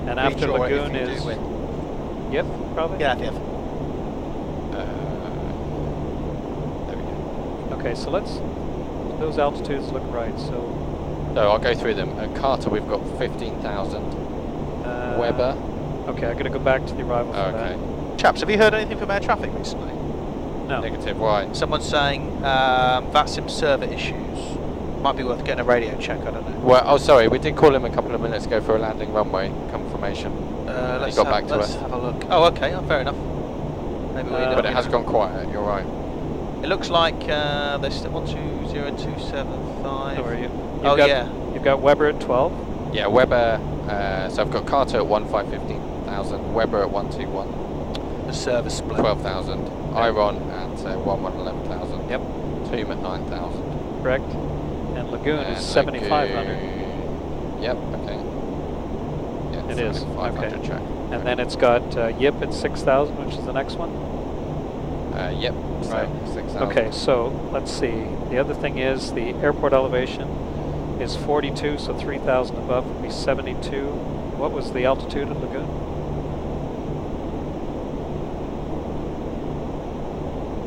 And after Lagoon it if you is do win. Yep, probably. Yeah, Yep. There we go. Okay, so those altitudes look right. So I'll go through them. At Carter, we've got 15,000. Weber. Okay, I'm going to go back to the arrival for that. Chaps, have you heard anything from air traffic recently? No. Negative, why? Someone's saying VATSIM server issues. Might be worth getting a radio check, I don't know. Well, sorry, we did call him a couple of minutes ago for a landing runway confirmation. Let's he got back to us. have a look. Oh, okay, fair enough. Maybe but it has gone quiet, you're right. It looks like there's still 120275. Where are you? Yeah. You've got Weber at 12? Yeah, Weber, so I've got Carter at 15,000, Weber at 121. The service split. 12,000. Yep. Iron at 11,000. Yep. Tomb at 9,000. Correct. And Lagoon is 7,500. Yep, okay. Yeah, it is. 500 check. And then it's got Yip at 6,000, which is the next one? Yep, right. 6,000. Okay, so let's see. The other thing is the airport elevation is 42, so 3,000 above would be 72. What was the altitude at Lagoon?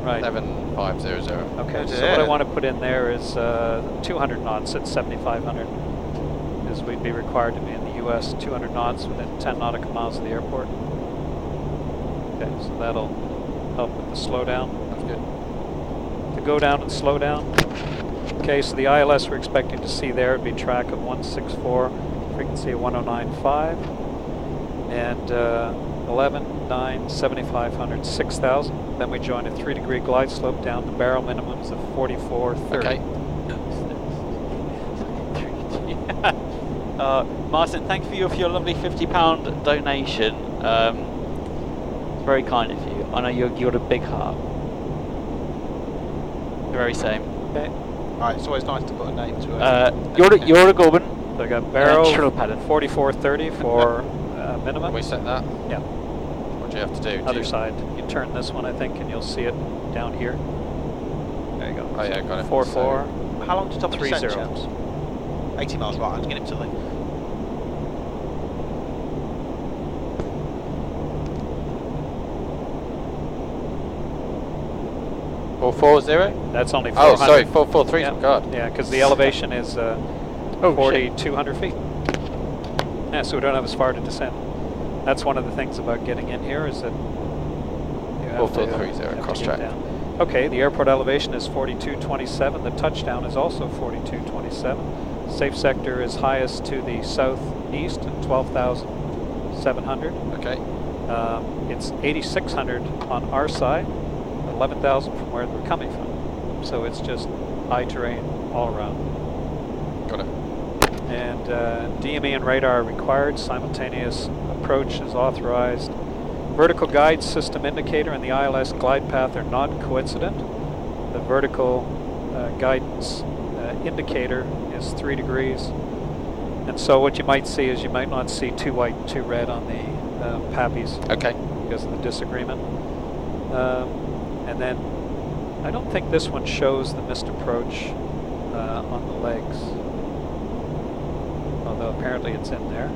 Right. 11500. Okay, so what I want to put in there is 200 knots at 7,500, because we'd be required to be in the U.S. 200 knots within 10 nautical miles of the airport. Okay, so that'll help with the slowdown. That's good. To go down and slow down. Okay, so the ILS we're expecting to see there would be track of 164, frequency of 109.5, and 11, 9, 7,500, 6,000. Then we join a 3-degree glide slope down to barrel minimums of 44.30. Okay. Martin, thank you for your lovely £50 donation. It's very kind of you. I know you've got a big heart. The very same. Okay. Right, it's always nice to put a name to it. You're a Gorban. So I got barrel 44.30 for minimum. We set that? Yeah. What do you have to do? Other side. You turn this one, I think, and you'll see it down here. There you go. Oh yeah, got it. 4-4. How long to top 3 descent, zeros. chaps? 80 miles, right, I'll get him to the... Four 440? That's only 400. Oh, sorry, 443. Yeah. God. Yeah, because the elevation is 4,200 feet. Yeah, so we don't have as far to descend. That's one of the things about getting in here is that you have 4430 cross track. Okay, the airport elevation is 4227. The touchdown is also 4227. Safe sector is highest to the southeast at 12,700. Okay. It's 8,600 on our side, 11,000 from where we're coming from. So it's just high terrain all around. Got it. And DME and radar are required. Simultaneous approach is authorized. Vertical guide system indicator and the ILS glide path are not coincident. The vertical guidance indicator is 3 degrees. And so what you might see is you might not see 2 white and 2 red on the PAPIs. Okay. Because of the disagreement. And then I don't think this one shows the missed approach on the legs. Although apparently it's in there.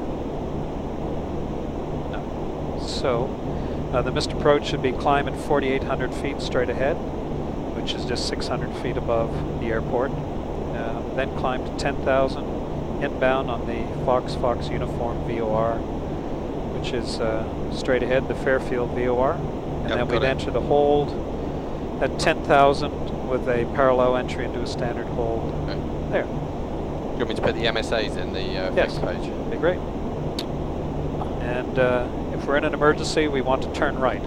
No. So the missed approach should be climb at 4,800 feet straight ahead, which is just 600 feet above the airport. Then climb to 10,000 inbound on the Fox uniform VOR, which is straight ahead, the Fairfield VOR. And then we'd enter the hold at 10,000 with a parallel entry into a standard hold. Okay. There. Do you want me to put the MSAs in the fixed page? Okay, great. And if we're in an emergency, we want to turn right.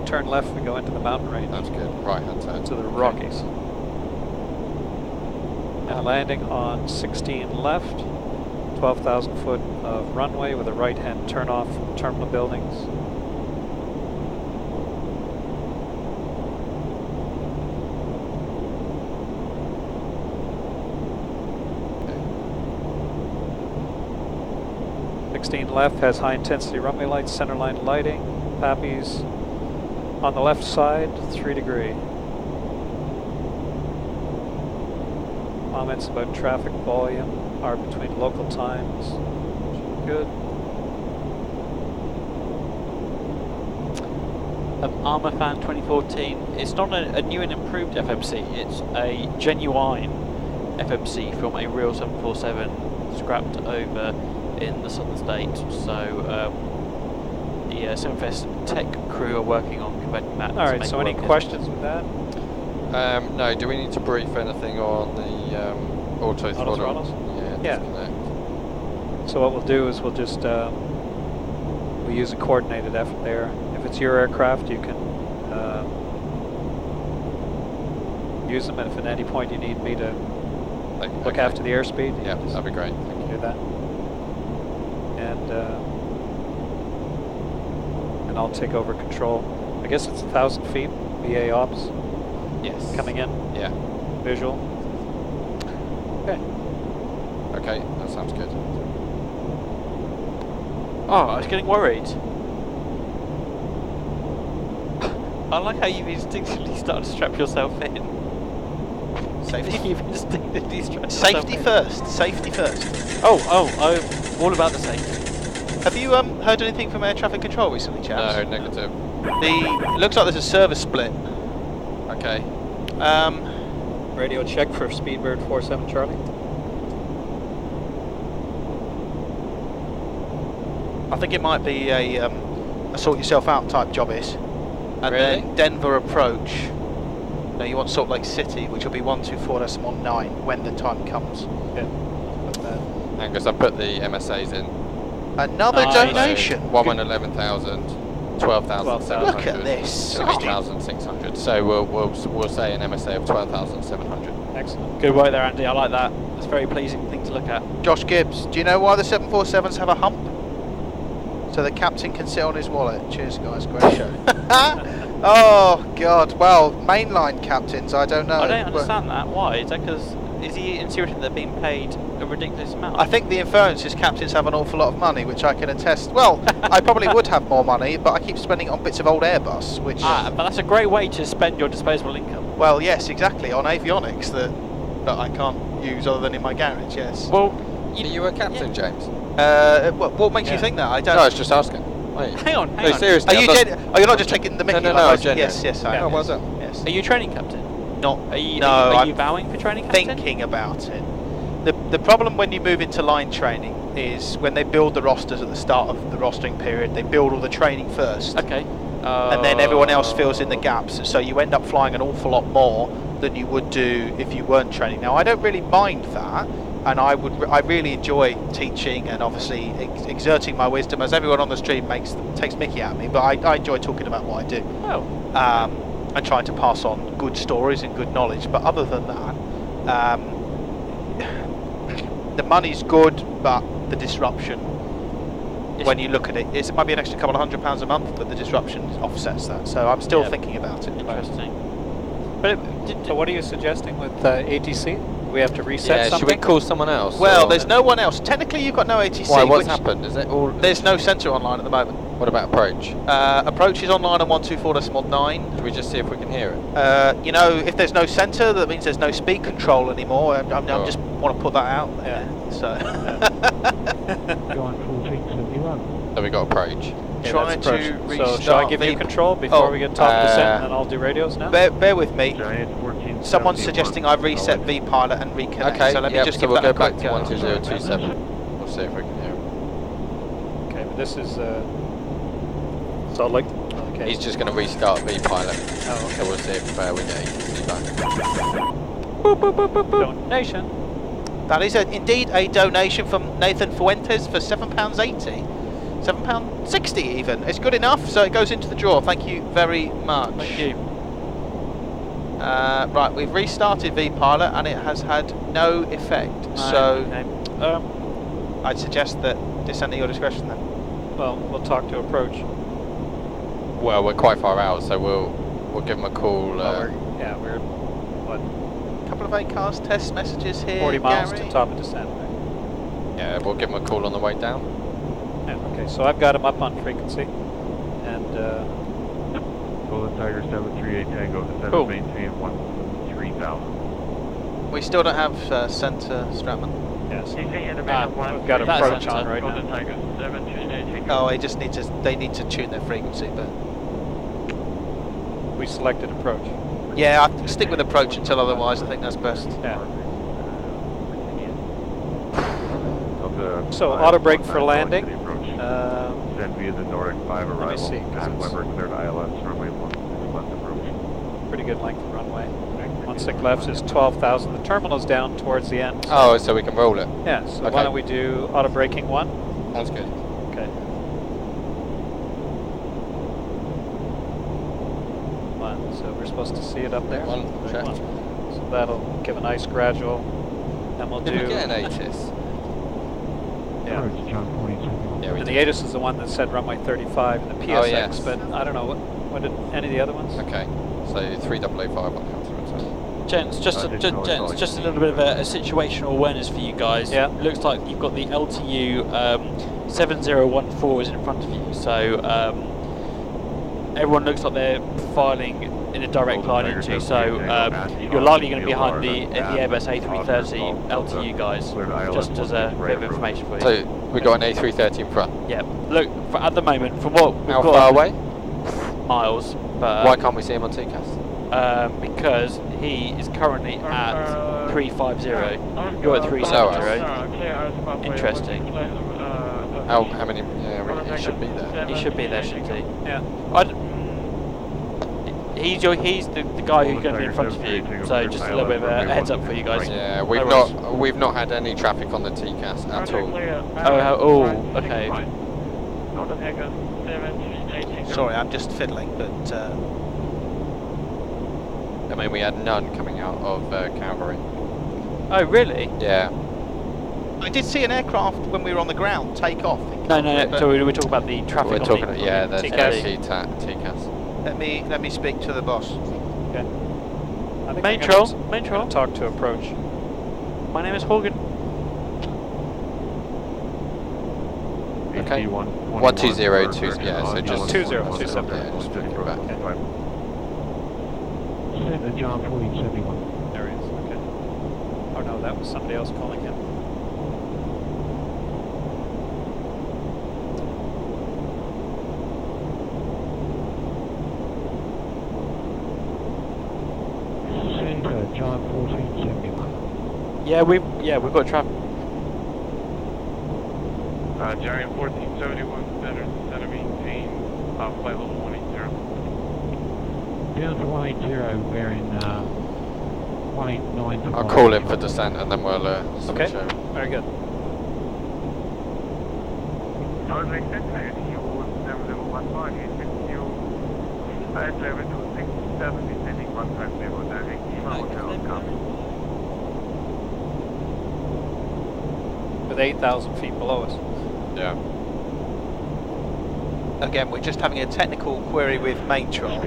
turn left, we go into the mountain range. That's good. Right hand turn. To the Rockies. Now landing on 16 left, 12,000 foot of runway with a right hand turn off from terminal buildings. Okay. 16 left has high intensity runway lights, centerline lighting, PAPIs on the left side, 3 degree. Comments about traffic volume are between local times. Good. Armour Fan 2014. It's not a new and improved FMC. It's a genuine FMC from a real 747 scrapped over in the southern states. So the Simfest tech crew are working on converting that. All right. So any questions with that? No, do we need to brief anything on the auto throttles? Yeah. So what we'll do is we'll just we'll use a coordinated effort there. If it's your aircraft, you can use them, and if at any point you need me to look after the airspeed, yeah, that'd be great. Thank you. Do that. And I'll take over control. I guess it's 1,000 feet, BA ops. Yes. Coming in? Yeah. Visual? Okay. Okay, that sounds good. Oh, I was getting worried. I like how you've instinctively started to strap yourself in. Safety. You've instinctively strapped Safety yourself first. Safety first. Oh, I'm all about the safety. Have you heard anything from air traffic control recently, chaps? No, negative. It looks like there's a service split. Okay. Radio check for Speedbird 47 Charlie. I think it might be a sort yourself out type job is. And then Denver approach. Now you want Salt Lake City, which will be 124.19 when the time comes. Yeah. Angus, I put the MSAs in. Another donation. 111,000, 12,700. Look at this. 8,600. So we'll say an MSA of 12,700. Excellent. Good work there, Andy. I like that. It's a very pleasing thing to look at. Josh Gibbs, do you know why the 747s have a hump? So the captain can sit on his wallet. Cheers, guys. Great show. Oh God. Well, mainline captains, I don't know. I don't understand that. Why? Is that because is he insinuating they're being paid a ridiculous amount? I think the inference is captains have an awful lot of money, which I can attest. Well, I probably would have more money, but I keep spending it on bits of old Airbus, which. But that's a great way to spend your disposable income. Well, yes, exactly. On avionics that I can't use other than in my garage. Yes. Well, are you a captain, James? What makes you think that? I don't. No, I was just asking. Wait. Hang on. No, seriously. Are you Are you not just taking the mickey? No, like genuine. Yes, I am. Oh, well done. Yes. Are you training captain? Not. Are you? No. Are you vowing for training captain? Thinking about it. The problem when you move into line training is when they build the rosters at the start of the rostering period, they build all the training first. Okay. And then everyone else fills in the gaps, so you end up flying an awful lot more than you would do if you weren't training. Now, I don't really mind that, and I really enjoy teaching and obviously exerting my wisdom, as everyone on the stream takes mickey out of me, but I enjoy talking about what I do. Oh. And trying to pass on good stories and good knowledge. But other than that, the money's good, but the disruption, when you look at it, it might be an extra couple of £100 a month, but the disruption offsets that. So I'm still thinking about it. Interesting. But so what are you suggesting with ATC? Do we have to reset something? Should we call someone else? Well, there's no one else. Technically, you've got no ATC. Why? What's happened? Is it all? There's no centre online at the moment. What about approach? Approach is online on 124.9. Can we just see if we can hear it? You know, if there's no centre, that means there's no speed control anymore. I just want to put that out there. Yeah. So. Go on 1471. So we got approach. Yeah, trying to restart. So shall I give you control before we get top descent, and then I'll do radios now? Bear with me. Someone's suggesting I reset V-Pilot and reconnect. Okay, so let me just give we'll that go a back quick to 12027. We'll see if we can hear it. Okay, but this is Salt Lake. Okay. He's just going to restart V-Pilot. Oh, okay. So we'll see if we get ATC back. Boop, boop, boop, boop, boop. Donation. That is indeed a donation from Nathan Fuentes for £7.80. £7.60 even. It's good enough, so it goes into the draw. Thank you very much. Thank you. Right, we've restarted vPilot and it has had no effect. So I'd suggest that descend at your discretion then. Well, we'll talk to approach. Well, we're quite far out, so we'll give them a call. We're what? A couple of ACARS test messages here. 40 miles Gary. to top of descent. Right? Yeah, we'll give them a call on the way down. Yeah, okay, so I've got him up on frequency, and Golden Tiger 738 Tango, descend cool. maintain 13,000. We still don't have centre, Stratman. Yes. I've got approach on right Golden now. Tiger 738 Oh, they need to tune their frequency, but We selected approach. yeah, I'll stick with approach until otherwise. I think that's best. Yeah. So auto brake for landing. Send via the Nordic 5 arrival. Let me see, Pat Weber cleared ILS runway 1 left approach. Pretty good length of runway. 16 left is 12,000. The terminal's down towards the end. Oh, so we can roll it. Yeah. So okay. Why don't we do auto braking 1? Sounds good. Okay. 1. So we're supposed to see it up there. 1. Check. So that'll give a nice gradual. Then we'll Did do. we get an ATIS? Yeah. Yeah, we And did. the ATIS is the one that said runway 35 and the PSX, Oh, yes. but I don't know what did any of the other ones. Okay. So 3085 on the altimeter. Gents, just a little bit of a situational awareness for you guys. Yeah. It looks like you've got the LTU 7014 is in front of you, so everyone looks like they're filing in a direct line into, so you're likely going to be behind the Airbus A330 LTU guys, just as a bit of information for you. So we got an A330 in front. Yeah. Look, at the moment, from what we've How got far away? miles, but Why can't we see him on TCAS? because he is currently at 350. You're at 370. Interesting. How many? Yeah, he should be there. He should be there, shouldn't he? Yeah. He's the guy who's going to be in front of you. So just a little bit of a heads up for you guys. Yeah, No we've not had any traffic on the TCAS at all. Okay. Sorry, I'm just fiddling, but I mean, we had none coming out of Calgary. Oh, really? Yeah. I did see an aircraft when we were on the ground take off. No. So we're talking about the traffic. We're talking about the TCAS. TCAS. Let me speak to the boss. Okay. Main troll. Talk to approach. My name is Horgan. Okay. 1202. Yeah. So just 2027. Yeah, just pick it back. John 1471. There he is. Okay. Oh no, that was somebody else calling him. John 1471. Yeah, we've got traffic. Giant 1471, center maintain, flight level 180. Delta 180, bearing 189. I'll call him for descent and then we'll switch over. Very good. Northern Center, you 7015, you at level 267, descending 150, direct Lima Hotel, come. With 8,000 feet below us. Yeah. Again, we're just having a technical query with main troll. I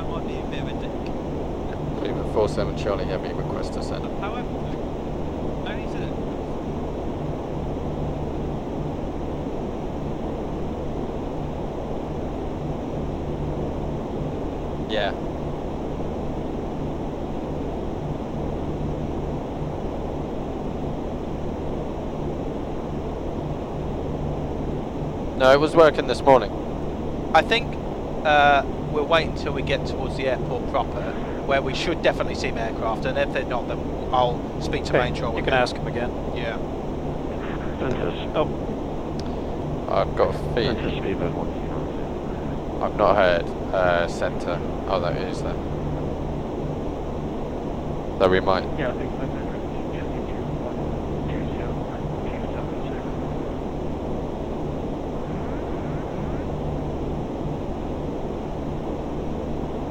might be a bit of a dick. Lima 47 Charlie Heavy request descent. However, only to Yeah. No, it was working this morning. I think we'll wait until we get towards the airport proper, where we should definitely see aircraft, and if they're not, then I'll speak to main troll. You can ask him again. Yeah. Oh. I've got a feed. I've not heard centre. Oh, that is there. So we might. Yeah, I think that's it.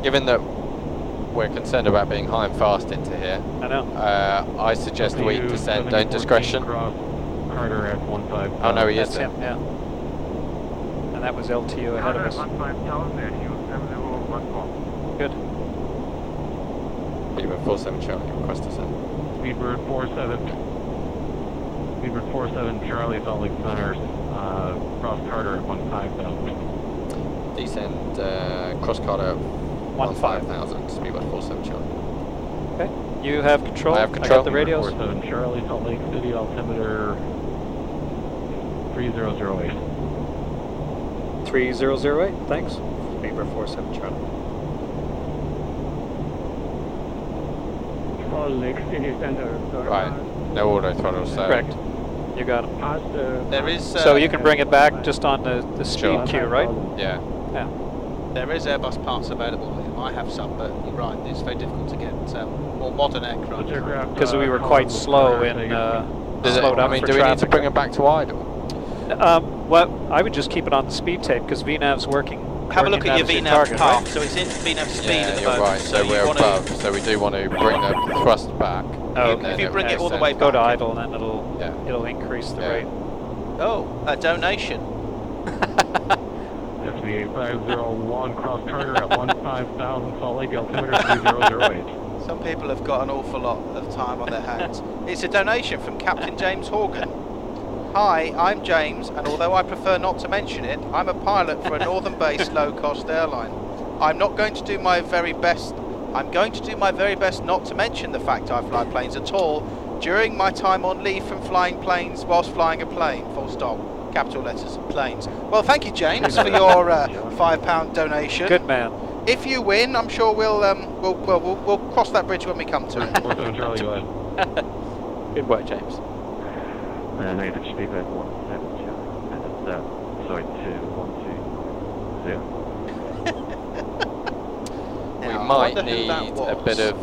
Given that we're concerned about being high and fast into here, I know. I suggest we descend, don't discretion. Carter at 15. Oh no, he is That's there. him, yeah. And that was LTU ahead of us. Good. Speedbird 47 Charlie, request descent. Speedbird 47. Speedbird 47 Charlie, Salt Lake Center, cross Carter at 15,000. Descend, cross Carter at 15,000, Speedbird 47 Charlie. Okay, you have control. I have control. got the radios. 47 Charlie, Salt Lake City, altimeter 3008. 3008, thanks. Speedbird 47 Charlie. Salt Lake City Center. Right, no auto throttle, so... Correct. You got him. There is... so you can bring it back just on the speed cue, right? Yeah. Yeah. There is Airbus parts available. I have some, but you're right, it's very difficult to get more modern aircraft. Because we were quite slow in slowed up do for we traffic. need to bring it back to idle? Well, I would just keep it on the speed tape because VNAV's working. Have a look at your working VNAV target, path. right? So it's in VNAV speed Yeah, at the you're moment. right, so we're above, so we do want to bring the thrust back. Oh, If you bring it all the way go back. to idle, then it'll increase the rate. Oh, a donation. SB 8501 cross Carter at 15,000 Salt Lake, altimeter 3008. Some people have got an awful lot of time on their hands. It's a donation from Captain James Horgan. Hi, I'm James, and although I prefer not to mention it, I'm a pilot for a northern-based low-cost airline. I'm going to do my very best not to mention the fact I fly planes at all during my time on leave from flying planes whilst flying a plane. Full stop. Capital letters, planes. Well, thank you, James, for your £5 donation. Good man. If you win, I'm sure we'll cross that bridge when we come to it. Good work, James. Native Speedbird 17 Charlie, and sorry, 2120. We might need a bit of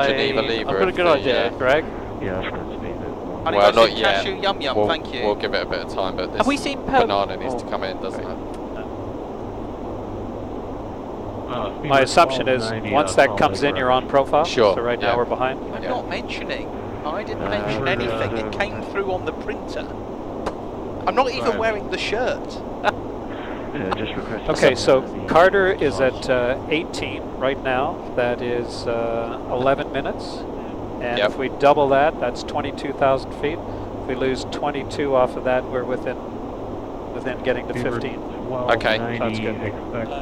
Geneva lever. I've got a good idea, Greg. Yeah, that's good Speedbird. Well, not yet. Cashew yum yum, thank you. We'll give it a bit of time, but this Have we seen banana needs to come in, doesn't it? My assumption is once that comes in, you're on profile. Sure. So right now we're behind. I'm not mentioning. I didn't mention anything. It came through on the printer. I'm not even wearing the shirt. Okay, so Carter is at 18 right now. That is 11 minutes. And if we double that, that's 22,000 feet. If we lose 22 off of that, we're within getting to 15. Okay. Sounds good.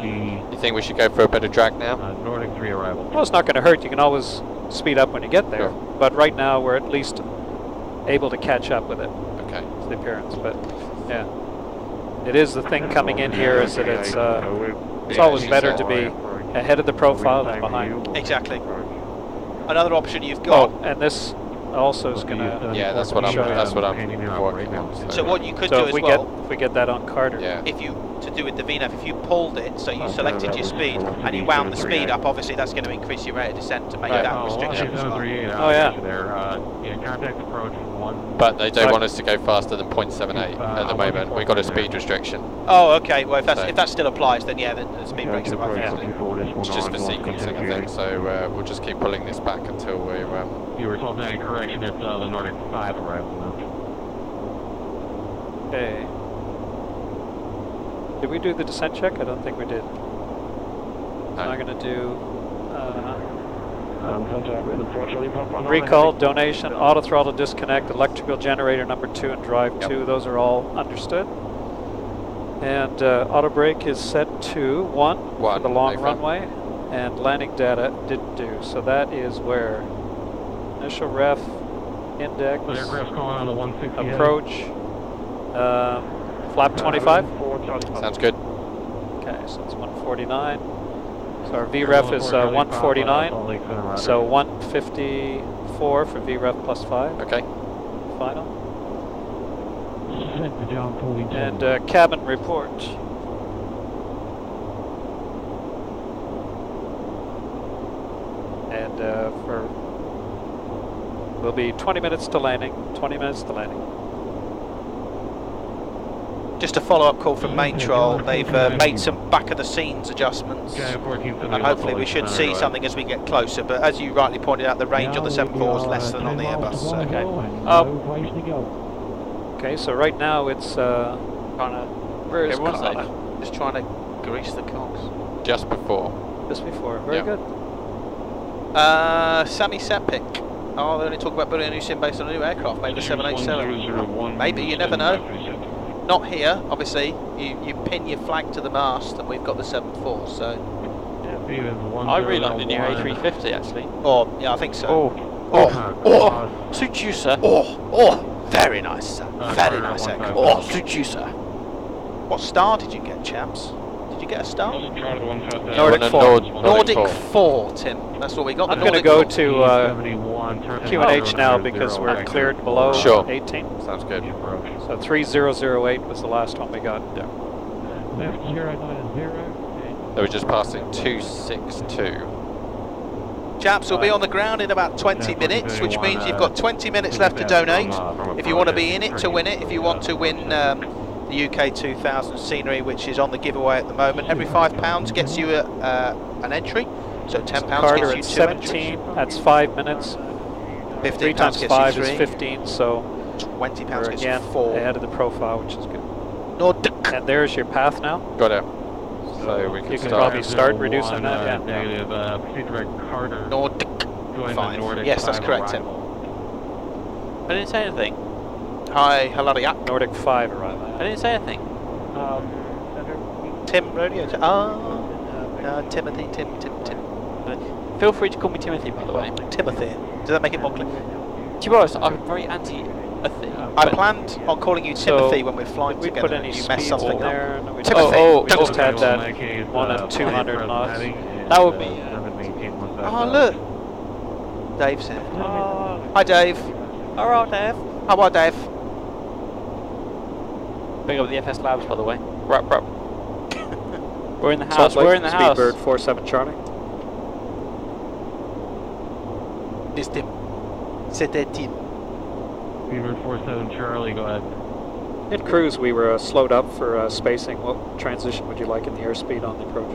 You think we should go for a bit of drag now? Nordic 3 arrival. Well, it's not going to hurt. You can always speed up when you get there. Sure. But right now, we're at least able to catch up with it. Okay. It's the appearance, but yeah. It is the thing coming in here is that it's always better to be ahead of the profile than behind. Exactly. Another option you've got. Oh, and this also is going to. Yeah, that's what I'm working on. So what you could So do if as well, if we get that on Carter. Yeah. if you to do with the VNAV, if you pulled it, so you selected your speed and you wound the speed up, obviously that's going to increase your rate of descent to make that restriction as well. Oh yeah. Contact approach 1. But they don't want us to go faster than 0.78 at the moment. We've got a speed restriction. Oh, okay. Well, if that still applies, then yeah, the speed breaks are right. It's just for sequencing, I think. So we'll just keep pulling this back until we're. You were 1290 correction at the Nordic 5 arrival now. Okay. Did we do the descent check? I don't think we did. I'm going to do recall, donation, auto throttle disconnect, electrical generator number 2 and drive 2. Those are all understood. And auto brake is set to 1 for the long runway, and landing data didn't do. So that is where initial ref, index, aircraft's going on the 160 approach, flap 25. Sounds good. Okay, so it's 149. So our VREF is 149. So 154 for VREF plus 5. Okay. Final. And cabin report. and we'll be 20 minutes to landing. 20 minutes to landing. Just a follow-up call from Main Troll. They've made some back-of-the-scenes adjustments, and hopefully we should see something as we get closer. But as you rightly pointed out, the range on the 74 is less than on the Airbus. So. Okay, so right now it's everyone's safe. Just trying to grease the cogs. Just before. Just before. Very good. Sammy Sepik. Oh, they're only talking about building a new sim based on a new aircraft, maybe the 787. Maybe, you never know. Not here, obviously. You pin your flag to the mast, and we've got the 74. So. I really like the new A350 actually. Oh, yeah, I think so. Oh, suits you, sir. Oh, very nice, sir. Very nice aircraft. Oh, suits you, sir. What star did you get, chaps? Did you get a star? Nordic 4. Nordic 4, Tim. That's what we got. I'm going to go to Q&H now because we're cleared below 18. Sounds good. So 3008 was the last one we got. Yeah. Left 090. So we're just passing 262. Chaps will be on the ground in about 20 minutes, which means you've got 20 minutes left to donate. If you want to be in it to win it, if you want to win the UK 2000 scenery, which is on the giveaway at the moment, every £5 gets you an entry. So £10 Carter gets you at 2 17. entries. That's 5 minutes. 15 3 times gets 5 you is 3. 15. So £20 we're gets you again 4. ahead of the profile, which is good. Nordic. And there's your path now. Got it. So we can you can start. probably start reducing that. Yeah. Negative. Proceed direct Carter. Nordic. Join the 5. Nordic Yes, that's 5 correct, Tim. arrival. I didn't say anything. Hi, Halaria. Nordic 5 arrival. I didn't say anything. Tim Radio. Timothy. Tim. Feel free to call me Timothy, by the way. Timothy. Does that make it more clear? To be honest, I'm very anti a thing. I planned on calling you Timothy when we're flying we together. Put any you speeds mess something in up. there? No, we Timothy. we just had that 1 at 200 knots. That would be. Oh, look. Dave's here. Oh. Hi, Dave. Alright, Dave. How about Dave? Bring up the FS Labs, by the way. Right. We're in the Salt house. Lake, We're in the house. Speedbird 47 Charlie. It's Tim. C'était Tim. Speedbird 47 Charlie, go ahead. In cruise, we were slowed up for spacing. What transition would you like in the airspeed on the approach?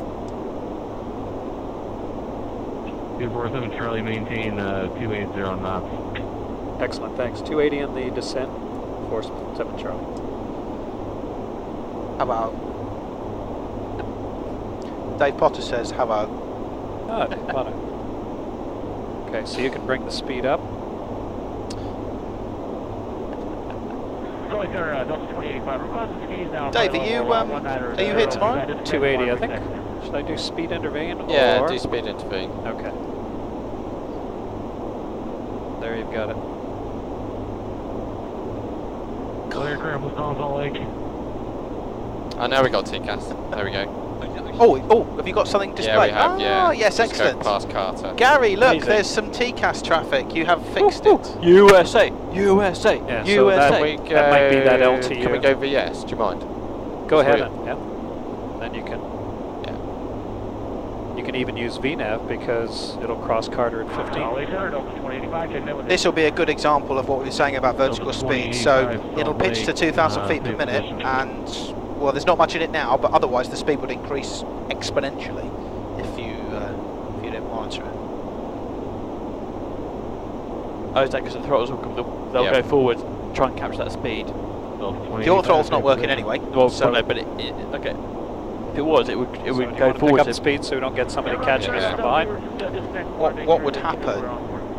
Speedbird 47 Charlie, maintain 280 knots. Excellent, thanks. 280 in the descent, 47 Charlie. How about? Dave Potter says, how about? Ah, Dave Potter. Okay, so you can bring the speed up. Dave, are you here tomorrow? 280, I think. Should I do speed intervene? Yeah, or? do speed intervene. Okay. There you've got it. Clear aircraft was on Salt Lake. Oh, now we got TCAS. There we go. Oh, have you got something displayed? Yeah, we have, yes, Just excellent. Go past Carter. Gary, look, Amazing. there's some TCAS traffic. You have fixed it. USA. Yeah, so USA. Can we go, that might be that LTU. Can we go VS? Do you mind? Go ahead, Sweet. yeah. Then you can. Yeah. You can even use VNAV because it'll cross Carter at 15. This will be a good example of what we were saying about vertical speed. So it'll pitch to 2,000 feet per minute, and well, there's not much in it now, but otherwise the speed would increase exponentially if you didn't monitor it. Oh, is that because the throttles will come? They'll go forward, try and capture that speed. Your throttle's not working anyway. Well, so no, but okay. If it was, it would So go you want to pick forward. up the speed so we don't get somebody catching us from behind. What would happen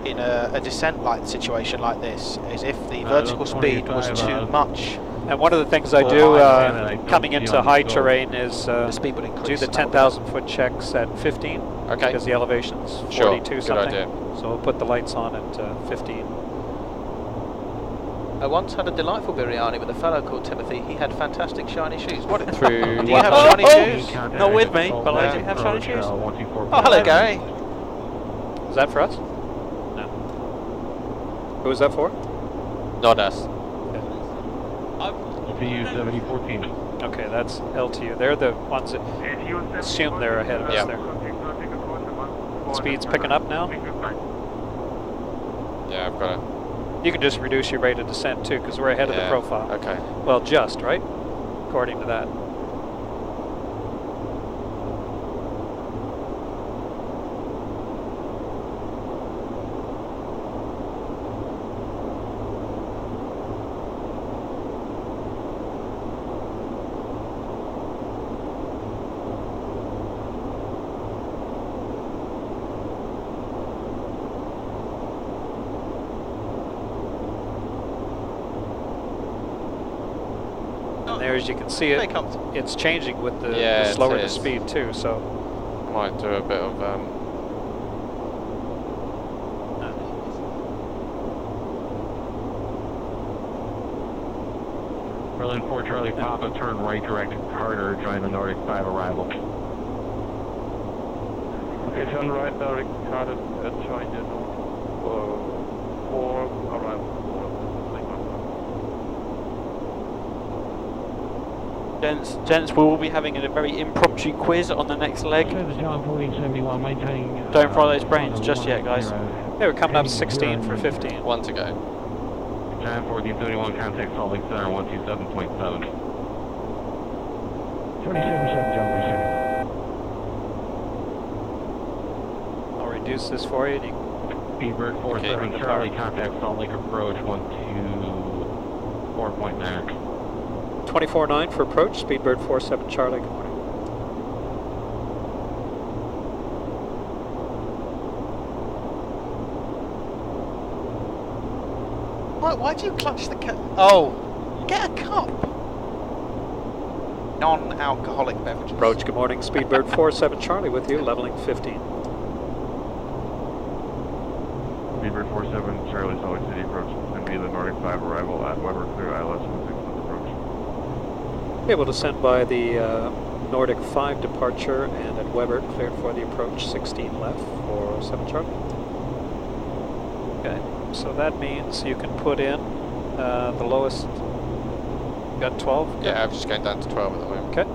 in a descent-like situation like this is if the vertical speed was too much. And one of the things I do coming into high terrain is the speed would increase. do the 10,000 foot checks at 15. Okay. Because the elevation's 42 Sure. Good something. idea. So we'll put the lights on at 15. I once had a delightful biryani with a fellow called Timothy. He had fantastic shiny shoes. What? Through. Do you have shiny shoes? Not with me, but I do have shiny shoes. Oh, hello, Gary. Is that for us? No. Who was that for? Not us. LTU 7014. Okay, that's LTU. They're the ones that assume they're ahead of us there. Speed's picking up now? Yeah, I've got it. You can just reduce your rate of descent too, because we're ahead of the profile. Okay. Well, just, right? According to that. There, as you can see, it's changing with the slower the speed too. So might do a bit of. Berlin 4 Charlie Papa, turn right direct harder, join the Nordic 5 arrival. Okay, turn right direct harder, join the Nordic 4 arrival. Gents, we will be having a very impromptu quiz on the next leg. Don't fry those brains just yet, guys. Yeah, we're coming up 16 for 15. 1 to go. Channel 1471, contact Salt Lake Center 127.7. 27.7 jump. I'll reduce this for you. Speedbird 47 Charlie, contact Salt Lake approach 124.9. 24.9 for approach, Speedbird 47 Charlie, good morning. Why do you clutch the cup? Oh, get a cup. Non-alcoholic beverages. Approach, good morning, Speedbird 47 Charlie with you, leveling 15. Speedbird 47 Charlie, Salt Lake City approach, and be the Nordic 5 arrival at Weber clear ILS 16 approach. Able to send by the Nordic 5 departure and at Weber, cleared for the approach, 16 left for 7 Charlie. Okay, so that means you can put in the lowest, you got 12? Yeah, I'm just going down to 12 at the moment. Okay.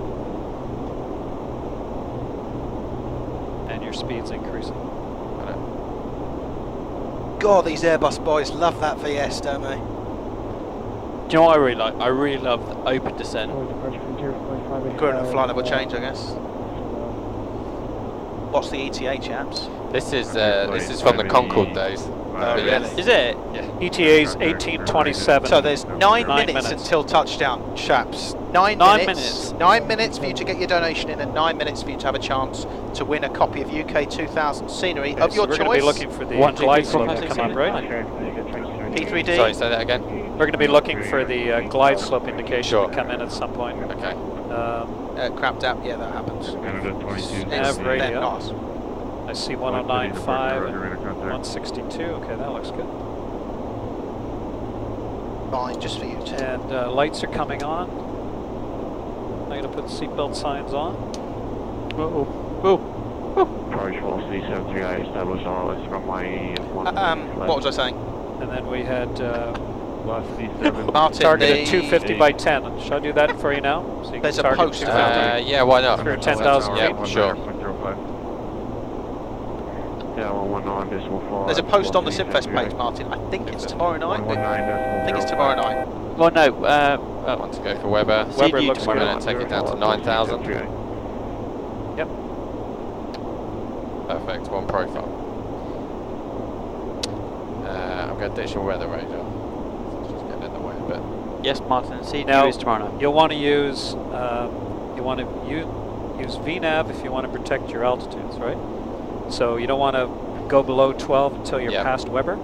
And your speed's increasing. God, these Airbus boys love that VS, don't they? Do you know what I really like? I really love the open descent. Current and flight level change, I guess. What's the ETA, chaps? This is from the Concorde days. Oh, really? Is it? Yeah. ETA's 1827. So there's 9 minutes until touchdown, chaps. 9 minutes. 9 minutes for you to get your donation in, and 9 minutes for you to have a chance to win a copy of UK 2000 scenery of your we're choice. We're going to be looking for the glide slope to come up, right? P3D. Sorry, say that again. We're going to be looking for the glide slope indication to come in at some point. Okay. Crapped out, yeah, that happens. Canada 22. Nav radio. Not. I see 109.5 and 162. Okay, that looks good. Fine, just for you two. And lights are coming on. I'm going to put seatbelt signs on. Charge full C73I established RLS runway 1. What was I saying? And then we had Martin, target at 250 by 10. Should I do that for you now? So you there's can a target post. 250. Yeah, why not? For 10,000 feet? Yeah, sure. There's a post on the Simfest page, Martin. I think it's tomorrow night. I think it's tomorrow night. Well, no. I want to go for Weber. Weber looks good. We're going to take it down to 9,000. Yep. Perfect, 1 profile. I'm going to ditch your weather radar. So it's just getting in the way a bit. Yes, Martin. See Now, you tomorrow night. You'll want to use use VNAV if you want to protect your altitudes, right? So you don't want to go below 12 until you're past Weber.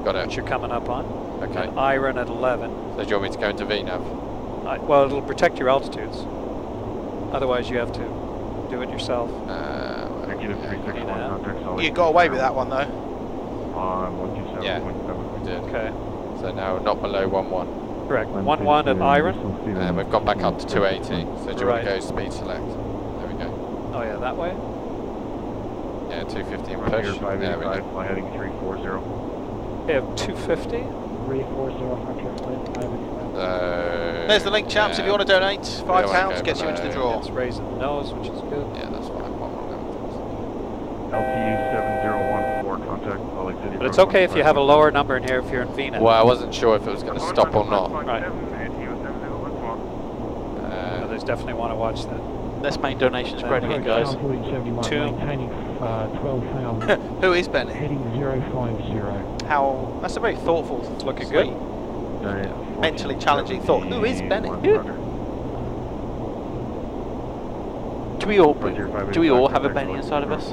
Got it. Which you're coming up on. Okay. And IRON at 11. So do you want me to go into VNAV? Well, it'll protect your altitudes. Otherwise, you have to do it yourself. You got away with that one though. Yeah, we did. Okay. So now not below 11. Correct. 11 at IRON. And we've gone back up to 280. So do you want to go speed select? There we go. Oh yeah, that way? Yeah, 250 push. There we go. Fly heading 340. We have 250. 340 There's the link, chaps. If you want to donate, £5 gets you into the draw. It's raising the nose, which is good. Yeah, that's fine. LTU 70 contact Salt Lake City. But it's okay if you have a lower number in here if you're in VNet. Well, I wasn't sure if it was going to stop or not. Right. There's definitely want to watch that. Let's make donations great again, guys. Who is Benny? Heading 050. How? That's a very thoughtful, looking good. Mentally challenging thought. Who is Benny? Do we all have a Benny inside of us?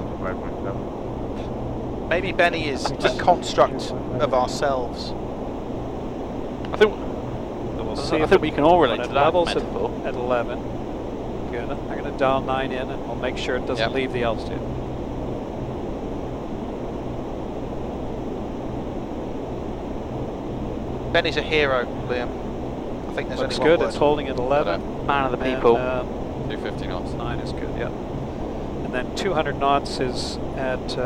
Maybe Benny is a construct of ourselves. I think I think we can all relate to that levels metaphor. At 11. Good. I'm going to dial 9 in and we'll make sure it doesn't leave the altitude. Benny's a hero, Liam. I think there's Looks only one good. word. It's holding at 11. Man of the people. 250 knots. 9 is good, yeah. And then 200 knots is at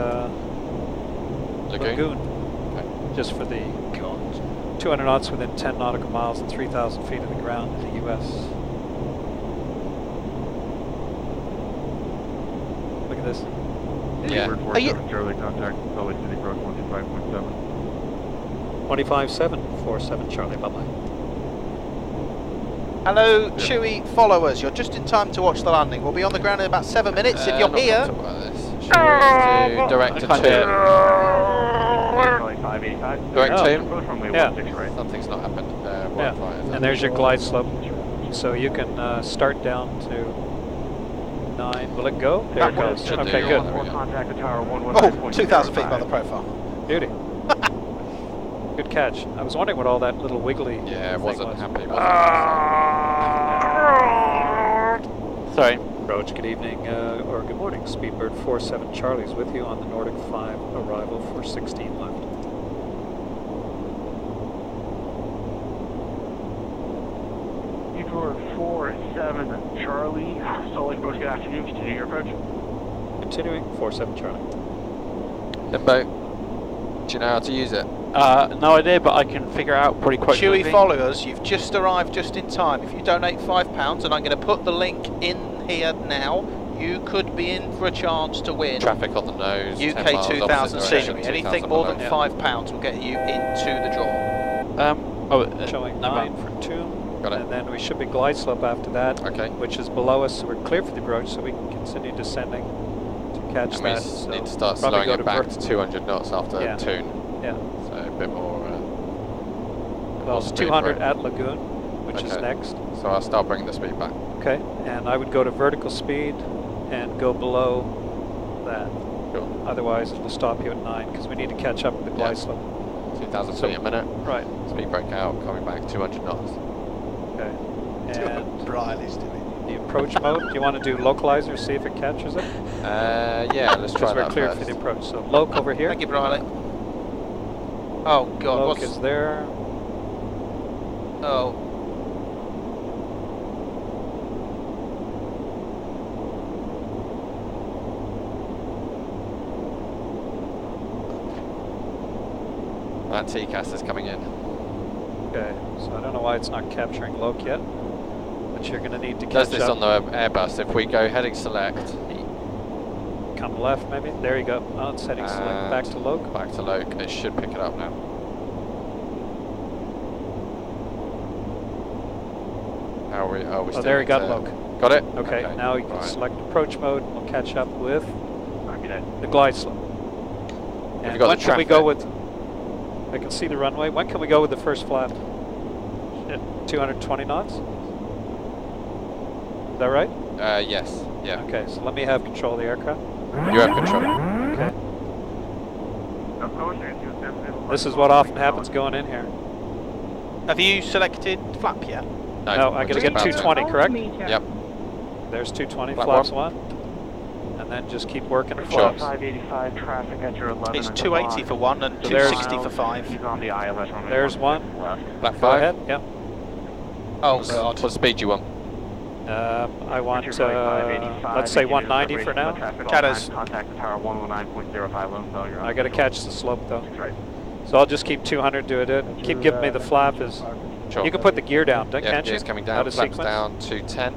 Lagoon. Okay. Just for the 200 knots within 10 nautical miles and 3,000 feet of the ground in the U.S. Look at this. Yeah. Are you? Charlie, contact Salt Lake City approach 125.7. 25.747 Charlie, bye-bye. Hello, Chewy followers. You're just in time to watch the landing. We'll be on the ground in about 7 minutes. If you're here, do direct to 2. Direct 2? Yeah. Something's not happened. Yeah. And there's your glide slope. So you can start down to 9. Will it go? There it goes. Okay, good. oh, 2,000 feet above the profile. Beauty. Good catch. I was wondering what all that little wiggly it wasn't happy. Sorry. Roach, good evening, or good morning. Speedbird 47 Charlie's with you on the Nordic 5 arrival for 16 left. Speedbird 47 Charlie, Salt Lake approach, good afternoon. Continue your approach. Continuing, 47 Charlie. Limbo, do you know how to use it? No idea, but I can figure it out pretty quickly. Chewy followers, you've just arrived just in time. If you donate £5, and I'm going to put the link in here now, you could be in for a chance to win. Traffic on the nose. UK 2000 scenery. Anything more than £5 will get you into the draw. Showing 9 for 2. Got it. And then we should be glide slope after that, okay, which is below us, so we're clear for the approach, so we can continue descending to catch and that. We need to start slowing it back to 200 knots after tune. Yeah. So a bit more. Well, it's 200 at Lagoon, which is next. So I'll start bringing the speed back. Okay, and I would go to vertical speed and go below that. Cool. Otherwise, it will stop you at 9 because we need to catch up with the glide slope. 2,000 feet a minute. Right. Speed break out, coming back 200 knots. Okay. And Riley's doing the approach mode. Do you want to do localizer, see if it catches it? Yeah, let's try that. Because we're clear for the approach. So loc over here. Thank you, Riley. Oh God, loc is there. Oh. That TCAS is coming in. Okay, so I don't know why it's not capturing loc yet, but you're going to need to catch up. Does this on the Airbus. If we go heading select. Come left maybe. There you go. Oh, it's heading select back to loc. Back to loc. It should pick it up now. How are we? Oh, Oh, there you got loc. Got it? Okay, now you can select approach mode and we'll catch up with the glide slope. And when can we go with... I can see the runway. When can we go with the first flap? 220 knots? Is that right? Yes. Yeah. Okay, so let me have control of the aircraft. You have control. Okay. This is what often happens going in here. Have you selected flap yet? No, I gotta get 220, correct? Yep. There's 220, Flap flaps 1. And then just keep working the flaps. 585 traffic at your 11. It's 280 for 1 and 260 for 5. He's on the ILS runway. There's 1. Flap 5? Go ahead, yep. Oh God. What speed do you want? I want, let's say 190 for now. Cadders. Contact the tower 109.05. I gotta catch the slope though. So I'll just keep 200 to it. Keep giving me the flap. You can put the gear down, can't you? Gear's coming down. Out of Flaps sequence. down to 10.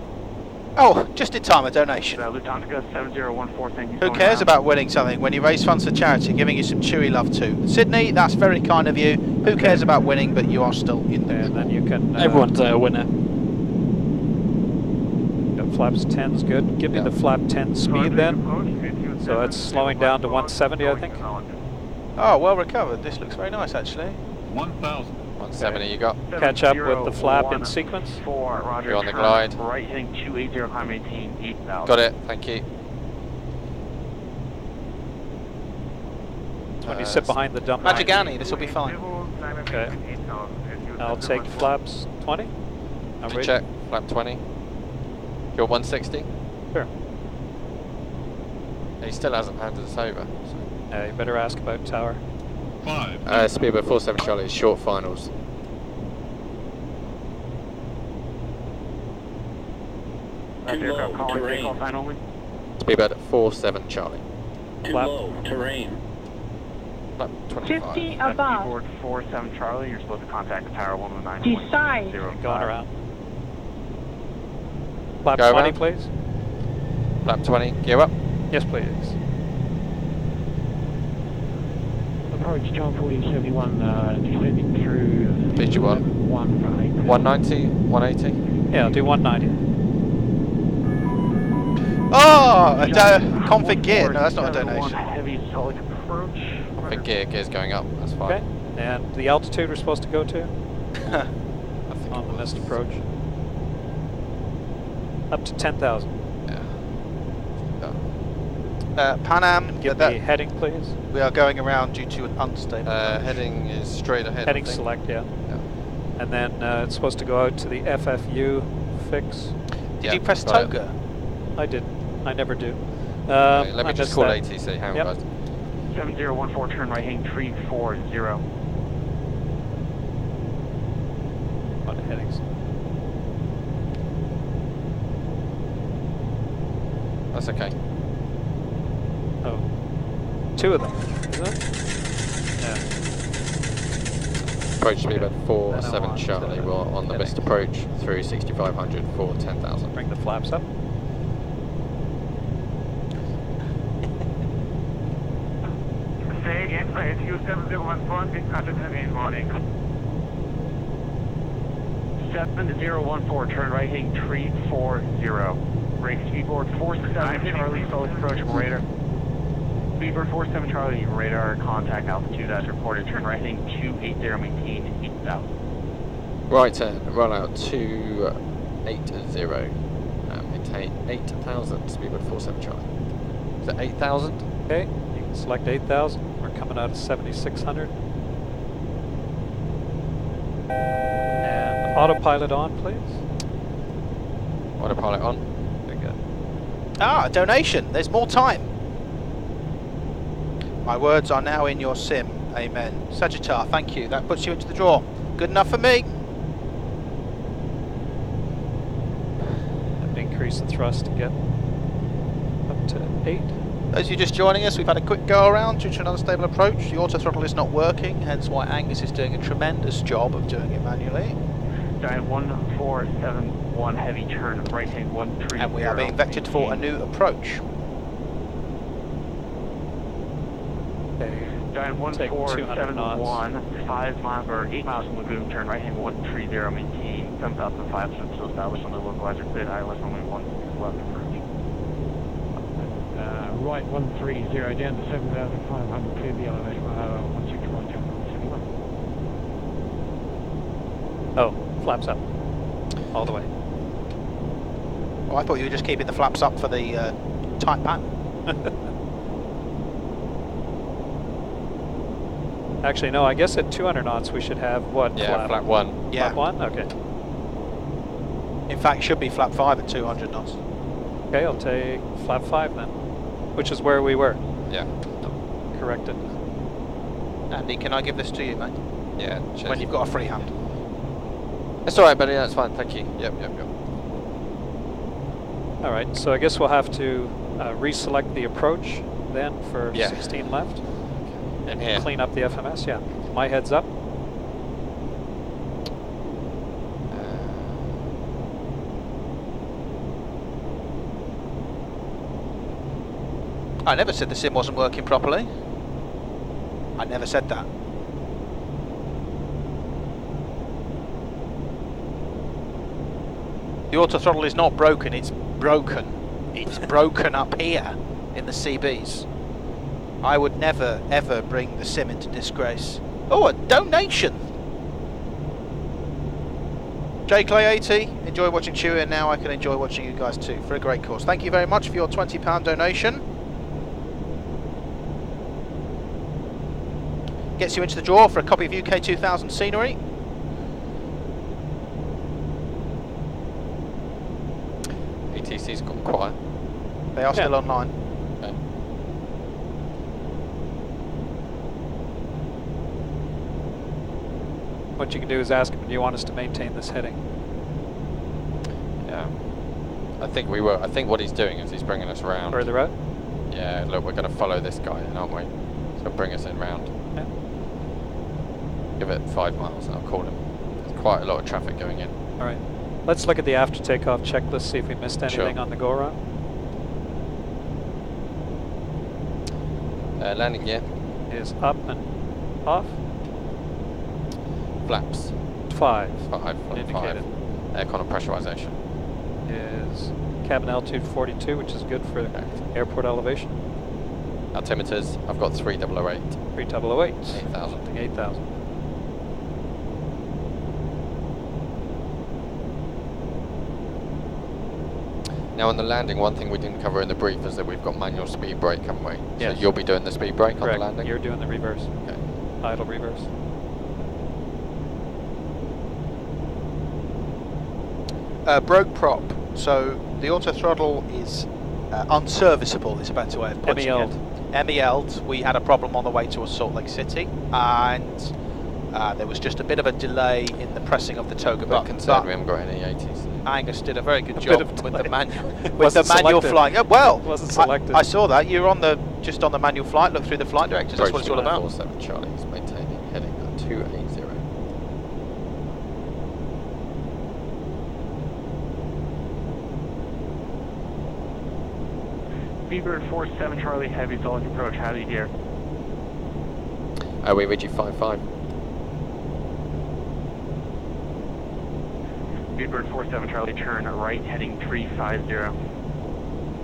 Oh, just in time, a donation. Lufthansa 7014, thank you. Who cares about winning something when you raise funds for charity, giving you some chewy love too? Sydney, that's very kind of you. Who cares about winning, but you are still in there. And then you can... Everyone's a winner. Got flaps 10's good. Give me the flap 10 speed then. So it's slowing down to 170, I think. Oh, well recovered. This looks very nice, actually. 1,000. 170 you got. Catch up with the flap in sequence. You're on the glide. Right heading 280, climb maintain 8,000. Got it, thank you. When you sit behind the dump. Magic Annie, this will be fine. Okay. I'll take flaps 20. I'm ready. Check, flap 20. You're 160? Sure. He still hasn't handed us over. So. Yeah, you better ask about tower. 5. Speedbird 47 Charlie, short finals. Speedbird 47 Charlie. Low terrain. Flap 25. 50 above. Board 47 Charlie, you're supposed to contact the tower 119. Decide. Going around. Flap Go 20, around. please. Flap 20, gear up. Yes, please. Approach John 1471, descending through... Did you want? 190, 180? Yeah, I'll do 190. Oh, a config gear. No, that's not a donation. Heavy solid approach. Config gear's going up, that's fine. Okay, and the altitude we're supposed to go to? I think on the missed approach. Up to 10,000. Pan Am, give me heading, please. We are going around due to an unstable. Heading is straight ahead. Heading select, yeah. And then it's supposed to go out to the FFU fix. Did you press Toga? I didn't. I never do. Okay, let me just call ATC. Hang on, guys. 7014, turn right, heading 340. On the headings. That's okay. Oh. 2 of them, isn't it? Yeah. Approach speedbird 47 Charlie. We're on the missed approach through 6500 for 10,000. Bring the flaps up. Say again, ISU 7014, big contact again, morning. 7014, turn right, heading 340. Break speedboard 47 Charlie, solid approach radar. Speedboard 47 Charlie, radar contact altitude as reported. Turn right, heading 280, maintain 8,000. Right turn, roll out 280. Maintain 8,000. Speedbird 47 Charlie. Is that 8,000? Okay, you can select 8,000. We're coming out of 7,600. And autopilot on, please. Autopilot on. Very good. Ah, a donation. There's more time. My words are now in your sim. Amen. Sagittar, thank you. That puts you into the draw. Good enough for me. And increase the thrust to get up to 8. Those of you just joining us, we've had a quick go around due to an unstable approach. The auto throttle is not working, hence why Angus is doing a tremendous job of doing it manually. Giant 1471 heavy turn, right hand 130. And we are being vectored for a new approach. Okay. Giant 1471, 5 miles or 8 miles from Lagoon, turn right hand 130, maintain 7,500, so established on the localizer grid, ILS only 1 left approach. Right 130 down to 7,500, clear the elevation, 161, jump 71. Oh, flaps up. All the way. Oh, I thought you were just keeping the flaps up for the tight pattern. Actually, no, I guess at 200 knots we should have what? Yeah, flap 1. Yeah. Flap 1? Okay. In fact, it should be flap 5 at 200 knots. Okay, I'll take flap 5 then, which is where we were. Yeah. Corrected. Andy, can I give this to you, mate? Yeah, cheers. When you've got a free hand. It's alright, buddy, that's fine, thank you. Yep. Alright, so I guess we'll have to reselect the approach then for 16 left. And clean up the FMS, yeah. My head's up. I never said the sim wasn't working properly. I never said that. The auto throttle is not broken, it's broken. It's broken up here in the CBs. I would never ever bring the sim into disgrace. Oh, a donation! J Clay 80, enjoy watching Chewy, and now I can enjoy watching you guys too for a great cause. Thank you very much for your £20 donation. Gets you into the draw for a copy of UK 2000 scenery. ETC's gone quiet. They are still online. Okay. What you can do is ask him, do you want us to maintain this heading? Yeah. I think we will. I think what he's doing is he's bringing us round. Further out? Yeah, look, we're going to follow this guy in, aren't we? So bring us in round. Yeah. Give it 5 miles and I'll call him. There's quite a lot of traffic going in. Alright. Let's look at the after takeoff checklist, see if we missed anything Sure. on the go around. Landing gear. Is up and off. Flaps. 5. 5. Indicated. Aircon and pressurization. Is cabin altitude 42, which is good for airport elevation. Altimeters, I've got 3008. 3008. 8,000. 8,000. Now on the landing, one thing we didn't cover in the brief is that we've got manual speed brake, haven't we? Yes. So you'll be doing the speed brake Correct. on the landing? You're doing the reverse. Okay. Idle reverse. Broke prop. So the auto throttle is unserviceable, is a better way of putting it. MEL'd. We had a problem on the way to Salt Lake City, and there was just a bit of a delay in the pressing of the toga button. Concerned we haven't got any 80s. Angus did a very good job with the manual flying. Well, wasn't selected. I saw that. You're on the just on the manual flight. Look through the flight directors. That's what it's all about. 47 Charlie is maintaining heading at 280. Beaver 47 Charlie, heavy solid approach, how do you hear? We read you 55. Beaver 47 Charlie, turn right, heading 350.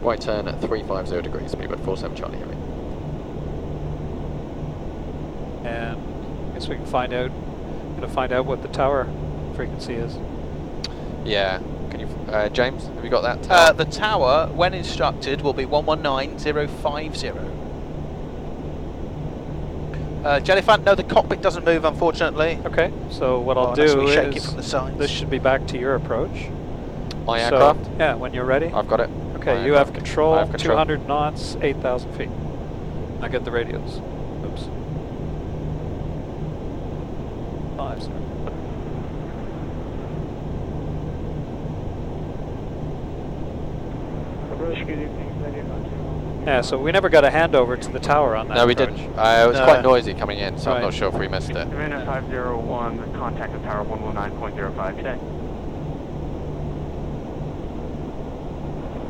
Right turn at 350 degrees, speedbird 47 Charlie heavy. And I guess we can find out. Gonna find out what the tower frequency is. Yeah. Can you, James? Have you got that tower? The tower, when instructed, will be 119050. Jellyfant, no, the cockpit doesn't move, unfortunately. Okay, so what I'll do is shake it from the sides. This should be back to your approach. My aircraft? Yeah, when you're ready. I've got it. Okay, you have control, 200 knots, 8,000 feet. I get the radios. Oops. 5, sorry. Yeah, so we never got a handover to the tower on that. No, we approach. didn't. It was quite noisy coming in, so I'm not sure if we missed it. Savannah 501, contact the tower 119.05 today.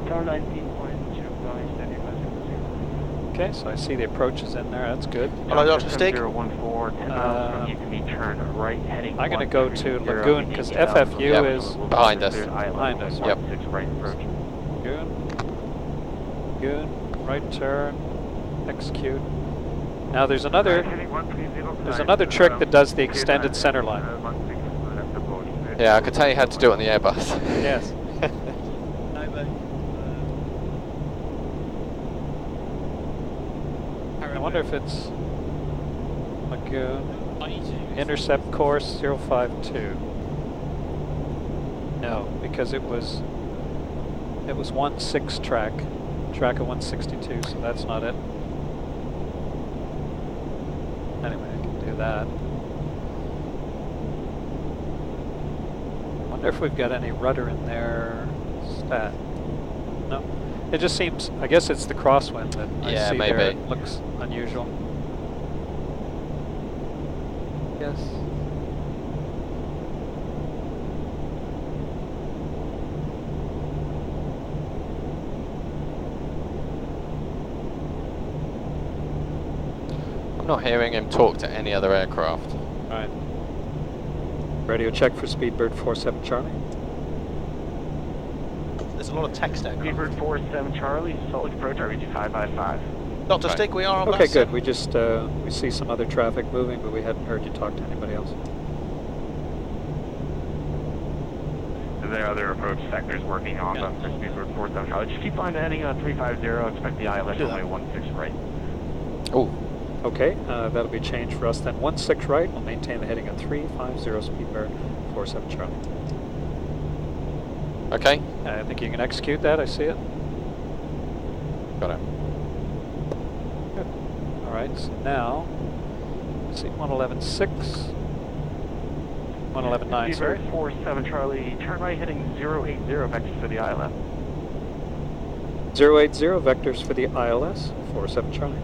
Tower 19.05, steady 500. Okay, so I see the approaches in there, that's good. Hello, Dr. Stig. 014, 10 miles from you can be turned right, heading I'm going to go to Lagoon, because FFU is behind us. Behind us. Yep. Right approach. Lagoon, right turn, execute. Now there's another trick that does the extended center line. Yeah, I could tell you how to do it on the Airbus. Yes. I wonder if it's Lagoon. Intercept course 052. No, because it was 16 track of 162, so that's not it. Anyway, I can do that. Wonder if we've got any rudder in there. Stat. No. It just seems, I guess it's the crosswind that I see maybe. there. It looks unusual. Yes. I'm not hearing him talk to any other aircraft. Alright. Radio check for Speedbird 47 Charlie. There's a lot of text there. Speedbird 47 Charlie, Salt Lake approach, RVG 555. Dr. Stick, we are on Okay, good. We just, we see some other traffic moving, but we hadn't heard you talk to anybody else. There are other approach sectors working on them for Speedbird 47 Charlie. Just keep flying heading 350, expect the ILS runway 16 right. Oh. Okay, that'll be changed for us then. 16 right, we'll maintain the heading at 350 Speedbird 47 Charlie. Okay. I think you can execute that, I see it. Got it. Good. Alright, so now, let's see, 111.6. 111.9, sorry. Speedbird 47 Charlie, turn right heading 080 vectors for the ILS. 080 vectors for the ILS, 47 Charlie.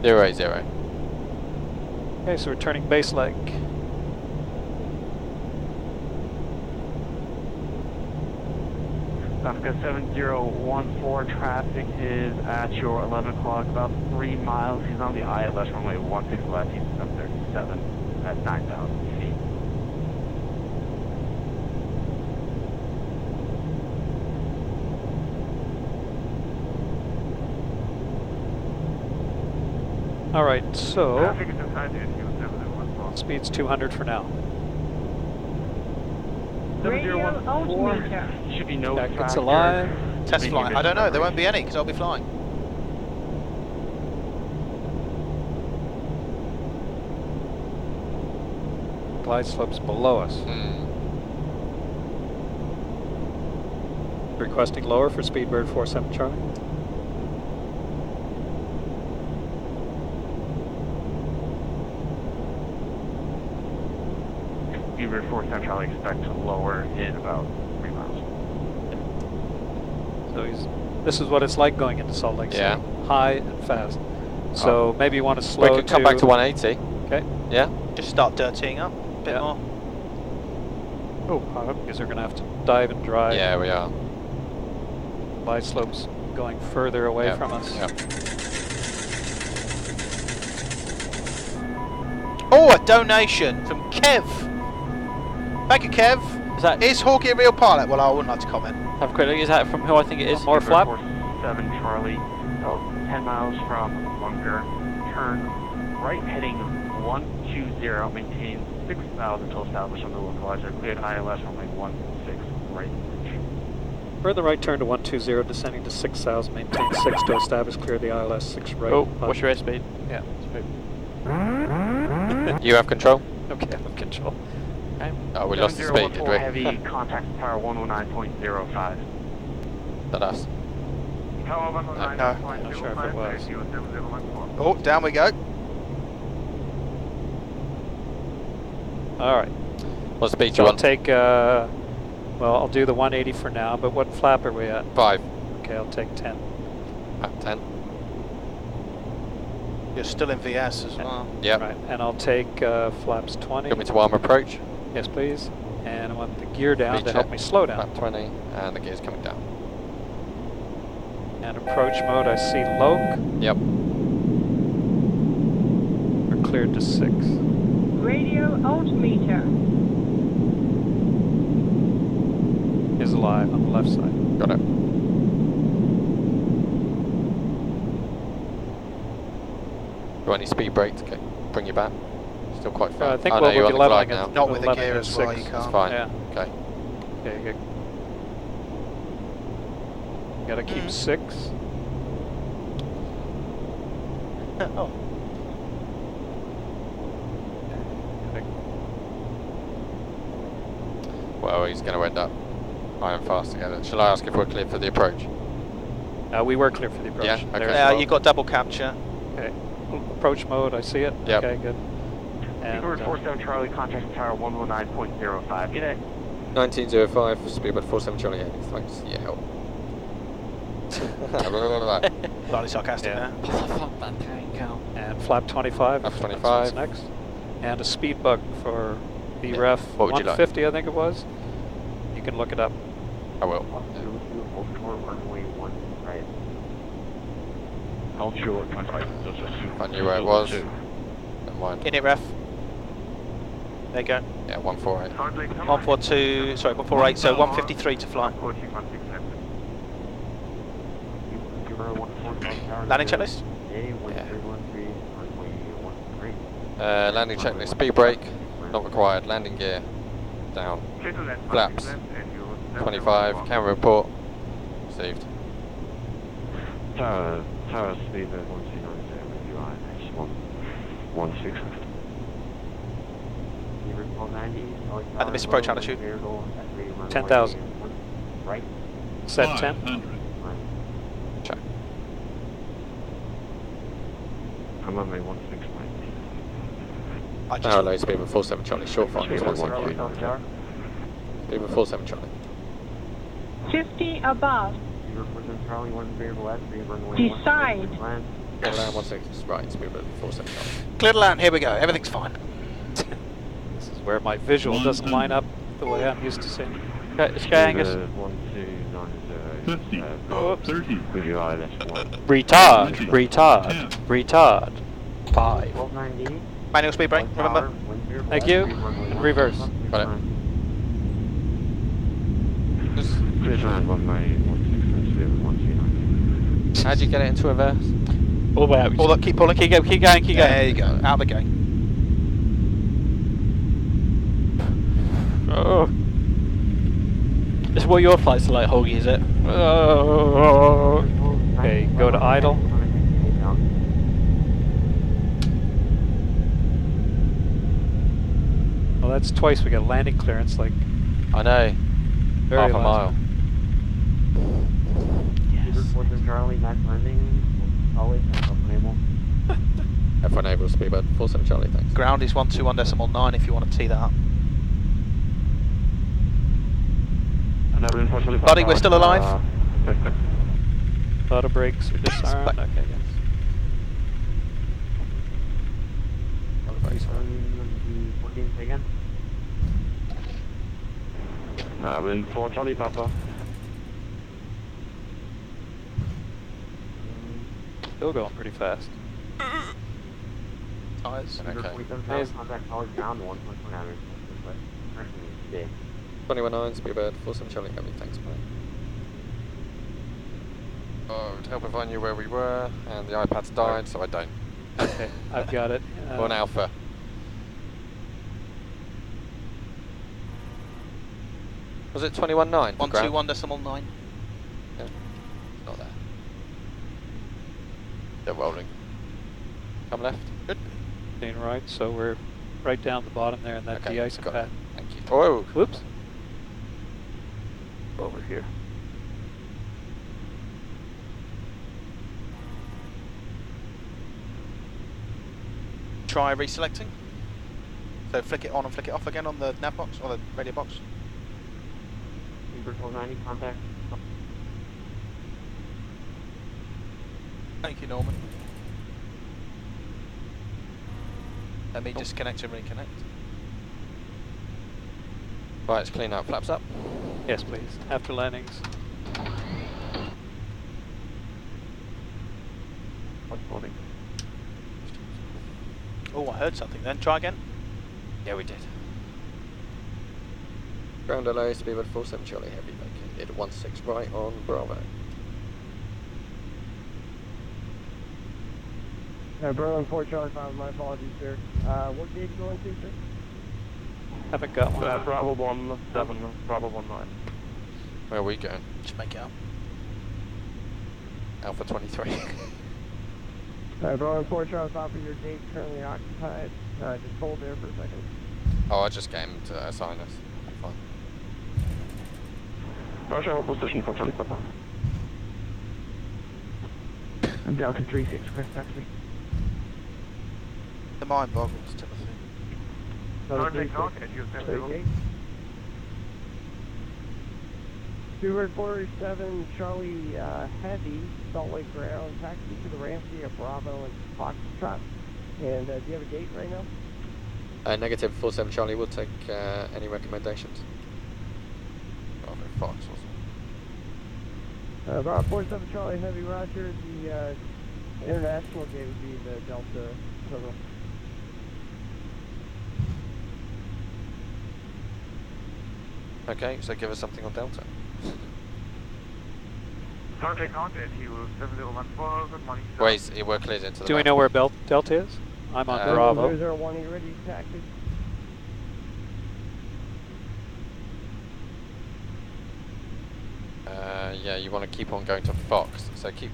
080. Okay, so we're turning base leg. Africa 7014, traffic is at your 11 o'clock, about 3 miles. He's on the ILS runway 16 left, he's 737 at 9,000 feet. Alright, so Traffic is inside the SU-714. speed's 200 for now. 7014 should be no Packets factor. alive. Test flight. I don't know. There won't be any because I'll be flying. Glide slopes below us. Requesting lower for Speedbird 47 Charlie. Speedbird 47 Charlie expect to lower in about 3 miles. So this is what it's like going into Salt Lake City. Yeah. High and fast. So maybe you want to slow We could come back to 180. Okay. Yeah. Just start dirtying up a bit more. Oh, because we're going to have to dive and drive. Yeah, we are. Glide slopes going further away from us. Yep. Oh, a donation from Kev. Thank you, Kev. Is Hawkeye a real pilot? Well, I wouldn't like to comment. Have a quick look. Is that from who I think it is? More flap. 47 Charlie, 10 miles from bunker, turn right heading 120, maintain 6,000 until established on the localizer, cleared ILS runway 16 right. Further right turn to 120, descending to 6,000, maintain 6 to establish, clear the ILS 6 right. Oh, what's your airspeed? Yeah. You have control? Okay, I have control. Okay. Oh, we lost the speed, did we? Heavy, contact tower 109.05. That us? Tower 109.05. Not sure if it was. Oh, down we go. Alright. What speed do So you I'll want? take, well, I'll do the 180 for now, but what flap are we at? 5. Okay, I'll take 10. 10. You're still in VS as well. Yep. Right, and I'll take flaps 20. Got me to arm approach. Yes, please. And I want the gear down Speed to check. help me slow down. Flap 20, and the gear's coming down. And approach mode, I see low. Yep. We're cleared to 6. Radio altimeter. Is alive on the left side. Got it. Do I need speed brake to bring you back? Still quite fast. I think oh, we'll no, you're be on the glide leveling now. it. Not with the leveling gear at as well, 6. you That's can't. fine. Yeah. Okay. Okay, good. Gotta keep 6. Oh. Well, he's going to end up high and fast together. Shall I ask if we're clear for the approach? We were clear for the approach. Yeah, okay. There's Yeah, low. you got double capture. Okay. Approach mode, I see it. Yep. Okay, good. And Speedbird 47 Charlie, contact tower 119.05. Good day. 1905 for Speedbird 47 Charlie. Thanks. Yeah. Slightly sarcastic Yeah. there. And flap 25. Flap that's 25. what's next. And a speed bug for the ref What would you like? 150, I think it was. You can look it up. I will. I'll show it. I knew where it was. Never mind. In it, ref. There you go. Yeah, 148. 142, sorry, 148, so 153 to fly. Landing checklist? Landing checklist, speed brake, not required. Landing gear, down. Flaps, 25, camera report, received. Tower speed 1290, you are H116. And the missed approach altitude. 10,000. Right. Set 10. Check. I'm on my 169. Tower low, speed with 47 Charlie, short flight is 178. Speed with 47 Charlie. 50 above. Decide. Yeah, land 16, right, speed with 47 Charlie. Clear to land, here we go, everything's fine. This is where my visual doesn't line up the way I'm used to seeing. Sky Angus. 50, 30. Retard. 5. Manual speed brake, remember? Thank you. Reverse. Got it. How'd you get it into reverse? All the way out. All that, keep pulling, keep going. There you go, out the gate. Oh. This is what your flights are like, Hoagie, is it? Oh. Okay, go to idle. Well, that's twice we got landing clearance, like. I know. Very half a mile. Charlie, max landing. Always F1 able speedbird, 47 Charlie, thanks. Ground is 121.9 if you want to tee that up. Buddy, we're still alive. Auto brakes are disarmed. Okay, yes. Wind 4 Charlie Papa. Still going pretty fast. Tires. Okay. 21.9, speedbird, 47 Charlie, heavy, thanks mate. Oh, to help if I knew where we were, and the iPad's died, so I don't. Okay, I've got it. One Alpha. Was it 21.9? 121.9. Yeah, not there. They're rolling. Come left. Good. Staying right, so we're right down the bottom there in that de-icing pad. Thank you. Oh! Whoops. Over here. Try reselecting. So flick it on and flick it off again on the nav box or the radio box. 1290 contact. Thank you, Norman. Let me disconnect and reconnect. Right, it's clean out, flaps up. Yes, please. After landings. Oh, I heard something then. Try again. Yeah, we did. Ground LA, speedbird 47 Charlie, heavy, vacated 16 right on Bravo. Berlin 4 Charlie 5, my apologies, sir. What gate you going to, sir? Haven't got one. Bravo 17, Bravo 19. Where are we going? Just make it up. Alpha 23. Berlin 4 Charlie 5 for your gate currently occupied. Just hold there for a second. Oh, I just came to assign us. Fine. Roger, position for Charlie Papa. I'm Delta 36, Chris, taxi. The mind boggles, Timothy. Delta 36, 247 Charlie Heavy, Salt Lake Ground, taxi to the Ramsey of Bravo and Foxtrot. And do you have a gate right now? Negative 47 Charlie, will take any recommendations. Bravo Fox, wasn't About 47 Charlie Heavy, Roger. The International gate would be the Delta total. Okay, so give us something on Delta. Contact he was 7014, good morning. Wait, we're cleared into the Do we know where Delta is? I'm on Bravo. 001, you ready to taxi? Yeah, you want to keep on going to Fox, so keep...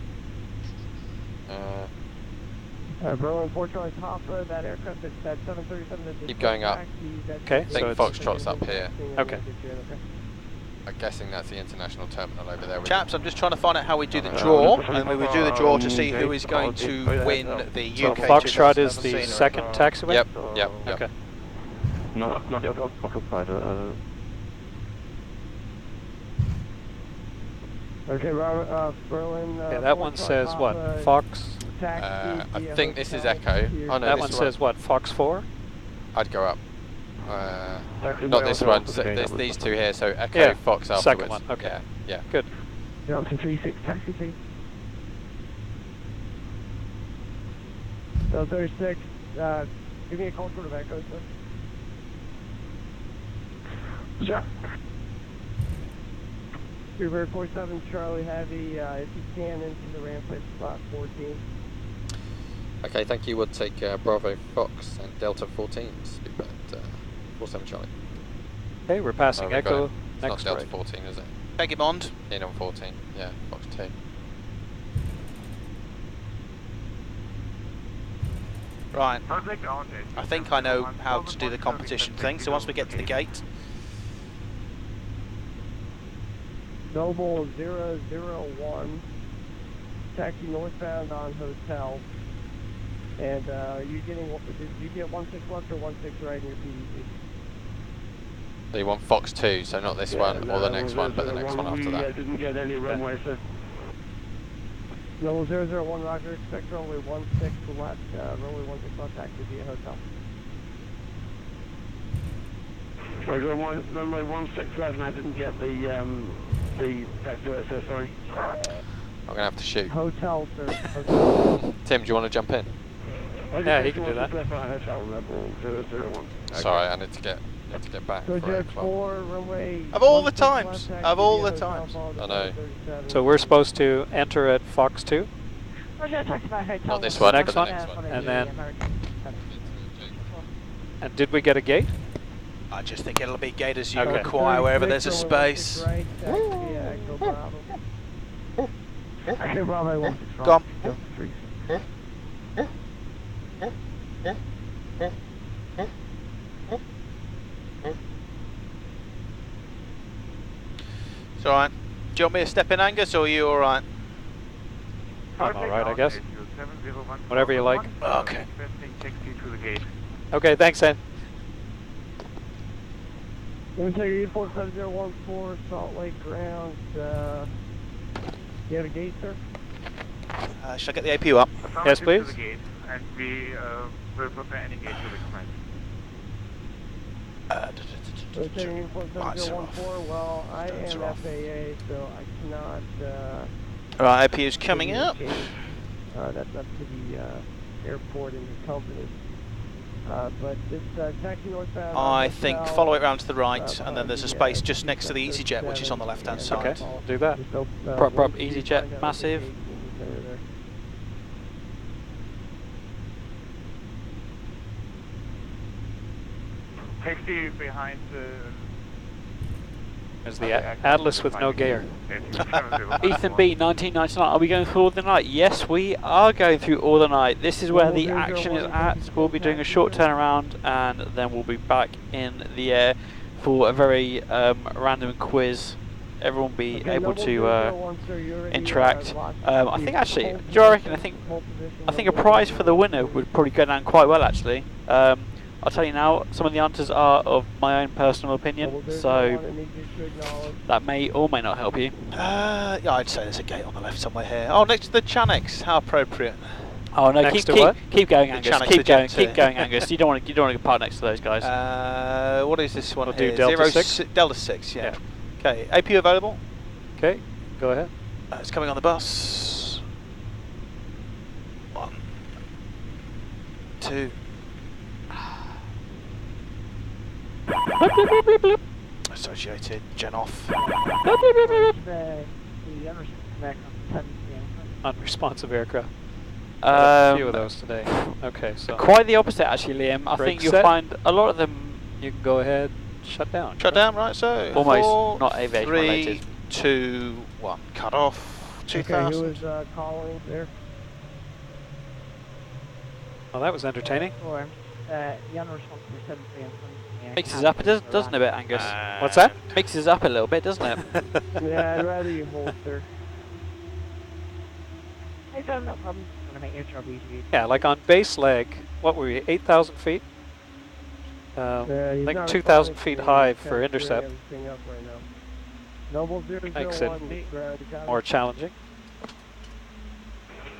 Berlin 4 Charlie Papa, that aircraft at 737. Keep going up. Okay, I think Foxtrot's up here. Okay. I'm guessing that's the international terminal over there. Chaps, I'm just trying to find out how we do the draw, and we would do the draw to see who is going to win the UK. So Foxtrot is the second taxiway? Yep. Okay. Not occupied. Okay, Robert, Berlin. Okay, that one says what? Fox? I think this is Echo. Oh, no, that one says what? Fox 4? I'd go up. Not this one, so there's these two here, so Echo, yeah, Fox afterwards. Second one, okay. Yeah. Good. Johnson 36, taxi please. So 36, give me a call short of Echo, sir. Yeah. River 47 Charlie Heavy, if you can, into the ramp at spot 14. Okay, thank you. We'll take Bravo, Fox, and Delta 14. Speed at 47 Charlie. Okay, we're passing Echo it's next not Delta right. 14, is it? Beg your bond. In on 14, yeah, Fox 2. Right. I think I know how to do the competition thing, so once we get to the gate. Noble 001, taxi northbound on hotel. And you getting? Did you get 16 left or 16 right in your PDC? So you want Fox 2, so not this one or the next one, but the next one after that. Didn't get any runway, sir. Noble 001, Roger. Expect runway 16 left. Runway 16 left, taxi via hotel. Runway 16 left, and I didn't get the taxi, sir. Sorry. I'm gonna have to shoot. Hotel, sir. Hotel. Tim, do you want to jump in? Yeah, he can do that. Sorry, I need to get back. So Jet 4, runway. Of all the times. Of all the times. I know. So we're supposed to enter at Fox 2? Not this one, next but one. the next one. And then... And did we get a gate? I just think it'll be gate as you Okay. require wherever there's a space. Right, yeah, go Bravo. Okay, Bravo 16 Go on. Go 3. It's alright. Do you want me to step in, Angus, or are you alright? I'm alright, I guess. Whatever you like. Okay. Okay, thanks, Ed. Let me tell you, 47014, Salt Lake ground. You have a gate, sir? Should I get the APU up? Yes, please. To the gate, and we will prepare any gate to the command. Rotating 47014, well, I am FAA, so I cannot... Right, APU's coming up. That's up to the airport and the company. But this taxi northbound... I think follow it round to the right, and then there's a space just next to the EasyJet, which is on the left-hand side. Okay, do that. Prop, EasyJet, massive. Taxi behind There's the Atlas with no gear. Ethan B, 1999. Are we going through all the night? Yes, we are going through all the night. This is where the action is at. We'll be doing a short turnaround, and then we'll be back in the air for a very random quiz. Everyone will be able to interact. I think actually, do you reckon? I think a prize for the winner would probably go down quite well actually. I'll tell you now, some of the answers are of my own personal opinion, so that may or may not help you. Yeah, I'd say there's a gate on the left somewhere here. Oh, next to the Chanix. How appropriate. Oh no, Next to what? keep going, Angus. Keep going, Jet, Angus. You don't want to park next to those guys. What is this one We'll here? do Delta 6? Delta 6, yeah. Okay, APU available? Okay, go ahead. It's coming on the bus. 2. Associated, gen off. Unresponsive aircraft. A few of those today. Okay, so quite the opposite actually, Liam. I think you'll find a lot of them. You can go ahead, shut down. Shut down, right? So almost 4, not aviation 3, related. 2, 1. Cut off. 2000. Okay, who was calling there? Well, that was entertaining. Mixes up, doesn't it, a bit, Angus? What's that? Mixes up a little bit, doesn't it? Yeah, I'd rather you bolster. I don't know. I'm gonna make your job easy. Yeah, like on base leg, what were we, 8,000 feet? I think 2,000 feet high for intercept. Makes it more challenging.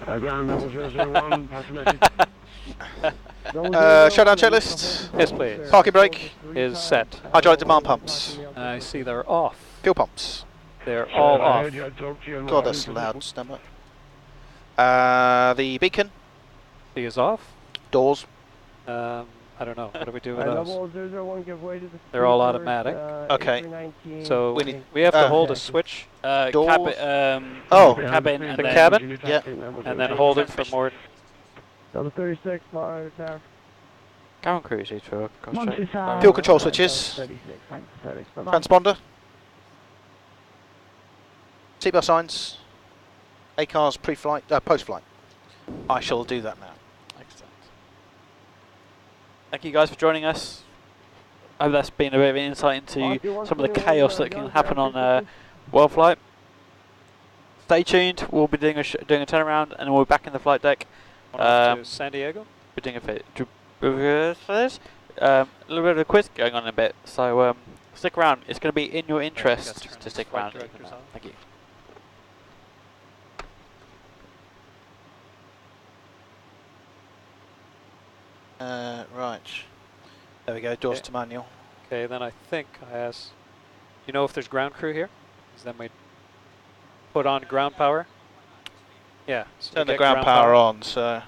Ground level 001, pass message. Shutdown checklist. Yes, please. Parking brake is set. Hydraulic demand pumps. I see they're off. Fuel pumps. They're all off. God, that's loud. Stand up. The beacon. He is off. Doors. I don't know. What do we do with those? 001, give way to the They're all automatic. Okay. So we have to hold a switch. Doors. Cabin. And the then cabin. Yeah. And then hold it for more. Delta 36, monitor tower. Ground crew is for Fuel control switches. Transponder. Seatbelt signs. ACARS pre-flight, post-flight. I shall do that now. Excellent. Thank you guys for joining us. I hope that's been a bit of an insight into some of the chaos that can happen on Worldflight. Stay tuned. We'll be doing a turnaround, and we'll be back in the flight deck. To San Diego. We're doing a little bit of a quiz going on in a bit. So stick around. It's going to be in your interest to stick around. Thank you. Right. There we go. Doors to manual. Okay, then I think I asked. You know if there's ground crew here? Because then we put on ground power. Yeah. So Turn the ground power on. So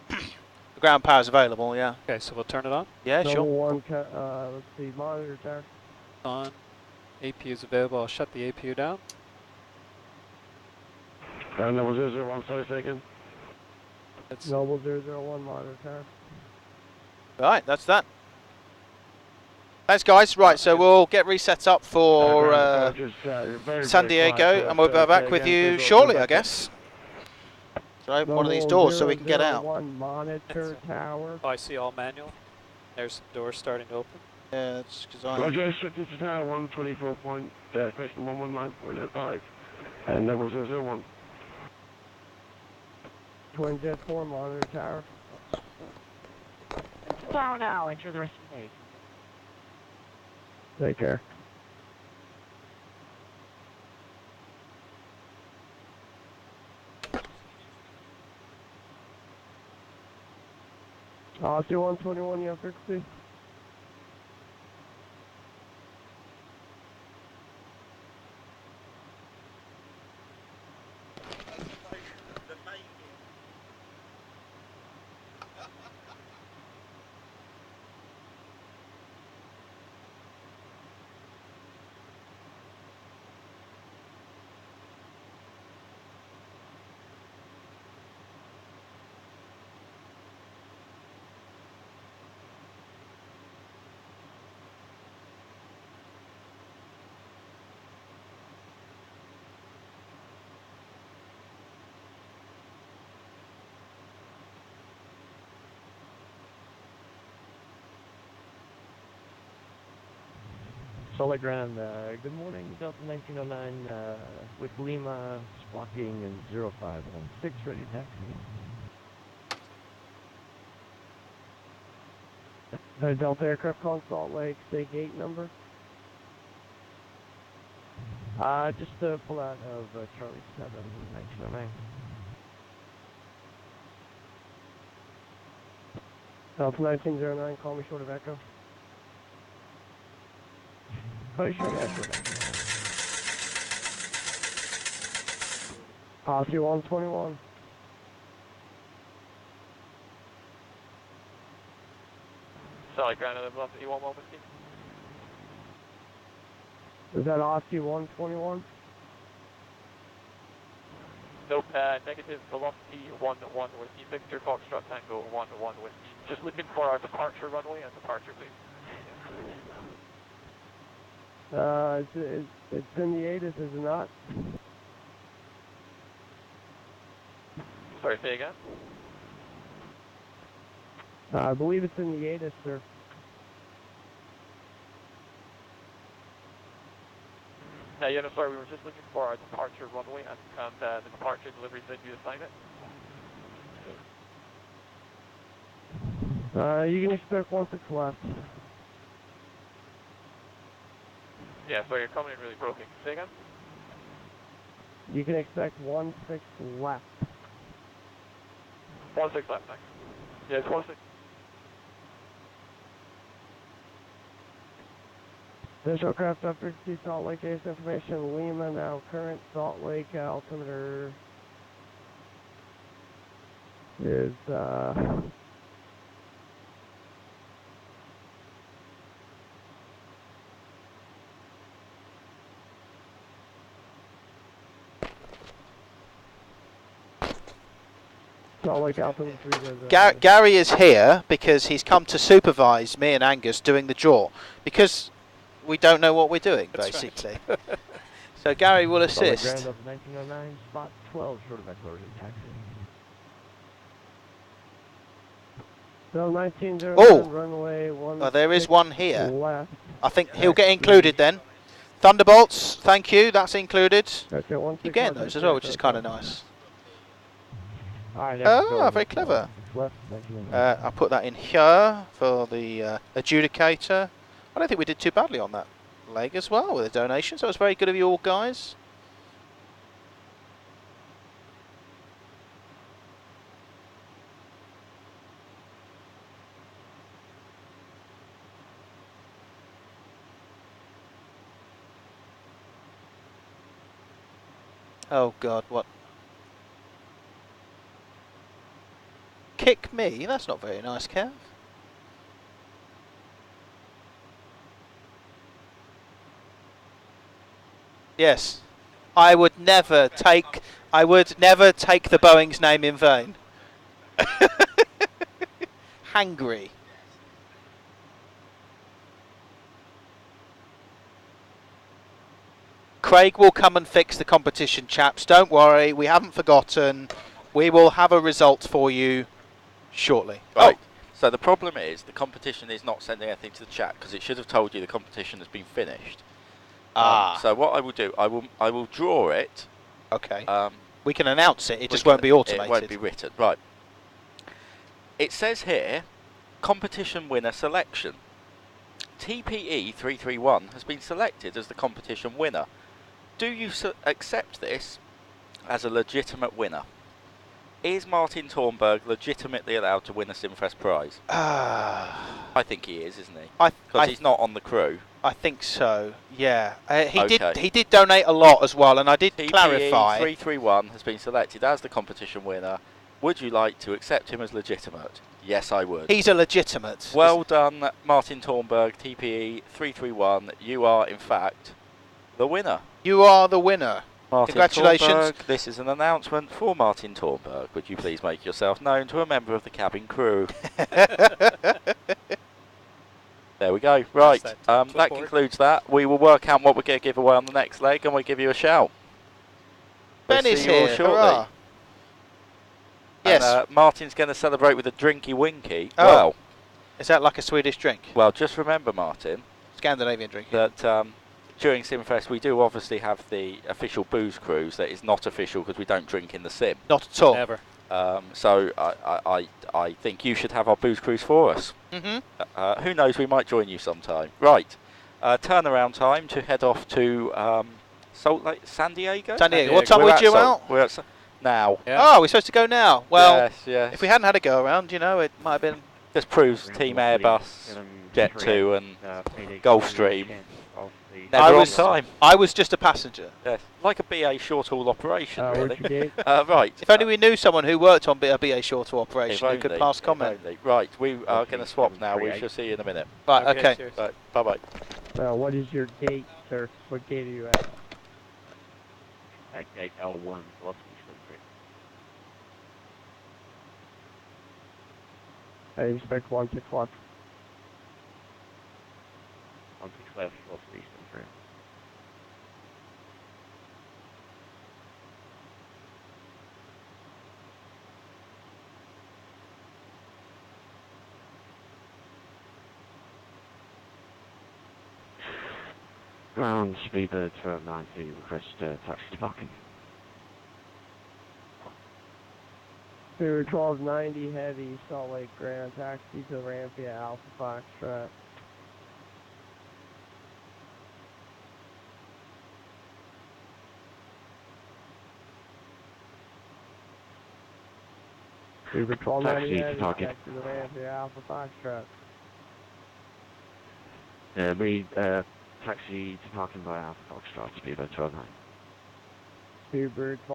the ground power is available. Yeah. Okay, so we'll turn it on. Yeah, sure. One, let's see, monitor tower. On. APU is available. I'll shut the APU down. Ground level 001, 30 seconds. Noble 001, monitor tower. Right, that's that. Thanks, guys. Right, so we'll get reset up for San Diego, and we'll be back with you shortly, I guess. So open one of these doors so we can get out. Monitor tower. Oh, I see all manual. There's some doors starting to open. Yeah, that's because I. Roger, switching to tower 124 point, question 119.05, and level 001. Twin Jet 4, monitor tower. Tower now, enter the rest of the day. Take care. C-121, you have frequency? Solid ground, good morning, Delta 1909, with Lima, squawking and 0516, ready taxi. Delta aircraft calling Salt Lake, say gate number. Just to pull out of Charlie 7, 1909. Delta 1909, call me short of echo. Policy 121. Solid ground and velocity 11 whiskey. Is that Aussie 121? Nope, negative velocity 11 whiskey. Victor Foxtrot Tango 11 whiskey. Just looking for our departure runway and departure, please. It's in the ATIS, is it not? Sorry, say again? I believe it's in the ATIS, sir. Yeah, no, sorry, we were just looking for our departure runway and the departure delivery said you assign it. You can expect 16 left. Yeah, sorry, you're coming in really broken. Say again? You can expect 16 left. 16 left, thanks. Yeah, it's 16. This aircraft after Salt Lake ACE information, Lima, now current Salt Lake altimeter is, Salt Lake altimeter 3. Gary is here because he's come to supervise me and Angus doing the jaw, because we don't know what we're doing, basically. Right. So Gary will assist. Ground up 1909, spot 12, short of Ecuador, taxi. So 1909, runway 1. Oh, there is one here. Left. I think he'll get included then. Thunderbolts, thank you, that's included. Okay, You're getting those as well, which is kind of nice. Right, Oh, very clever. I'll put that in here for the adjudicator. I don't think we did too badly on that leg as well with the donations. That was very good of you all, guys. Oh God, what? Kick me? That's not very nice, Kev. Yes, I would never take the Boeing's name in vain. Hangry. Craig will come and fix the competition, chaps. Don't worry, we haven't forgotten. We will have a result for you shortly. Right. Oh. So the problem is the competition is not sending anything to the chat because it should have told you the competition has been finished. So what I will do, I will draw it. Okay. We can announce it. It just won't be automated. It won't be written. Right. It says here, competition winner selection. TPE 331 has been selected as the competition winner. Do you accept this as a legitimate winner? Is Martin Thornburg legitimately allowed to win a Simfest prize? I think he is, isn't he? Because he's not on the crew. I think so. Yeah. He did donate a lot as well, and I did clarify. 331 has been selected as the competition winner. Would you like to accept him as legitimate? Yes, I would. He's a legitimate. Well done, Martin Thornburg, TPE 331. You are, in fact, the winner. You are the winner. Martin Congratulations. Thornburg, this is an announcement for Martin Thornburg. Would you please make yourself known to a member of the cabin crew? There we go. Right, that concludes that. We will work out what we're going to give away on the next leg, and we'll give you a shout. Ben is here. Hurrah. Yes. And, Martin's going to celebrate with a drinky winky. Oh. Well, is that like a Swedish drink? Well, just remember, Martin, Scandinavian drink. That during Simfest we do obviously have the official booze cruise that is not official because we don't drink in the sim. Not at all. Never. So I think you should have our booze cruise for us. Mm-hmm. Who knows, we might join you sometime. Right, turnaround time to head off to Salt Lake, San Diego? San Diego. What time are we due out? We're at now. Yeah. Oh, we're supposed to go now. Well, yes. If we hadn't had a go around, you know, it might have been... This proves Team Airbus, Jet2 and Gulfstream of the... Never on time. I was just a passenger. Yes, like a BA short haul operation, really. What's your gate? Right. If only we knew someone who worked on a BA short haul operation who could pass comment. Right, we are going to swap now. We shall see you in a minute. Right, okay. Right, bye-bye. What is your gate, sir? What gate are you at? At gate L1, velocity I expect 161. 16 left, velocity eastern 3. Ground speedbird 1290, request taxi to parking. Speedbird 1290, heavy, Salt Lake Grand, taxi to ramp via Alpha Foxtrot. Speedbird 1290, heavy, taxi to the ramp via Alpha Foxtrot. Read taxi to parking by Alpha Foxtrot, speedbird 1290. Speedbird